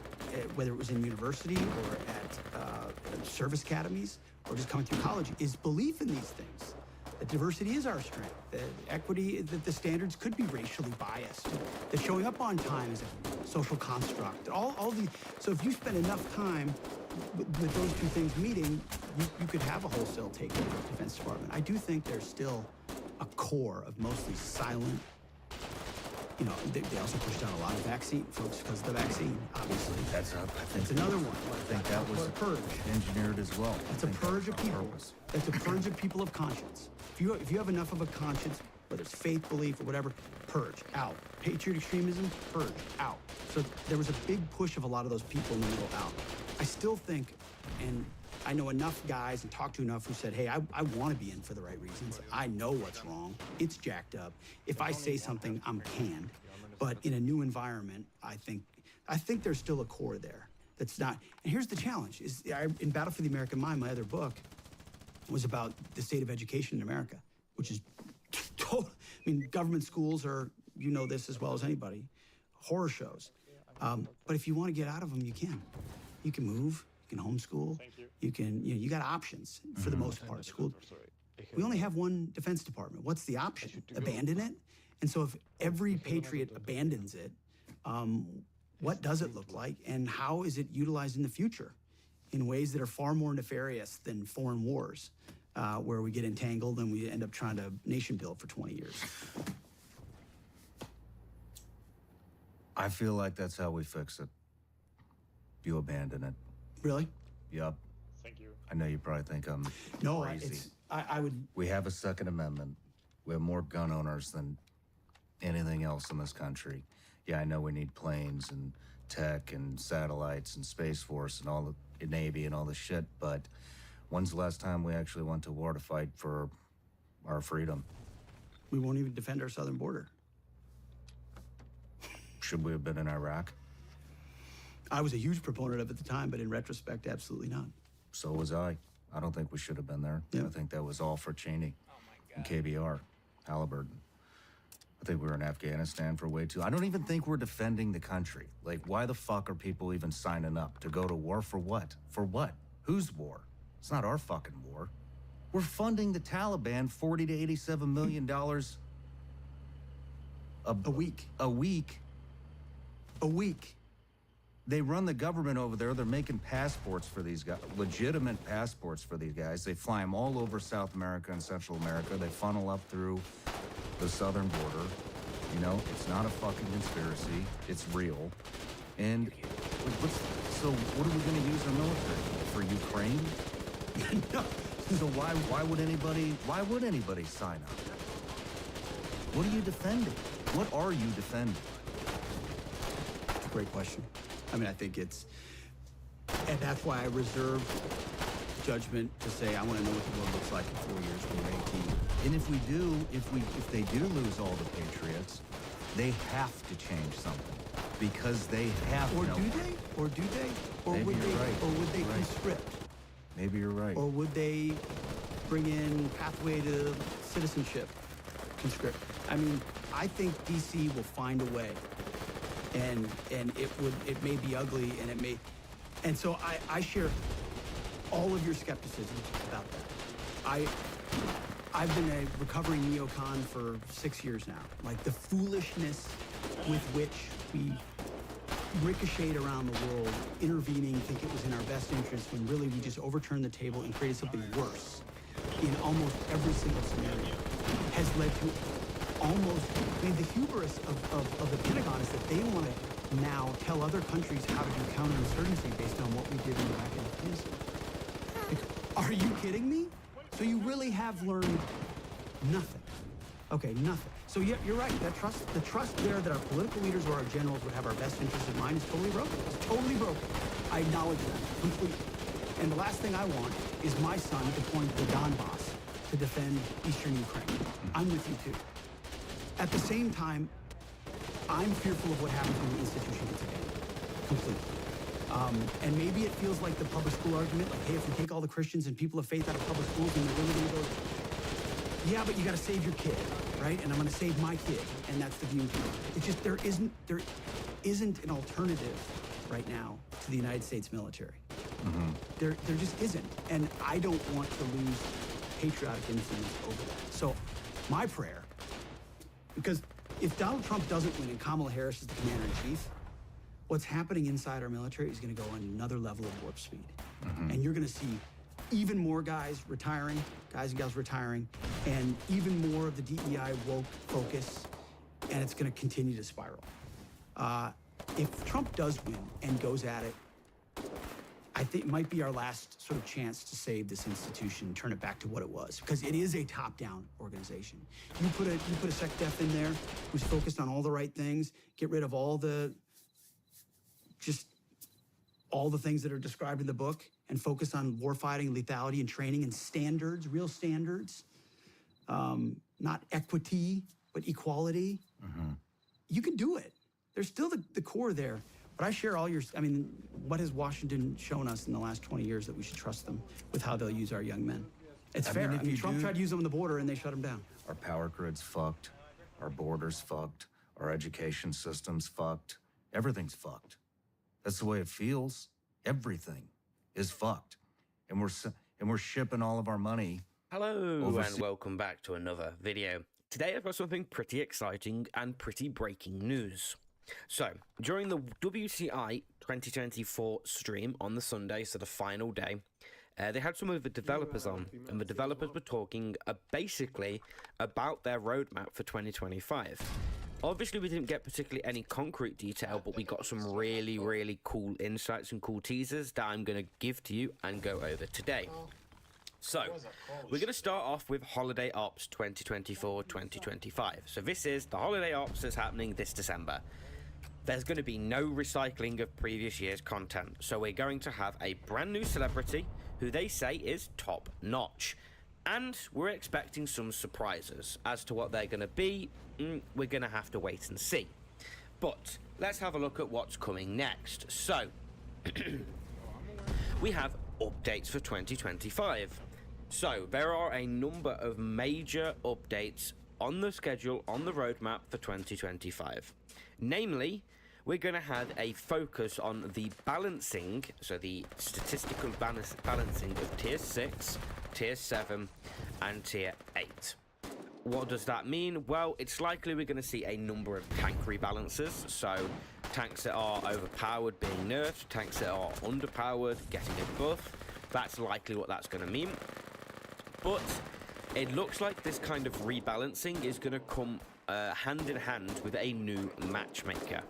whether it was in university or at service academies or just coming through college, is belief in these things. That diversity is our strength. That equity, that the standards could be racially biased. That showing up on time is a social construct. So if you spend enough time with those two things meeting, you could have a wholesale takeover of the Defense Department. I do think there's still a core of mostly silent. You know, they also pushed out a lot of vaccine folks because of the vaccine, obviously. That's another one. I think that was a purge. Engineered as well. That's a purge of people. That's a purge of people of conscience. If you have enough of a conscience, whether it's faith, belief, or whatever, purge, out. Patriot extremism, purge, out. So there was a big push of a lot of those people in the middle out. I still think, and I know enough guys and talked to enough who said, hey, I want to be in for the right reasons. I know what's wrong. It's jacked up. If I say something, I'm canned. But in a new environment, I think there's still a core there that's not. And here's the challenge: in Battle for the American Mind, my other book was about the state of education in America, which is total. I mean, government schools are, you know this as well as anybody, horror shows. But if you want to get out of them, you can. You can move. You can homeschool. You can. You got options for the most part. School. We only have one Defense Department. What's the option? Abandon it? And so if every patriot abandons it, what does it look like, and how is it utilized in the future in ways that are far more nefarious than foreign wars, where we get entangled and we end up trying to nation build for 20 years? I feel like that's how we fix it. You abandon it. Really? Yup. Thank you. I know you probably think I'm crazy. I would. We have a Second Amendment. We have more gun owners than anything else in this country. Yeah, I know we need planes and tech and satellites and Space Force and all the Navy and all this shit, but when's the last time we actually went to war to fight for our freedom? We won't even defend our southern border. Should we have been in Iraq? I was a huge proponent of it at the time, but in retrospect, absolutely not. So was I. I don't think we should have been there. Yeah. I think that was all for Cheney and KBR, Halliburton. I think we were in Afghanistan for way too. I don't even think we're defending the country. Like, why the fuck are people even signing up to go to war for what? For what? Whose war? It's not our fucking war. We're funding the Taliban $40 to $87 million a week. A week. A week. They run the government over there. They're making passports for these guys, legitimate passports for these guys. They fly them all over South America and Central America. They funnel up through the southern border. You know, it's not a fucking conspiracy. It's real. And so what are we going to use our military for? Ukraine? No. So why would anybody sign up? What are you defending? What are you defending? It's a great question. I mean, I think it's, and that's why I reserve judgment to say I want to know what the world looks like in 4 years when we're 18. And if they do lose all the Patriots, they have to change something because they have. Or do they? Or do they? Or Maybe would you're they? right. Or would they Right. conscript? Maybe you're right. Or would they bring in pathway to citizenship, conscript? I mean, I think DC will find a way, and it may be ugly, and it may, and so I share all of your skepticism about that. I've been a recovering neocon for 6 years now. Like the foolishness with which we ricocheted around the world, intervening, think it was in our best interest, when really we just overturned the table and created something worse in almost every single scenario, has led to almost, I mean, the hubris of the Pentagon is that they want to now tell other countries how to do counterinsurgency based on what we did in Iraq and Afghanistan. Are you kidding me? So you really have learned nothing. Okay, nothing. So yeah, you're right. The trust there that our political leaders or our generals would have our best interests in mind is totally broken. It's totally broken. I acknowledge that completely. And the last thing I want is my son deploying to the Donbass to defend eastern Ukraine. I'm with you too. At the same time, I'm fearful of what happens when the institution gets again. Completely. And maybe it feels like the public school argument, like, hey, if we take all the Christians and people of faith out of public schools, then they're really going to go, yeah, but you got to save your kid, right? And I'm going to save my kid, and that's the view. It's just there isn't an alternative right now to the United States military. Mm-hmm. There just isn't, and I don't want to lose patriotic influence over that. So my prayer, because if Donald Trump doesn't win and Kamala Harris is the commander-in-chief, what's happening inside our military is going to go on another level of warp speed. Mm-hmm. And you're going to see even more guys retiring, guys and gals retiring, and even more of the DEI woke focus, and it's going to continue to spiral. If Trump does win and goes at it, I think it might be our last sort of chance to save this institution, turn it back to what it was, because it is a top-down organization. You put a SecDef in there who's focused on all the right things, get rid of all the things that are described in the book, and focus on warfighting, lethality, and training, and standards, real standards, not equity, but equality. Mm-hmm. You can do it. There's still the core there. But I share all your, I mean, what has Washington shown us in the last 20 years that we should trust them with how they'll use our young men? It's fair. I mean, Trump tried to use them on the border and they shut him down. Our power grid's fucked. Our border's fucked. Our education system's fucked. Everything's fucked. That's the way it feels. Everything is fucked. And we're shipping all of our money. Hello and welcome back to another video. Today I've got something pretty exciting and pretty breaking news. So, during the WCI 2024 stream on the Sunday, so the final day, they had some of the developers on, and the developers were talking basically about their roadmap for 2025. Obviously, we didn't get particularly any concrete detail, but we got some really, really cool insights and cool teasers that I'm going to give to you and go over today. So, we're going to start off with Holiday Ops 2024-2025. So this is the Holiday Ops that's happening this December. There's going to be no recycling of previous year's content, so we're going to have a brand new celebrity who they say is top notch. And we're expecting some surprises. As to what they're going to be, we're going to have to wait and see. But let's have a look at what's coming next. So, we have updates for 2025. So, there are a number of major updates on the schedule, on the roadmap for 2025. Namely, we're going to have a focus on the balancing, so the statistical balancing of Tier 6, Tier 7, and Tier 8. What does that mean? Well, it's likely we're going to see a number of tank rebalances, so tanks that are overpowered being nerfed, tanks that are underpowered getting a buff. That's likely what that's going to mean. But it looks like this kind of rebalancing is going to come hand in hand with a new matchmaker.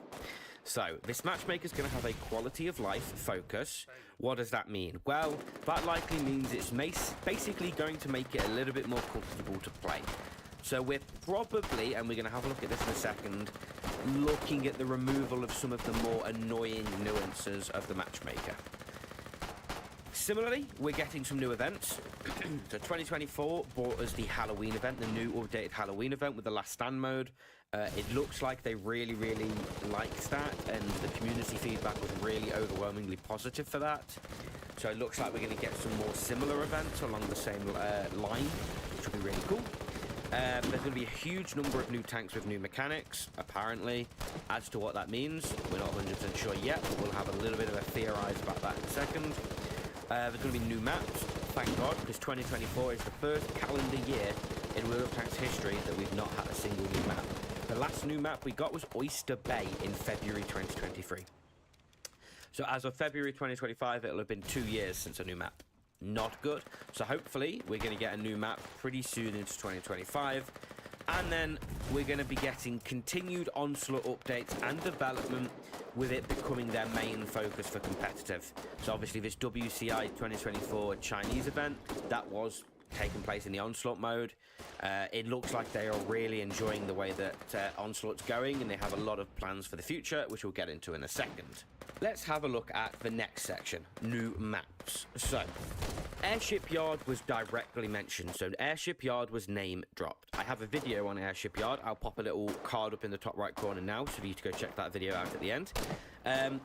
So, this matchmaker is going to have a quality of life focus. What does that mean? Well, that likely means it's basically going to make it a little bit more comfortable to play. So we're probably, and we're going to have a look at this in a second, looking at the removal of some of the more annoying nuances of the matchmaker. Similarly, we're getting some new events. So 2024 brought us the Halloween event, the new updated Halloween event with the Last Stand mode. It looks like they really liked that, and the community feedback was really overwhelmingly positive for that. So it looks like we're going to get some more similar events along the same line, which will be really cool. There's going to be a huge number of new tanks with new mechanics, apparently. As to what that means, we're not 100% sure yet, but we'll have a little bit of a theorize about that in a second. There's going to be new maps, thank God, because 2024 is the first calendar year in World of Tanks history that we've not had a single new map. The last new map we got was Oyster Bay in February 2023. So as of February 2025, it'll have been 2 years since a new map. Not good. So hopefully we're going to get a new map pretty soon into 2025. And then we're going to be getting continued Onslaught updates and development, with it becoming their main focus for competitive. So obviously this WCI 2024 Chinese event, that was taking place in the Onslaught mode. It looks like they are really enjoying the way that Onslaught's going, and they have a lot of plans for the future, which we'll get into in a second. Let's have a look at the next section, new maps. So, Airship Yard was directly mentioned, so Airship Yard was name dropped. I have a video on Airship Yard. I'll pop a little card up in the top right corner now, so for you to go check that video out at the end.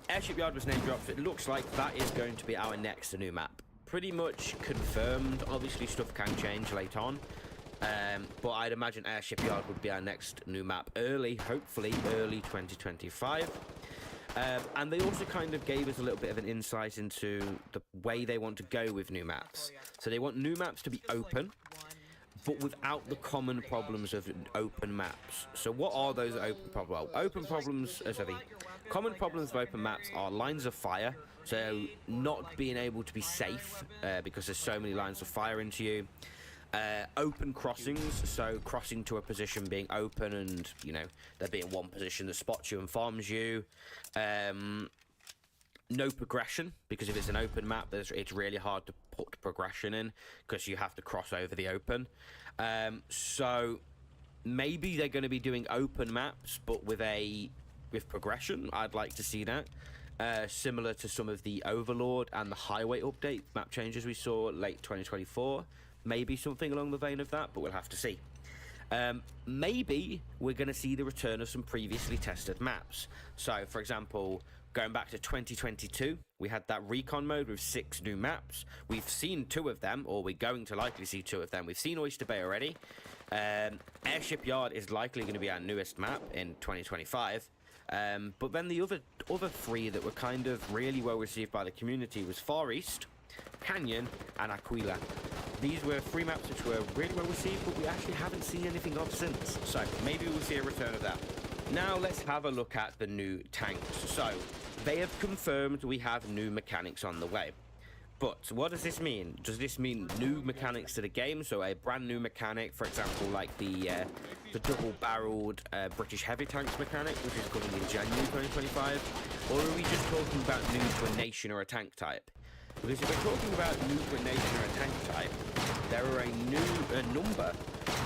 Airship Yard was name dropped, so it looks like that is going to be our next new map. Pretty much confirmed. Obviously, stuff can change later on. But I'd imagine Airship Yard would be our next new map hopefully early 2025. And they also kind of gave us a little bit of an insight into the way they want to go with new maps. So they want new maps to be open, but without the common problems of open maps. So what are those open problems? Well, common problems of open maps are lines of fire, so not being able to be safe because there's so many lines of fire into you. Open crossings, so crossing to a position being open and, you know, there being one position that spots you and farms you. No progression, because if it's an open map, it's really hard to put progression in because you have to cross over the open. So maybe they're going to be doing open maps, but with progression. I'd like to see that. Similar to some of the Overlord and the Highway update map changes we saw late 2024. Maybe something along the vein of that, but we'll have to see. Maybe we're going to see the return of some previously tested maps. So, for example, going back to 2022, we had that recon mode with 6 new maps. We've seen 2 of them, or we're going to likely see 2 of them. We've seen Oyster Bay already. Airship Yard is likely going to be our newest map in 2025. But then the other 3 that were kind of really well received by the community was Far East, Canyon, and Aquila. These were 3 maps which were really well received, but we actually haven't seen anything of since. So maybe we'll see a return of that. Now let's have a look at the new tanks. So they have confirmed we have new mechanics on the way. But what does this mean? Does this mean new mechanics to the game? So a brand new mechanic, for example, like the double-barreled British heavy tanks mechanic, which is coming in January 2025? Or are we just talking about new to a nation or a tank type? Because if we're talking about new to a nation or a tank type, there are a number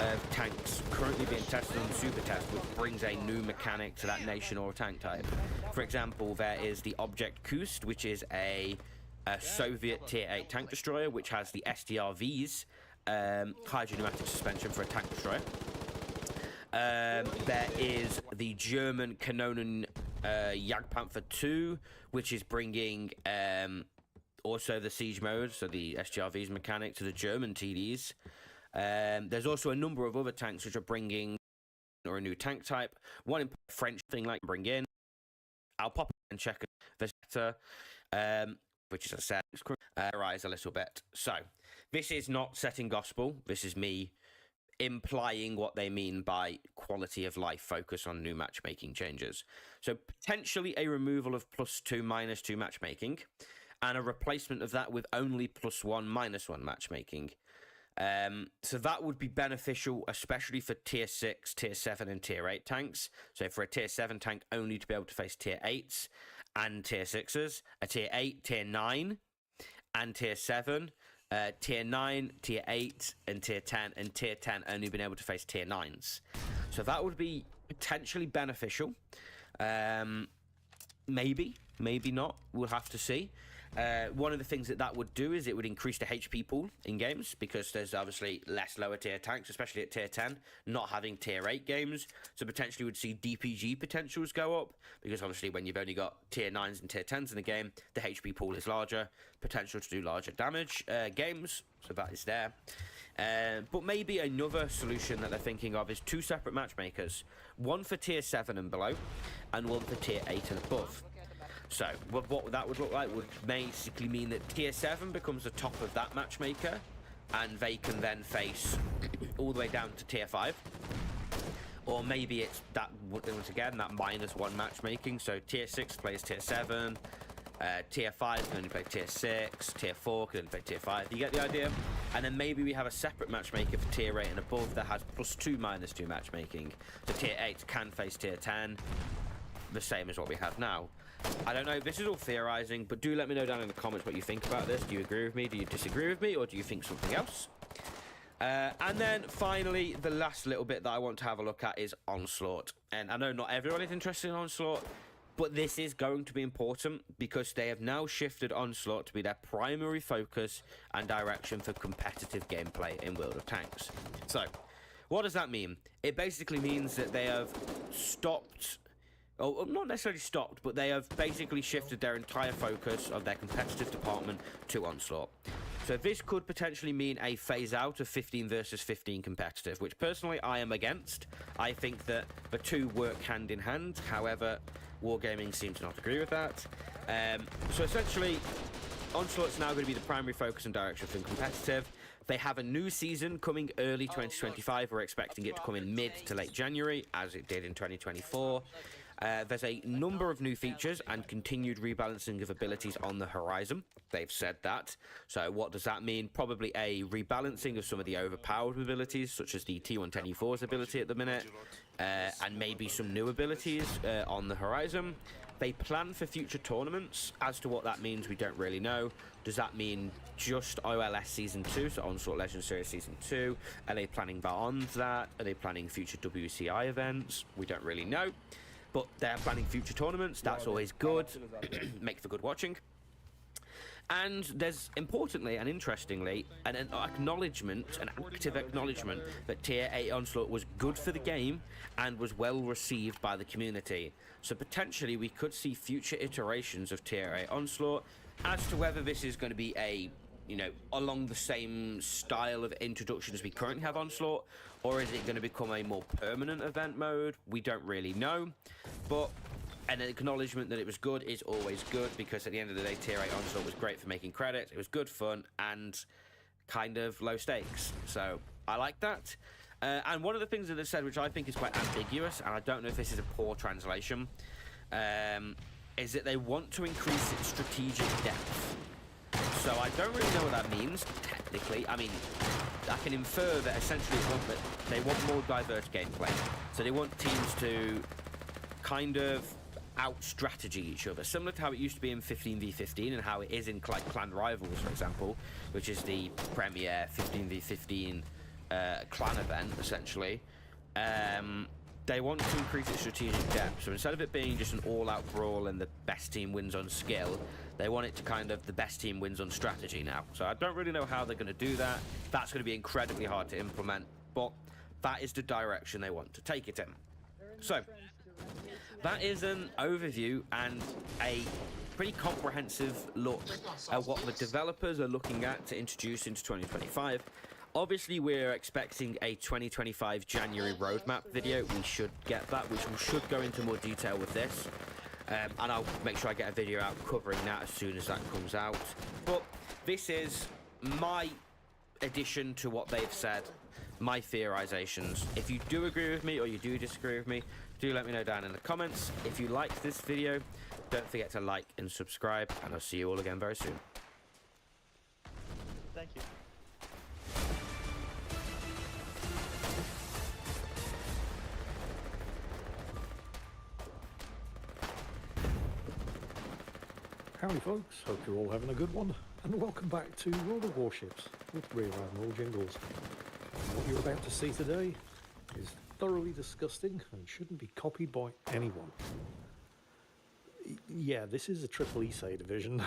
of tanks currently being tested on Super Test, which brings a new mechanic to that nation or tank type. For example, there is the Object Kust, which is a Soviet Tier 8 tank destroyer, which has the SDRVs, hydropneumatic suspension for a tank destroyer. There is the German Kanonen Jagdpanther 2, which is bringing also the siege mode, so the SGRV's mechanic, to the German TDs. There's also a number of other tanks which are bringing or a new tank type. One in French thing like bring in. I'll pop and check Vesta, which, as I said, rise a little bit. So this is not setting gospel. This is me implying what they mean by quality of life focus on new matchmaking changes. So potentially a removal of +2, -2 matchmaking, and a replacement of that with only +1, -1 matchmaking. So that would be beneficial, especially for Tier 6, Tier 7, and Tier 8 tanks. So for a Tier 7 tank only to be able to face Tier 8s and Tier 6s, a Tier 8, Tier 9, and Tier 7, Tier 9, Tier 8, and Tier 10, and Tier 10 only been able to face Tier 9s. So that would be potentially beneficial. Maybe not. We'll have to see. One of the things that would do is it would increase the HP pool in games, because there's obviously less lower tier tanks, especially at tier 10, not having tier 8 games. So potentially would see DPG potentials go up, because obviously when you've only got tier 9s and tier 10s in the game, the HP pool is larger, potential to do larger damage games, so that is there. But maybe another solution that they're thinking of is 2 separate matchmakers, one for tier 7 and below, and one for tier 8 and above. So what that would look like would basically mean that tier 7 becomes the top of that matchmaker, and they can then face all the way down to tier 5. Or maybe it's that, once again, that -1 matchmaking. So tier 6 plays tier 7, tier 5 can only play tier 6, tier 4 can only play tier 5. You get the idea? And then maybe we have a separate matchmaker for tier 8 and above that has +2 -2 matchmaking. So tier 8 can face tier 10, the same as what we have now. I don't know, this is all theorizing, but do let me know down in the comments what you think about this. Do you agree with me? Do you disagree with me? Or do you think something else? And then finally, the last little bit that I want to have a look at is Onslaught. And I know not everyone is interested in Onslaught, but this is going to be important because they have now shifted Onslaught to be their primary focus and direction for competitive gameplay in World of Tanks. So, what does that mean? It basically means that they have stopped... Oh, not necessarily stopped, but they have basically shifted their entire focus of their competitive department to Onslaught. So this could potentially mean a phase out of 15 versus 15 competitive, which personally I am against. I think that the two work hand in hand. However, Wargaming seems to not agree with that. So essentially, Onslaught's now going to be the primary focus and direction for competitive. They have a new season coming early 2025. We're expecting it to come in mid to late January, as it did in 2024. There's a number of new features and continued rebalancing of abilities on the horizon. They've said that. So what does that mean? Probably a rebalancing of some of the overpowered abilities, such as the T110E4's ability at the minute, and maybe some new abilities on the horizon. They plan for future tournaments. As to what that means, we don't really know. Does that mean just OLS Season 2, so Onslaught Legends Series Season 2? Are they planning beyond that? Are they planning future WCI events? We don't really know. But they're planning future tournaments. That's always good. Make for good watching. And there's, importantly and interestingly, an acknowledgement, an active acknowledgement that Tier 8 Onslaught was good for the game and was well received by the community. So potentially we could see future iterations of Tier 8 Onslaught. As to whether this is going to be a, you know, along the same style of introduction as we currently have Onslaught, or is it going to become a more permanent event mode? We don't really know. But an acknowledgement that it was good is always good, because at the end of the day, Tier 8 Onslaught was great for making credits. It was good fun and kind of low stakes. So I like that. And one of the things that they said, which I think is quite ambiguous, and I don't know if this is a poor translation, is that they want to increase its strategic depth. So I don't really know what that means, technically. I mean, I can infer that essentially they want more diverse gameplay. So they want teams to kind of out-strategy each other, similar to how it used to be in 15v15 and how it is in Clan Rivals, for example, which is the premier 15v15 clan event, essentially. They want to increase its strategic depth. So instead of it being just an all-out brawl and the best team wins on skill, they want it to kind of the best team wins on strategy now. So I don't really know how they're going to do that. That's going to be incredibly hard to implement, but that is the direction they want to take it in. So that is an overview and a pretty comprehensive look at what the developers are looking at to introduce into 2025. Obviously, we're expecting a 2025 January roadmap video. We should get that, which we should go into more detail with this. And I'll make sure I get a video out covering that as soon as that comes out. But this is my addition to what they've said, my theorizations. If you do agree with me or you do disagree with me, do let me know down in the comments. If you liked this video, don't forget to like and subscribe, and I'll see you all again very soon. Thank you. Howdy folks, hope you're all having a good one. and welcome back to World of Warships with Rear Admiral Jingles. What you're about to see today is thoroughly disgusting and shouldn't be copied by anyone. Yeah, this is a triple Issei division.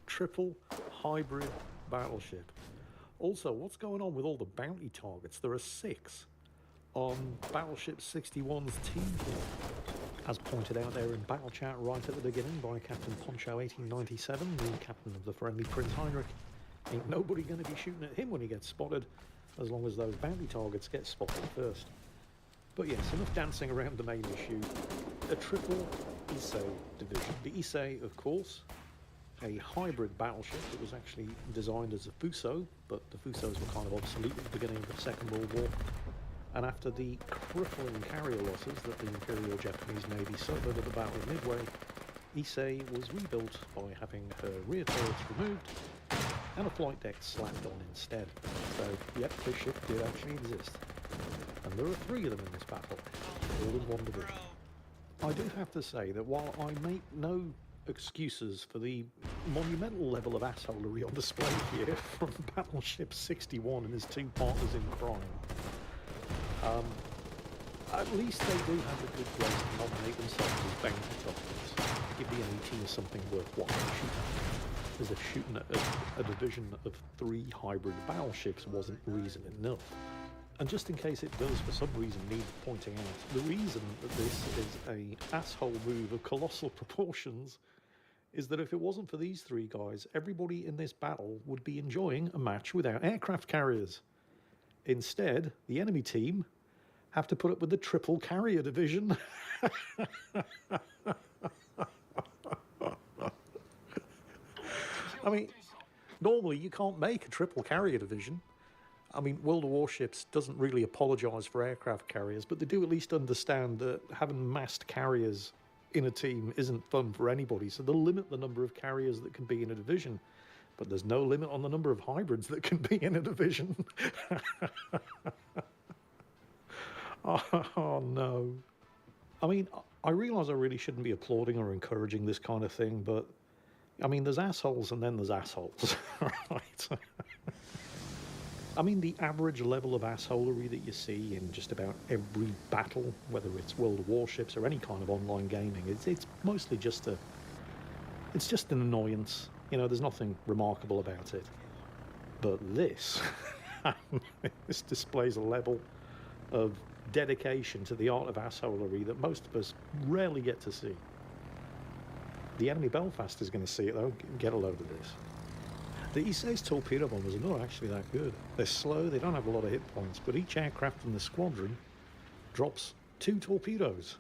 Triple hybrid battleship. Also, what's going on with all the bounty targets? There are 6 on Battleship 61's team here. As pointed out there in battle chat right at the beginning by Captain Poncho 1897, the captain of the friendly Prince Heinrich. Ain't nobody going to be shooting at him when he gets spotted, as long as those bounty targets get spotted first. But yes, enough dancing around the main issue. A triple Issei division. The Issei, of course, a hybrid battleship that was actually designed as a Fuso, but the Fusos were kind of obsolete at the beginning of the Second World War. And after the crippling carrier losses that the Imperial Japanese Navy suffered at the Battle of Midway, Issei was rebuilt by having her rear turrets removed and a flight deck slapped on instead. So, yep, this ship did actually exist. And there are 3 of them in this battle, all in one division. I do have to say that while I make no excuses for the monumental level of assholery on display here from Battleship 61 and his 2 partners in crime, at least they do have a good place to nominate themselves as bounty targets. Give the enemy team something worthwhile to shoot at. As if shooting at a division of 3 hybrid battleships wasn't reason enough. And just in case it does for some reason need pointing out, the reason that this is a asshole move of colossal proportions is that if it wasn't for these 3 guys, everybody in this battle would be enjoying a match without aircraft carriers. Instead, the enemy team have to put up with the triple carrier division. I mean, normally you can't make a triple carrier division. I mean, World of Warships doesn't really apologise for aircraft carriers, but they do at least understand that having massed carriers in a team isn't fun for anybody, so they'll limit the number of carriers that can be in a division. But there's no limit on the number of hybrids that can be in a division. Oh, no. I mean, I realise I really shouldn't be applauding or encouraging this kind of thing, but, I mean, there's assholes and then there's assholes, right? I mean, the average level of assholery that you see in just about every battle, whether it's World of Warships or any kind of online gaming, it's mostly just it's just an annoyance. You know, there's nothing remarkable about it. But this, this displays a level of dedication to the art of assholery that most of us rarely get to see. The enemy Belfast is going to see it, though. Get a load of this. The Issei's torpedo bombers are not actually that good. They're slow, they don't have a lot of hit points, but each aircraft in the squadron drops 2 torpedoes.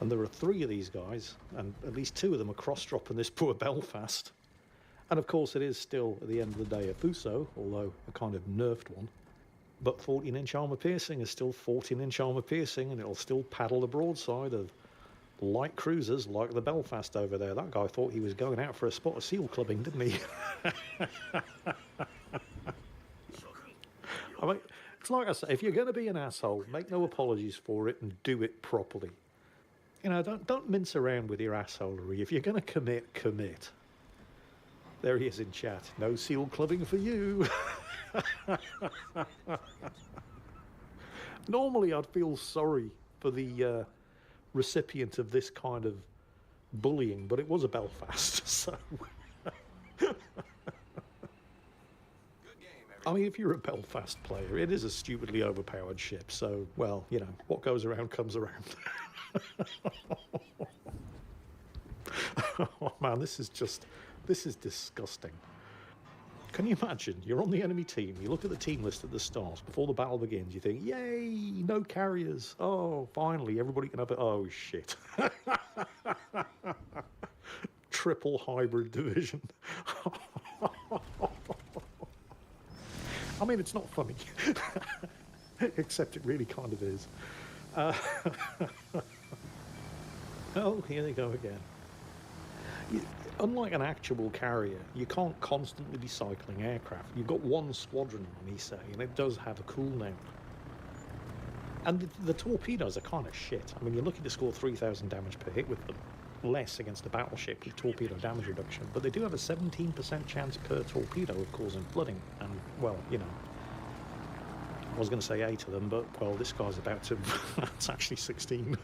And there are 3 of these guys, and at least 2 of them are cross-dropping this poor Belfast. And of course it is still, at the end of the day, a Fuso, although a kind of nerfed one. But 14-inch armour piercing is still 14-inch armour piercing, and it'll still paddle the broadside of light cruisers like the Belfast over there. That guy thought he was going out for a spot of seal clubbing, didn't he? I mean, it's like I say, if you're going to be an asshole, make no apologies for it and do it properly. You know, don't mince around with your assholery. If you're going to commit, commit. There he is in chat. No seal clubbing for you. Normally, I'd feel sorry for the recipient of this kind of bullying, but it was a Belfast, so... I mean, if you're a Belfast player, it is a stupidly overpowered ship, so, well, you know, what goes around comes around. Oh man, this is disgusting. Can you imagine? You're on the enemy team, you look at the team list at the start, before the battle begins, you think, yay, no carriers. Oh, finally, everybody can have it. Oh, shit. Triple hybrid division. I mean, it's not funny. Except it really kind of is. Oh, here they go again. Unlike an actual carrier, you can't constantly be cycling aircraft. You've got one squadron on Issei, and it does have a cooldown. And the torpedoes are kind of shit. I mean, you're lucky to score 3,000 damage per hit with them. less against a battleship with torpedo damage reduction, but they do have a 17% chance per torpedo of causing flooding. And, well, you know, I was going to say 8 of them, but, well, this guy's about to... That's actually 16.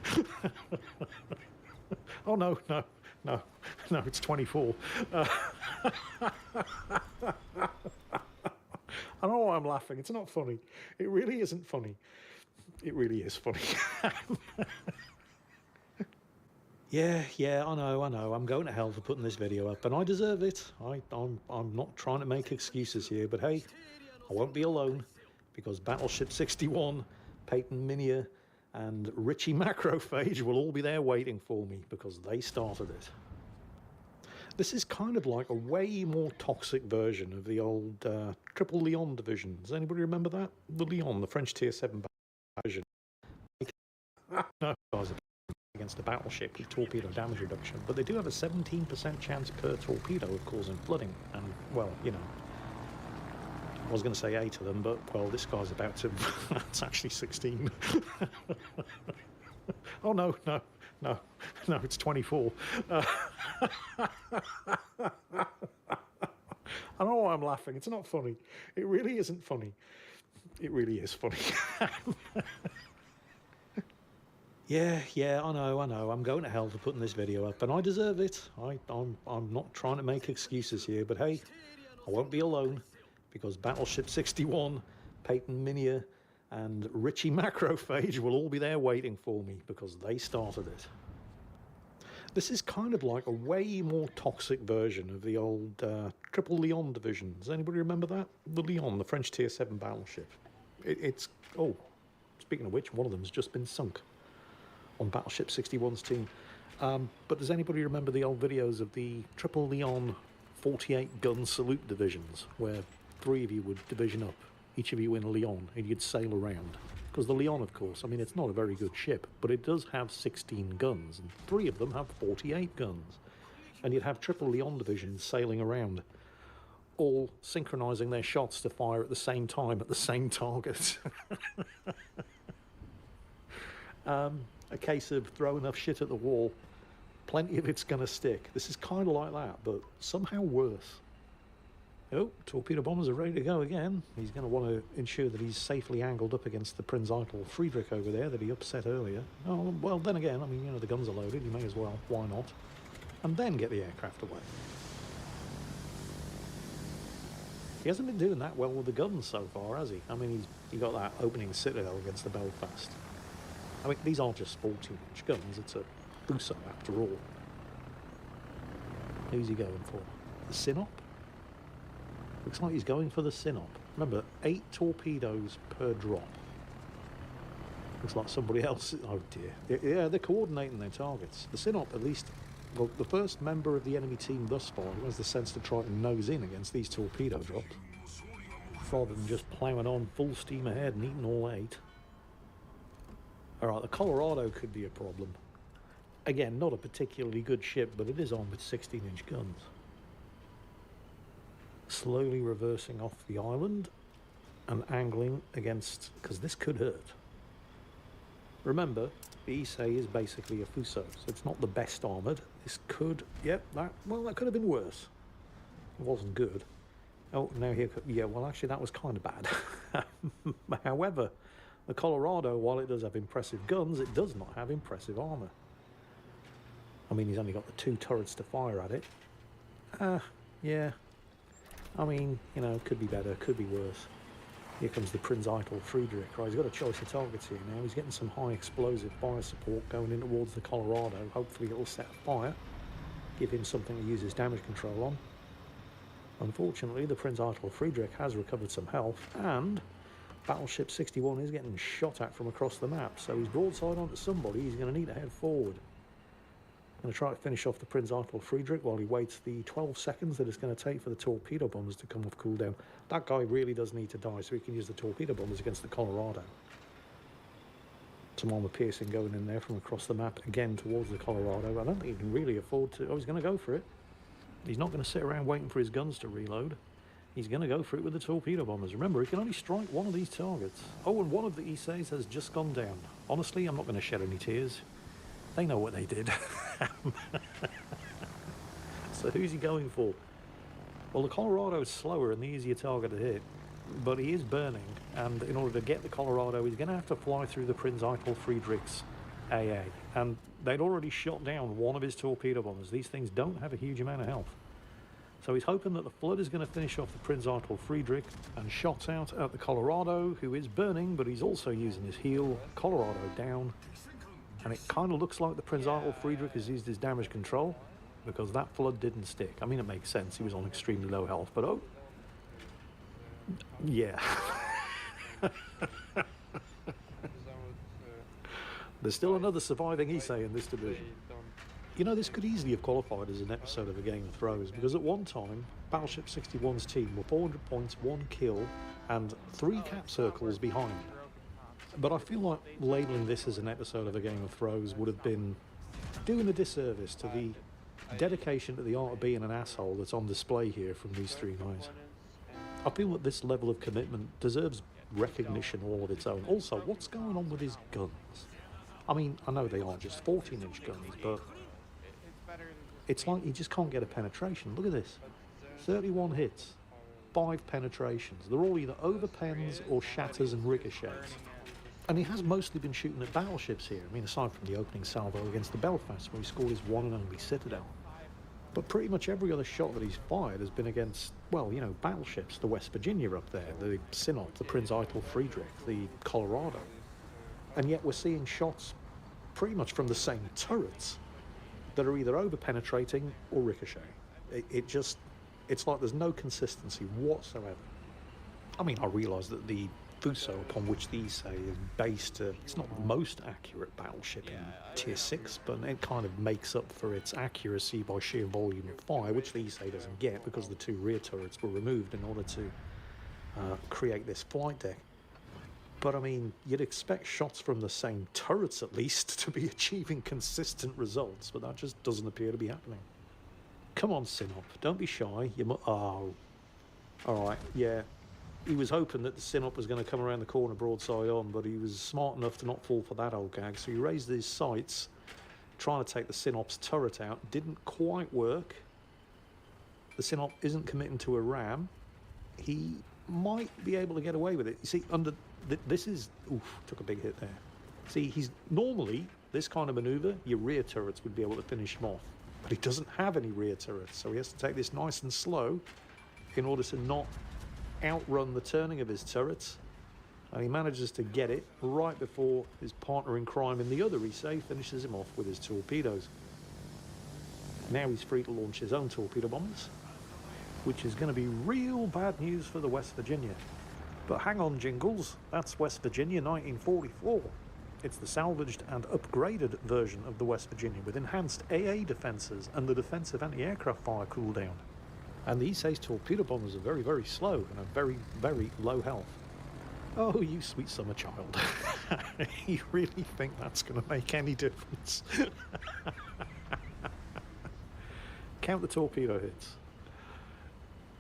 Oh, no, it's 24. I don't know why I'm laughing. It's not funny. It really isn't funny. It really is funny. Yeah, I know. I'm going to hell for putting this video up, and I deserve it. I'm not trying to make excuses here, but hey, I won't be alone, because Battleship 61, Peyton Minier, and Richie Macrophage will all be there waiting for me, because they started it. This is kind of like a way more toxic version of the old Triple Leon division. Does anybody remember that? The Leon, the French Tier 7 version. No, guys, against a battleship with torpedo damage reduction, but they do have a 17% chance per torpedo of causing flooding. And, well, you know, I was going to say 8 of them, but, well, this guy's about to... That's actually 16. Oh, no, it's 24. I don't know why I'm laughing. It's not funny. It really isn't funny. It really is funny. Yeah, I know. I'm going to hell for putting this video up, and I deserve it. I'm not trying to make excuses here, but hey, I won't be alone, because Battleship 61, Peyton Minier, and Richie Macrophage will all be there waiting for me, because they started it. This is kind of like a way more toxic version of the old Triple Leon division. Does anybody remember that? The Leon, the French Tier 7 battleship. It's... Oh, speaking of which, one of them's just been sunk on Battleship 61's team. But does anybody remember the old videos of the Triple Leon 48 gun salute divisions, where 3 of you would division up, each of you in a Leon, and you'd sail around? Because the Leon, of course, I mean, it's not a very good ship, but it does have 16 guns, and 3 of them have 48 guns. And you'd have Triple Leon divisions sailing around, all synchronizing their shots to fire at the same time at the same target. A case of throw enough shit at the wall, plenty of it's going to stick. This is kind of like that, but somehow worse. Oh, torpedo bombers are ready to go again. He's going to want to ensure that he's safely angled up against the Prinz Eitel Friedrich over there that he upset earlier. Oh, well, then again, I mean, you know, the guns are loaded, you may as well. Why not? And then get the aircraft away. He hasn't been doing that well with the guns so far, has he? I mean, he got that opening citadel against the Belfast. I mean, these aren't just 14-inch guns, it's a Busso after all. Who's he going for? The Sinop? Looks like he's going for the Sinop. Remember, 8 torpedoes per drop. Looks like somebody else... Oh dear. Yeah, they're coordinating their targets. The Sinop, at least... Well, the first member of the enemy team thus far who has the sense to try and nose in against these torpedo drops, rather than just ploughing on full steam ahead and eating all 8. Alright, the Colorado could be a problem. Again, not a particularly good ship, but it is armed with 16-inch guns. Slowly reversing off the island and angling against... because this could hurt. Remember, the Issei is basically a Fuso, so it's not the best armoured. This could... Yep, that could have been worse. It wasn't good. Oh, now here... Yeah, well, actually, that was kind of bad. However... The Colorado, while it does have impressive guns, it does not have impressive armour. I mean, he's only got the 2 turrets to fire at it. Yeah. I mean, you know, could be better, could be worse. Here comes the Prinz Eitel Friedrich. Right, he's got a choice of targets here now. He's getting some high explosive fire support going in towards the Colorado. Hopefully it'll set a fire, give him something to use his damage control on. Unfortunately, the Prinz Eitel Friedrich has recovered some health, and... Battleship 61 is getting shot at from across the map, so he's broadside onto somebody. He's going to need to head forward. Going to try to finish off the Prinz Eitel Friedrich while he waits the 12 seconds that it's going to take for the torpedo bombers to come off cooldown. That guy really does need to die so he can use the torpedo bombers against the Colorado. Some armor piercing going in there from across the map again towards the Colorado. I don't think he can really afford to... Oh, he's going to go for it. He's not going to sit around waiting for his guns to reload. He's going to go for it with the torpedo bombers. Remember, he can only strike one of these targets. Oh, and one of the Isseis has just gone down. Honestly, I'm not going to shed any tears. They know what they did. So who's he going for? Well, the Colorado is slower and the easier target to hit, but he is burning, and in order to get the Colorado, he's going to have to fly through the Prinz Eitel Friedrichs AA, and they'd already shot down one of his torpedo bombers. These things don't have a huge amount of health. So he's hoping that the Flood is going to finish off the Prinz Eitel Friedrich and shots out at the Colorado, who is burning, but he's also using his heal. Colorado down, and it kind of looks like the Prinz Eitel Friedrich has used his damage control, because that Flood didn't stick. I mean, it makes sense. He was on extremely low health, but oh. Yeah. There's still another surviving Issei in this division. You know, this could easily have qualified as an episode of A Game of Thrones, because at one time, Battleship 61's team were 400 points, 1 kill, and 3 cap circles behind. But I feel like labelling this as an episode of A Game of Thrones would have been doing a disservice to the dedication to the art of being an asshole that's on display here from these 3 guys. I feel that this level of commitment deserves recognition all of its own. Also, what's going on with his guns? I mean, I know they aren't just 14-inch guns, but it's like he just can't get a penetration. Look at this. 31 hits, 5 penetrations. They're all either over pens or shatters and ricochets. And he has mostly been shooting at battleships here. I mean, aside from the opening salvo against the Belfast, where he scored his one and only Citadel. But pretty much every other shot that he's fired has been against, well, you know, battleships. The West Virginia up there, the Sinop, the Prinz Eitel Friedrich, the Colorado. And yet we're seeing shots pretty much from the same turrets that are either over-penetrating or ricochet. It's like there's no consistency whatsoever. I mean, I realise that the Fuso upon which the Issei is based, it's not the most accurate battleship in Tier 6, but it kind of makes up for its accuracy by sheer volume of fire, which the Issei doesn't get because the 2 rear turrets were removed in order to create this flight deck. But I mean, you'd expect shots from the same turrets at least to be achieving consistent results, but that just doesn't appear to be happening. Come on, Sinop, don't be shy. Oh, alright, yeah. He was hoping that the Sinop was going to come around the corner broadside on, but he was smart enough to not fall for that old gag, so he raised his sights, trying to take the Sinop's turret out. Didn't quite work. The Sinop isn't committing to a ram. He might be able to get away with it. You see, this is... Oof, took a big hit there. See, he's normally, this kind of manoeuvre, your rear turrets would be able to finish him off. But he doesn't have any rear turrets, so he has to take this nice and slow in order to not outrun the turning of his turrets, and he manages to get it right before his partner in crime in the other Issei finishes him off with his torpedoes. Now he's free to launch his own torpedo bombers, which is going to be real bad news for the West Virginia. But hang on, Jingles, that's West Virginia 1944. It's the salvaged and upgraded version of the West Virginia with enhanced AA defences and the defensive anti-aircraft fire cooldown. And the Issei's torpedo bombers are very, very slow and are very, very low health. Oh, you sweet summer child. You really think that's going to make any difference? Count the torpedo hits.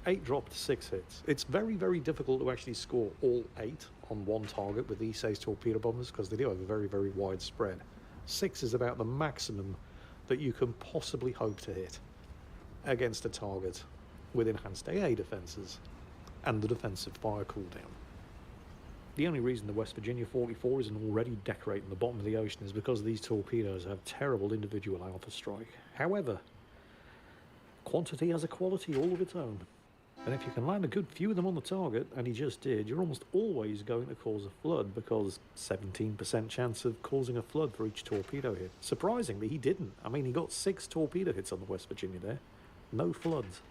8 dropped, 6 hits. It's very, very difficult to actually score all 8 on one target with the Issei's torpedo bombers because they do have a very, very wide spread. 6 is about the maximum that you can possibly hope to hit against a target with enhanced AA defences and the defensive fire cooldown. The only reason the West Virginia 44 isn't already decorating the bottom of the ocean is because these torpedoes have terrible individual alpha strike. However, quantity has a quality all of its own. And if you can land a good few of them on the target, and he just did, you're almost always going to cause a flood, because 17% chance of causing a flood for each torpedo hit. Surprisingly, he didn't. I mean, he got 6 torpedo hits on the West Virginia there. No floods.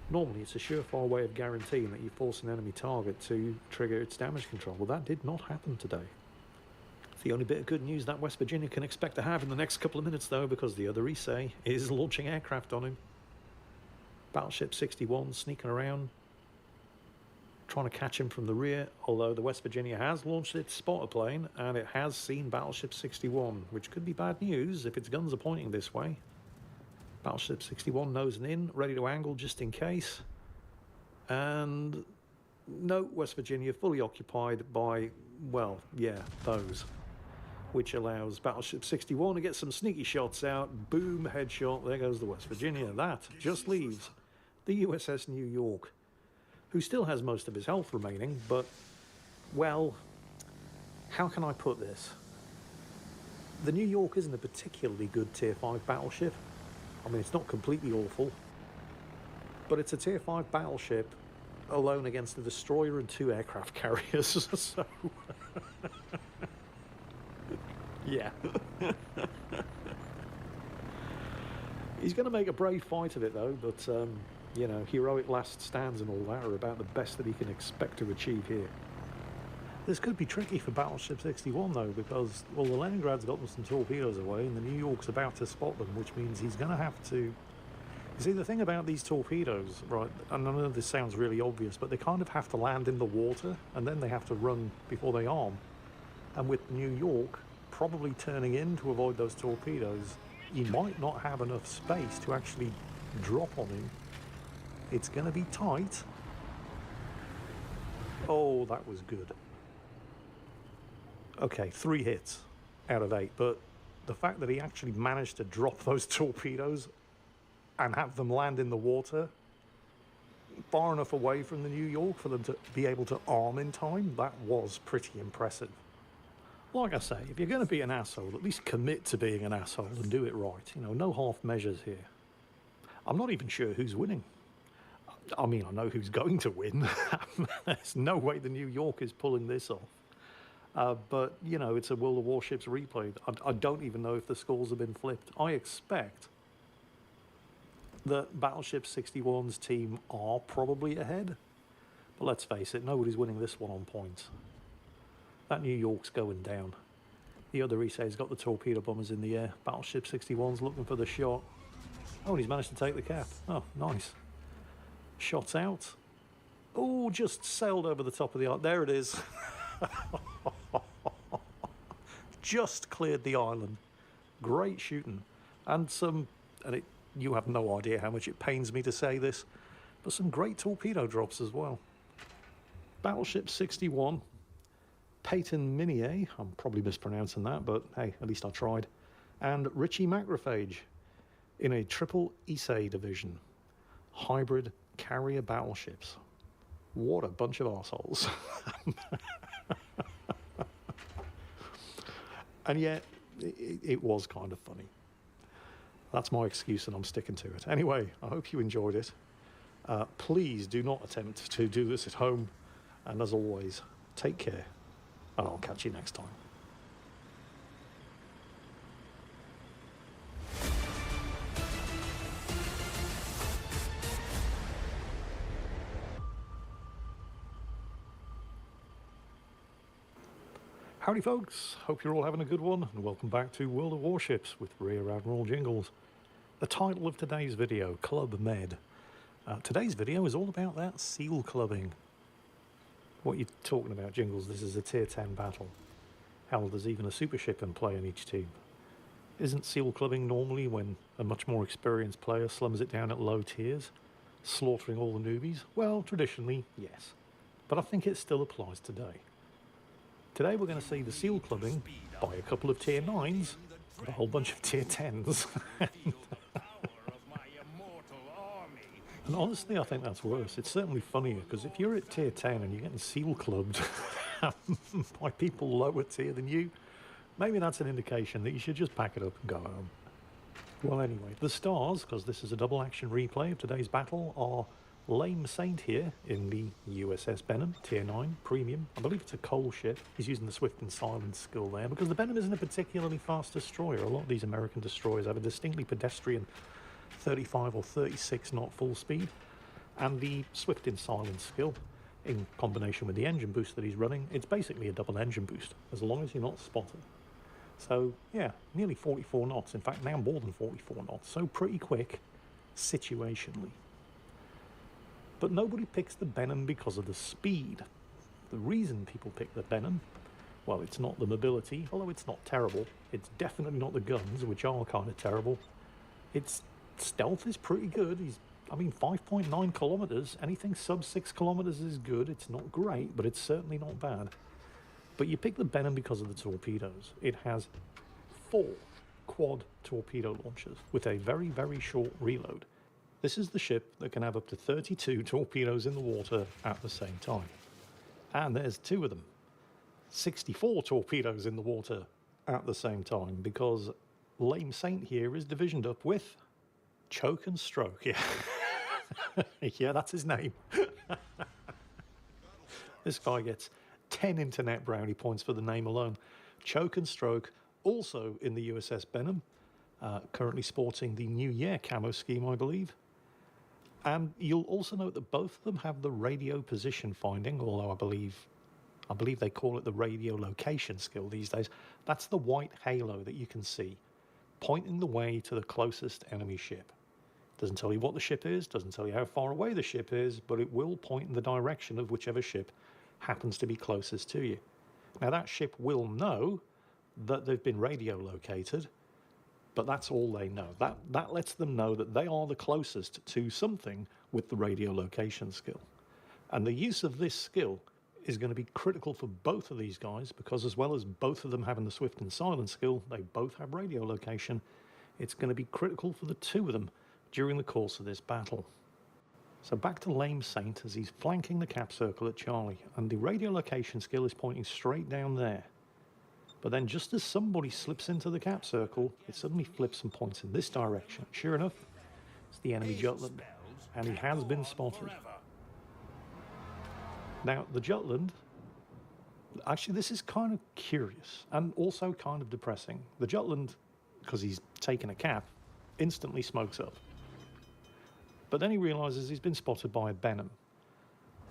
Normally, it's a surefire way of guaranteeing that you force an enemy target to trigger its damage control. Well, that did not happen today. It's the only bit of good news that West Virginia can expect to have in the next couple of minutes, though, because the other Issei is launching aircraft on him. Battleship 61 sneaking around, trying to catch him from the rear, although the West Virginia has launched its spotter plane, and it has seen Battleship 61, which could be bad news if its guns are pointing this way. Battleship 61 nosing in, ready to angle just in case. And no, West Virginia fully occupied by, well, yeah, those. which allows Battleship 61 to get some sneaky shots out. Boom, headshot, there goes the West Virginia. That just leaves the USS New York, who still has most of his health remaining, but, well, how can I put this? The New York isn't a particularly good Tier 5 battleship. I mean, it's not completely awful, but it's a Tier 5 battleship alone against a destroyer and 2 aircraft carriers, so... yeah. He's going to make a brave fight of it, though, but, you know, heroic last stands and all that are about the best that he can expect to achieve here. This could be tricky for Battleship 61, though, because, well, the Leningrad's gotten some torpedoes away, and the New York's about to spot them, which means he's going to have to... You see, the thing about these torpedoes, right, and I know this sounds really obvious, but they kind of have to land in the water, and then they have to run before they arm. And with New York probably turning in to avoid those torpedoes, you might not have enough space to actually drop on him. It's going to be tight. Oh, that was good. Okay, 3 hits out of 8, but the fact that he actually managed to drop those torpedoes and have them land in the water far enough away from the New York for them to be able to arm in time, that was pretty impressive. Like I say, if you're going to be an asshole, at least commit to being an asshole and do it right. You know, no half measures here. I'm not even sure who's winning. I mean, I know who's going to win. There's no way the New York is pulling this off. But, you know, it's a World of Warships replay. I don't even know if the scores have been flipped. I expect that Battleship 61's team are probably ahead. But let's face it, nobody's winning this one on points. That New York's going down. The other Isei's got the torpedo bombers in the air. Battleship 61's looking for the shot. Oh, and he's managed to take the cap. Oh, nice. Shots out. Oh, just sailed over the top of the island. There it is. Just cleared the island. Great shooting. And you have no idea how much it pains me to say this, but some great torpedo drops as well. Battleship 61, Peyton Minier, I'm probably mispronouncing that, but hey, at least I tried, and Richie Macrophage in a triple Issei division. Hybrid carrier battleships. What a bunch of arseholes. And yet, it was kind of funny. That's my excuse and I'm sticking to it. Anyway, I hope you enjoyed it. Please do not attempt to do this at home. And as always, take care. And I'll catch you next time. Howdy folks, hope you're all having a good one, and welcome back to World of Warships with Rear Admiral Jingles. The title of today's video, Club Med. Today's video is all about that SEAL clubbing. What are you talking about, Jingles? This is a Tier 10 battle. Hell, there's even a super ship in play in each team. Isn't SEAL clubbing normally when a much more experienced player slums it down at low tiers, slaughtering all the newbies? Well, traditionally, yes. But I think it still applies today. Today we're going to see the SEAL clubbing by a couple of Tier 9s and a whole bunch of Tier 10s. And honestly, I think that's worse. It's certainly funnier, because if you're at Tier 10 and you're getting SEAL clubbed by people lower tier than you, maybe that's an indication that you should just pack it up and go home. Well, anyway, the stars, because this is a double action replay of today's battle, are Lame Saint here in the USS Benham, Tier 9, Premium. I believe it's a coal ship. He's using the Swift and Silent skill there, because the Benham isn't a particularly fast destroyer. A lot of these American destroyers have a distinctly pedestrian 35 or 36 knot full speed, and the Swift and Silent skill, in combination with the engine boost that he's running, it's basically a double engine boost, as long as you're not spotted. So, yeah, nearly 44 knots. In fact, now more than 44 knots. So pretty quick, situationally. But nobody picks the Benham because of the speed. The reason people pick the Benham, well, it's not the mobility, although it's not terrible. It's definitely not the guns, which are kind of terrible. Its stealth is pretty good. I mean, 5.9 kilometers. Anything sub 6 kilometers is good. It's not great, but it's certainly not bad. But you pick the Venom because of the torpedoes. It has 4 quad torpedo launchers with a very, very short reload. This is the ship that can have up to 32 torpedoes in the water at the same time. And there's 2 of them. 64 torpedoes in the water at the same time, because Lame Saint here is divisioned up with Choke and Stroke. Yeah, yeah, that's his name. This guy gets 10 internet brownie points for the name alone. Choke and Stroke, also in the USS Benham, currently sporting the New Year camo scheme, I believe. And you'll also note that both of them have the radio position finding, although I believe they call it the radio location skill these days. That's the white halo that you can see, pointing the way to the closest enemy ship. Doesn't tell you what the ship is, doesn't tell you how far away the ship is, but it will point in the direction of whichever ship happens to be closest to you. Now that ship will know that they've been radio located, but that's all they know. That lets them know that they are the closest to something with the radio location skill. And the use of this skill is going to be critical for both of these guys, because as well as both of them having the swift and silent skill, they both have radio location. It's going to be critical for the 2 of them during the course of this battle. So back to Lame Saint as he's flanking the cap circle at Charlie, and the radio location skill is pointing straight down there. But then just as somebody slips into the cap circle, it suddenly flips and points in this direction. Sure enough, it's the enemy Jutland, and he has been spotted. Now, the Jutland, actually this is kind of curious and also kind of depressing. The Jutland, because he's taken a cap, instantly smokes up. But then he realises he's been spotted by a Benham.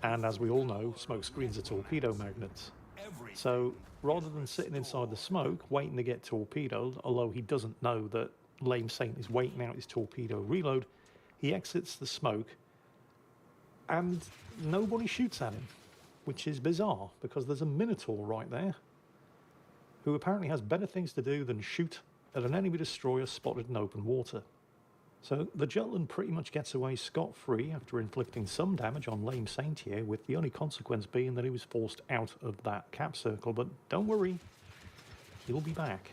And as we all know, smoke screens are torpedo magnets. So rather than sitting inside the smoke, waiting to get torpedoed, although he doesn't know that Lame Saint is waiting out his torpedo reload, he exits the smoke and nobody shoots at him, which is bizarre, because there's a Minotaur right there who apparently has better things to do than shoot at an enemy destroyer spotted in open water. So the Jutland pretty much gets away scot-free after inflicting some damage on Lame Saint here, with the only consequence being that he was forced out of that cap circle. But don't worry, he'll be back.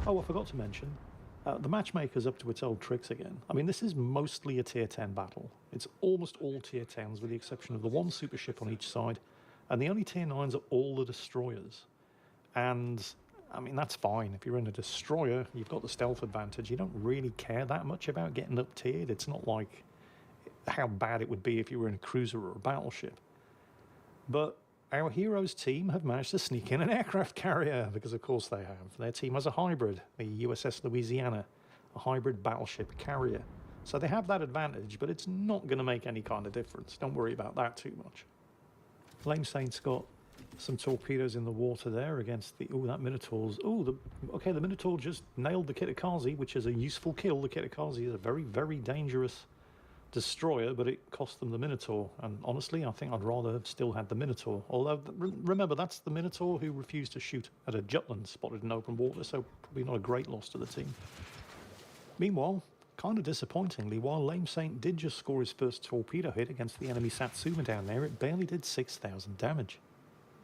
Oh, I forgot to mention, the matchmaker's up to its old tricks again. I mean, this is mostly a tier 10 battle. It's almost all tier 10s with the exception of the 1 super ship on each side, and the only tier 9s are all the destroyers. And I mean, that's fine. If you're in a destroyer, you've got the stealth advantage. You don't really care that much about getting up tiered. It's not like how bad it would be if you were in a cruiser or a battleship. But our heroes team have managed to sneak in an aircraft carrier, because of course they have. Their team has a hybrid, the USS Louisiana, a hybrid battleship carrier. So they have that advantage, but it's not going to make any kind of difference. Don't worry about that too much. Lame Saint's got some torpedoes in the water there against the... Oh, that Minotaur's... Oh, okay, the Minotaur just nailed the Kitakazi, which is a useful kill. The Kitakazi is a very, very dangerous destroyer, but it cost them the Minotaur. And honestly, I think I'd rather have still had the Minotaur. Although, remember, that's the Minotaur who refused to shoot at a Jutland spotted in open water, so probably not a great loss to the team. Meanwhile, kind of disappointingly, while Lame Saint did just score his first torpedo hit against the enemy Satsuma down there, it barely did 6,000 damage.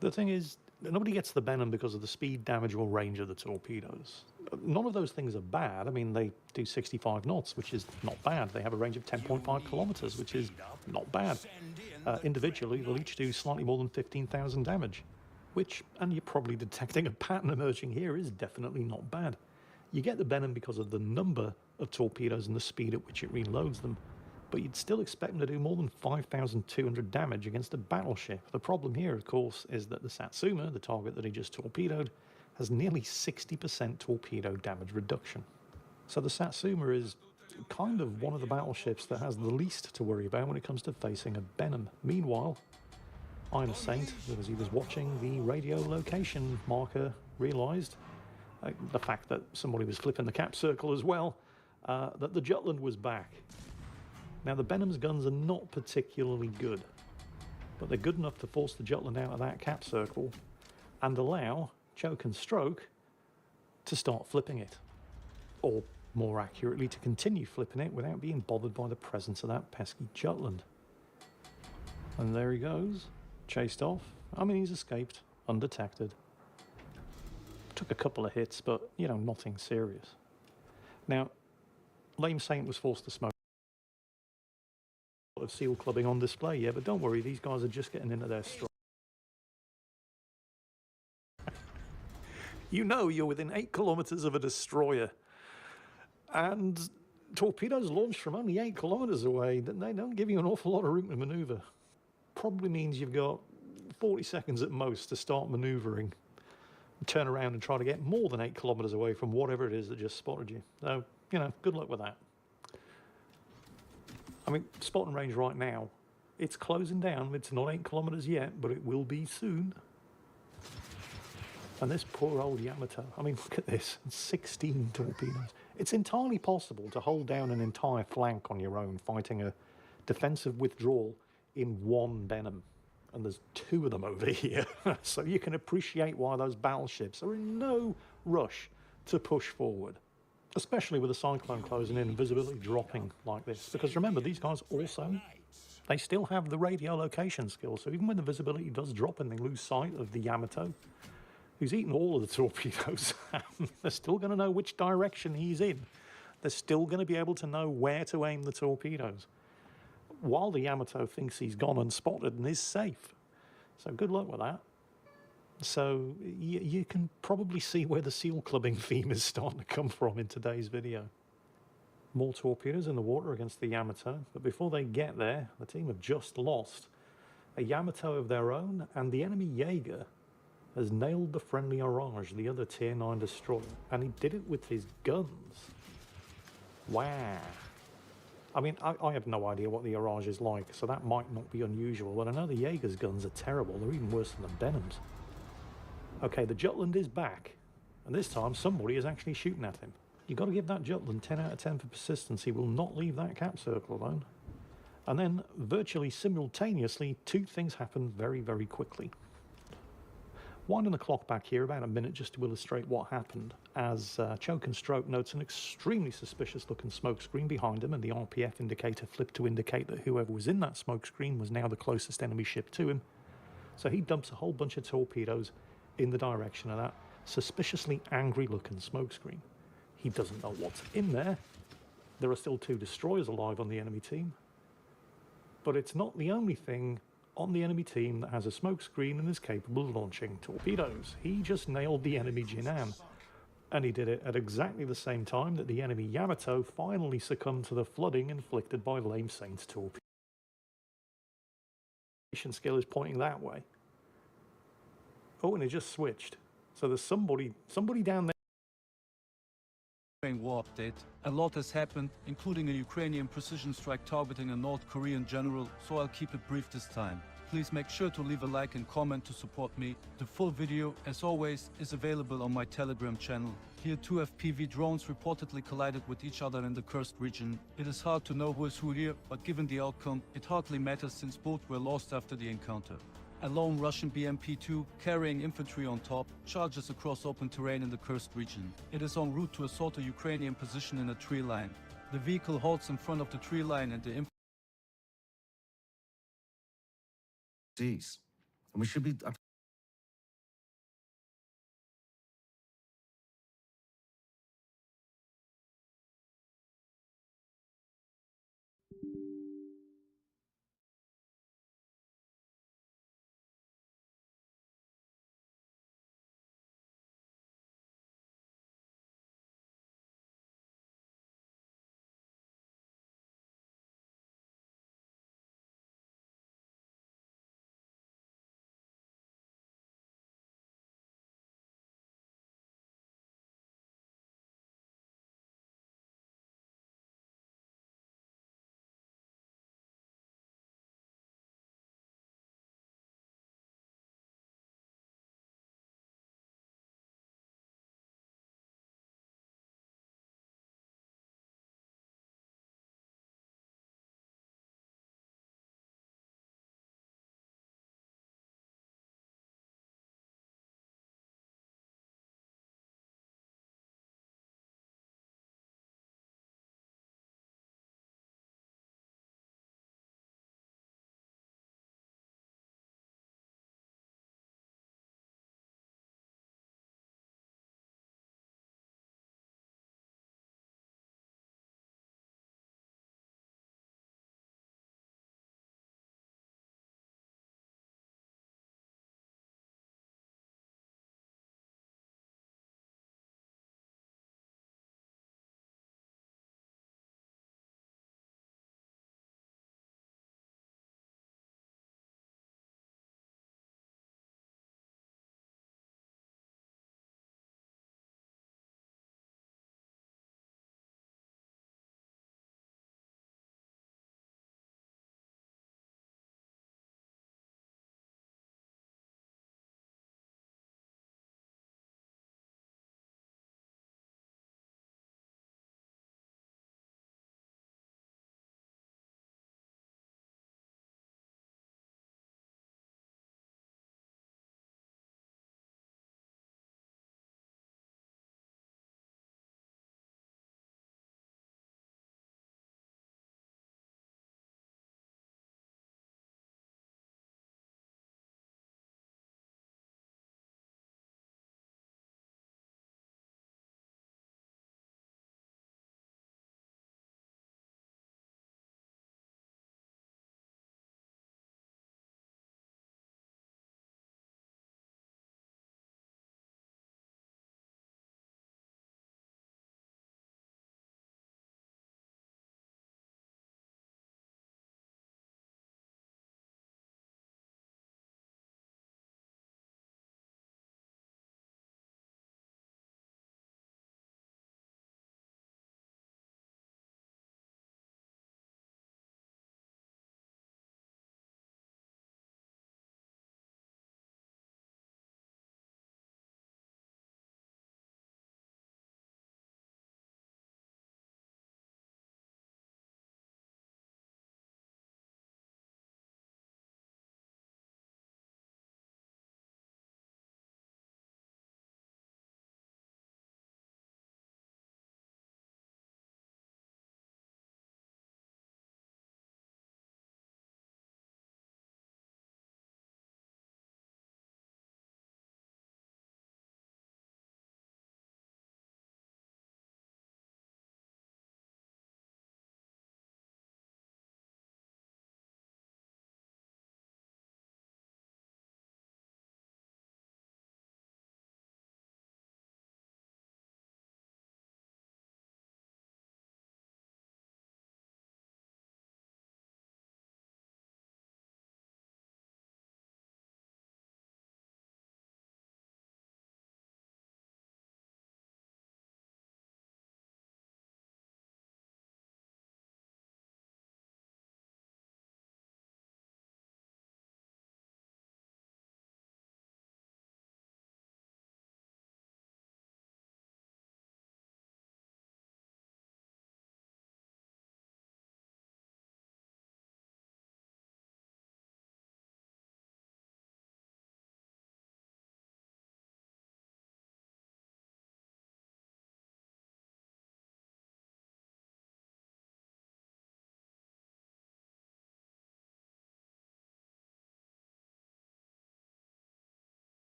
The thing is, nobody gets the Benham because of the speed, damage, or range of the torpedoes. None of those things are bad. I mean, they do 65 knots, which is not bad. They have a range of 10.5 kilometers, which is not bad. Individually, they'll each do slightly more than 15,000 damage, which, and you're probably detecting a pattern emerging here, is definitely not bad. You get the Benham because of the number of torpedoes and the speed at which it reloads them, but you'd still expect them to do more than 5,200 damage against a battleship. The problem here, of course, is that the Satsuma, the target that he just torpedoed, has nearly 60% torpedo damage reduction. So the Satsuma is kind of one of the battleships that has the least to worry about when it comes to facing a Benham. Meanwhile, Meine Saint, as he was watching the radio location marker, realised, the fact that somebody was flipping the cap circle as well, that the Jutland was back. Now, the Benham's guns are not particularly good, but they're good enough to force the Jutland out of that cap circle and allow Choke and Stroke to start flipping it, or more accurately, to continue flipping it without being bothered by the presence of that pesky Jutland. And there he goes, chased off, I mean, he's escaped undetected. Took a couple of hits, but, you know, nothing serious. Now, Lame Saint was forced to smoke of seal clubbing on display, yeah, but don't worry, these guys are just getting into their stride. You know you're within 8 kilometers of a destroyer, and torpedoes launched from only 8 kilometers away, they don't give you an awful lot of room to maneuver. Probably means you've got 40 seconds at most to start maneuvering, turn around and try to get more than 8 kilometers away from whatever it is that just spotted you. So, you know, good luck with that. I mean, spotting range right now, it's closing down. It's not 8 kilometers yet, but it will be soon. And this poor old Yamato, I mean, look at this, 16 torpedoes. It's entirely possible to hold down an entire flank on your own, fighting a defensive withdrawal in one Benham. And there's 2 of them over here. So you can appreciate why those battleships are in no rush to push forward. Especially with the cyclone closing in and visibility dropping like this. Because remember, these guys also, they still have the radio location skills. So even when the visibility does drop and they lose sight of the Yamato, who's eaten all of the torpedoes, they're still going to know which direction he's in. They're still going to be able to know where to aim the torpedoes, while the Yamato thinks he's gone unspotted and is safe. So good luck with that. So you can probably see where the seal clubbing theme is starting to come from in today's video. More torpedoes in the water against the Yamato, but before they get there, the team have just lost a Yamato of their own, and the enemy Jaeger has nailed the friendly Orange, the other Tier 9 destroyer, and he did it with his guns. Wow. I mean, I have no idea what the Orange is like, so that might not be unusual, but I know the Jaeger's guns are terrible. They're even worse than the Benhams. Okay, the Jutland is back, and this time somebody is actually shooting at him. You've got to give that Jutland 10 out of 10 for persistence. He will not leave that cap circle alone. And then, virtually simultaneously, 2 things happen very, very quickly. Winding the clock back here about a minute just to illustrate what happened, as Choke and Stroke notes an extremely suspicious looking smoke screen behind him, and the RPF indicator flipped to indicate that whoever was in that smoke screen was now the closest enemy ship to him. So he dumps a whole bunch of torpedoes in the direction of that suspiciously angry looking smoke screen. He doesn't know what's in there. There are still 2 destroyers alive on the enemy team, but it's not the only thing on the enemy team that has a smoke screen and is capable of launching torpedoes. He just nailed the enemy Jinan, and he did it at exactly the same time that the enemy Yamato finally succumbed to the flooding inflicted by Lame Saint's torpedoes. Skill is pointing that way. Oh, and it just switched. So there's somebody down there. War update. A lot has happened, including a Ukrainian precision strike targeting a North Korean general, so I'll keep it brief this time. Please make sure to leave a like and comment to support me. The full video, as always, is available on my Telegram channel. Here 2 FPV drones reportedly collided with each other in the cursed region. It is hard to know who is who here, but given the outcome, it hardly matters since both were lost after the encounter. A lone Russian BMP-2, carrying infantry on top, charges across open terrain in the cursed region. It is en route to assault a Ukrainian position in a tree line. The vehicle halts in front of the tree line and the And we should be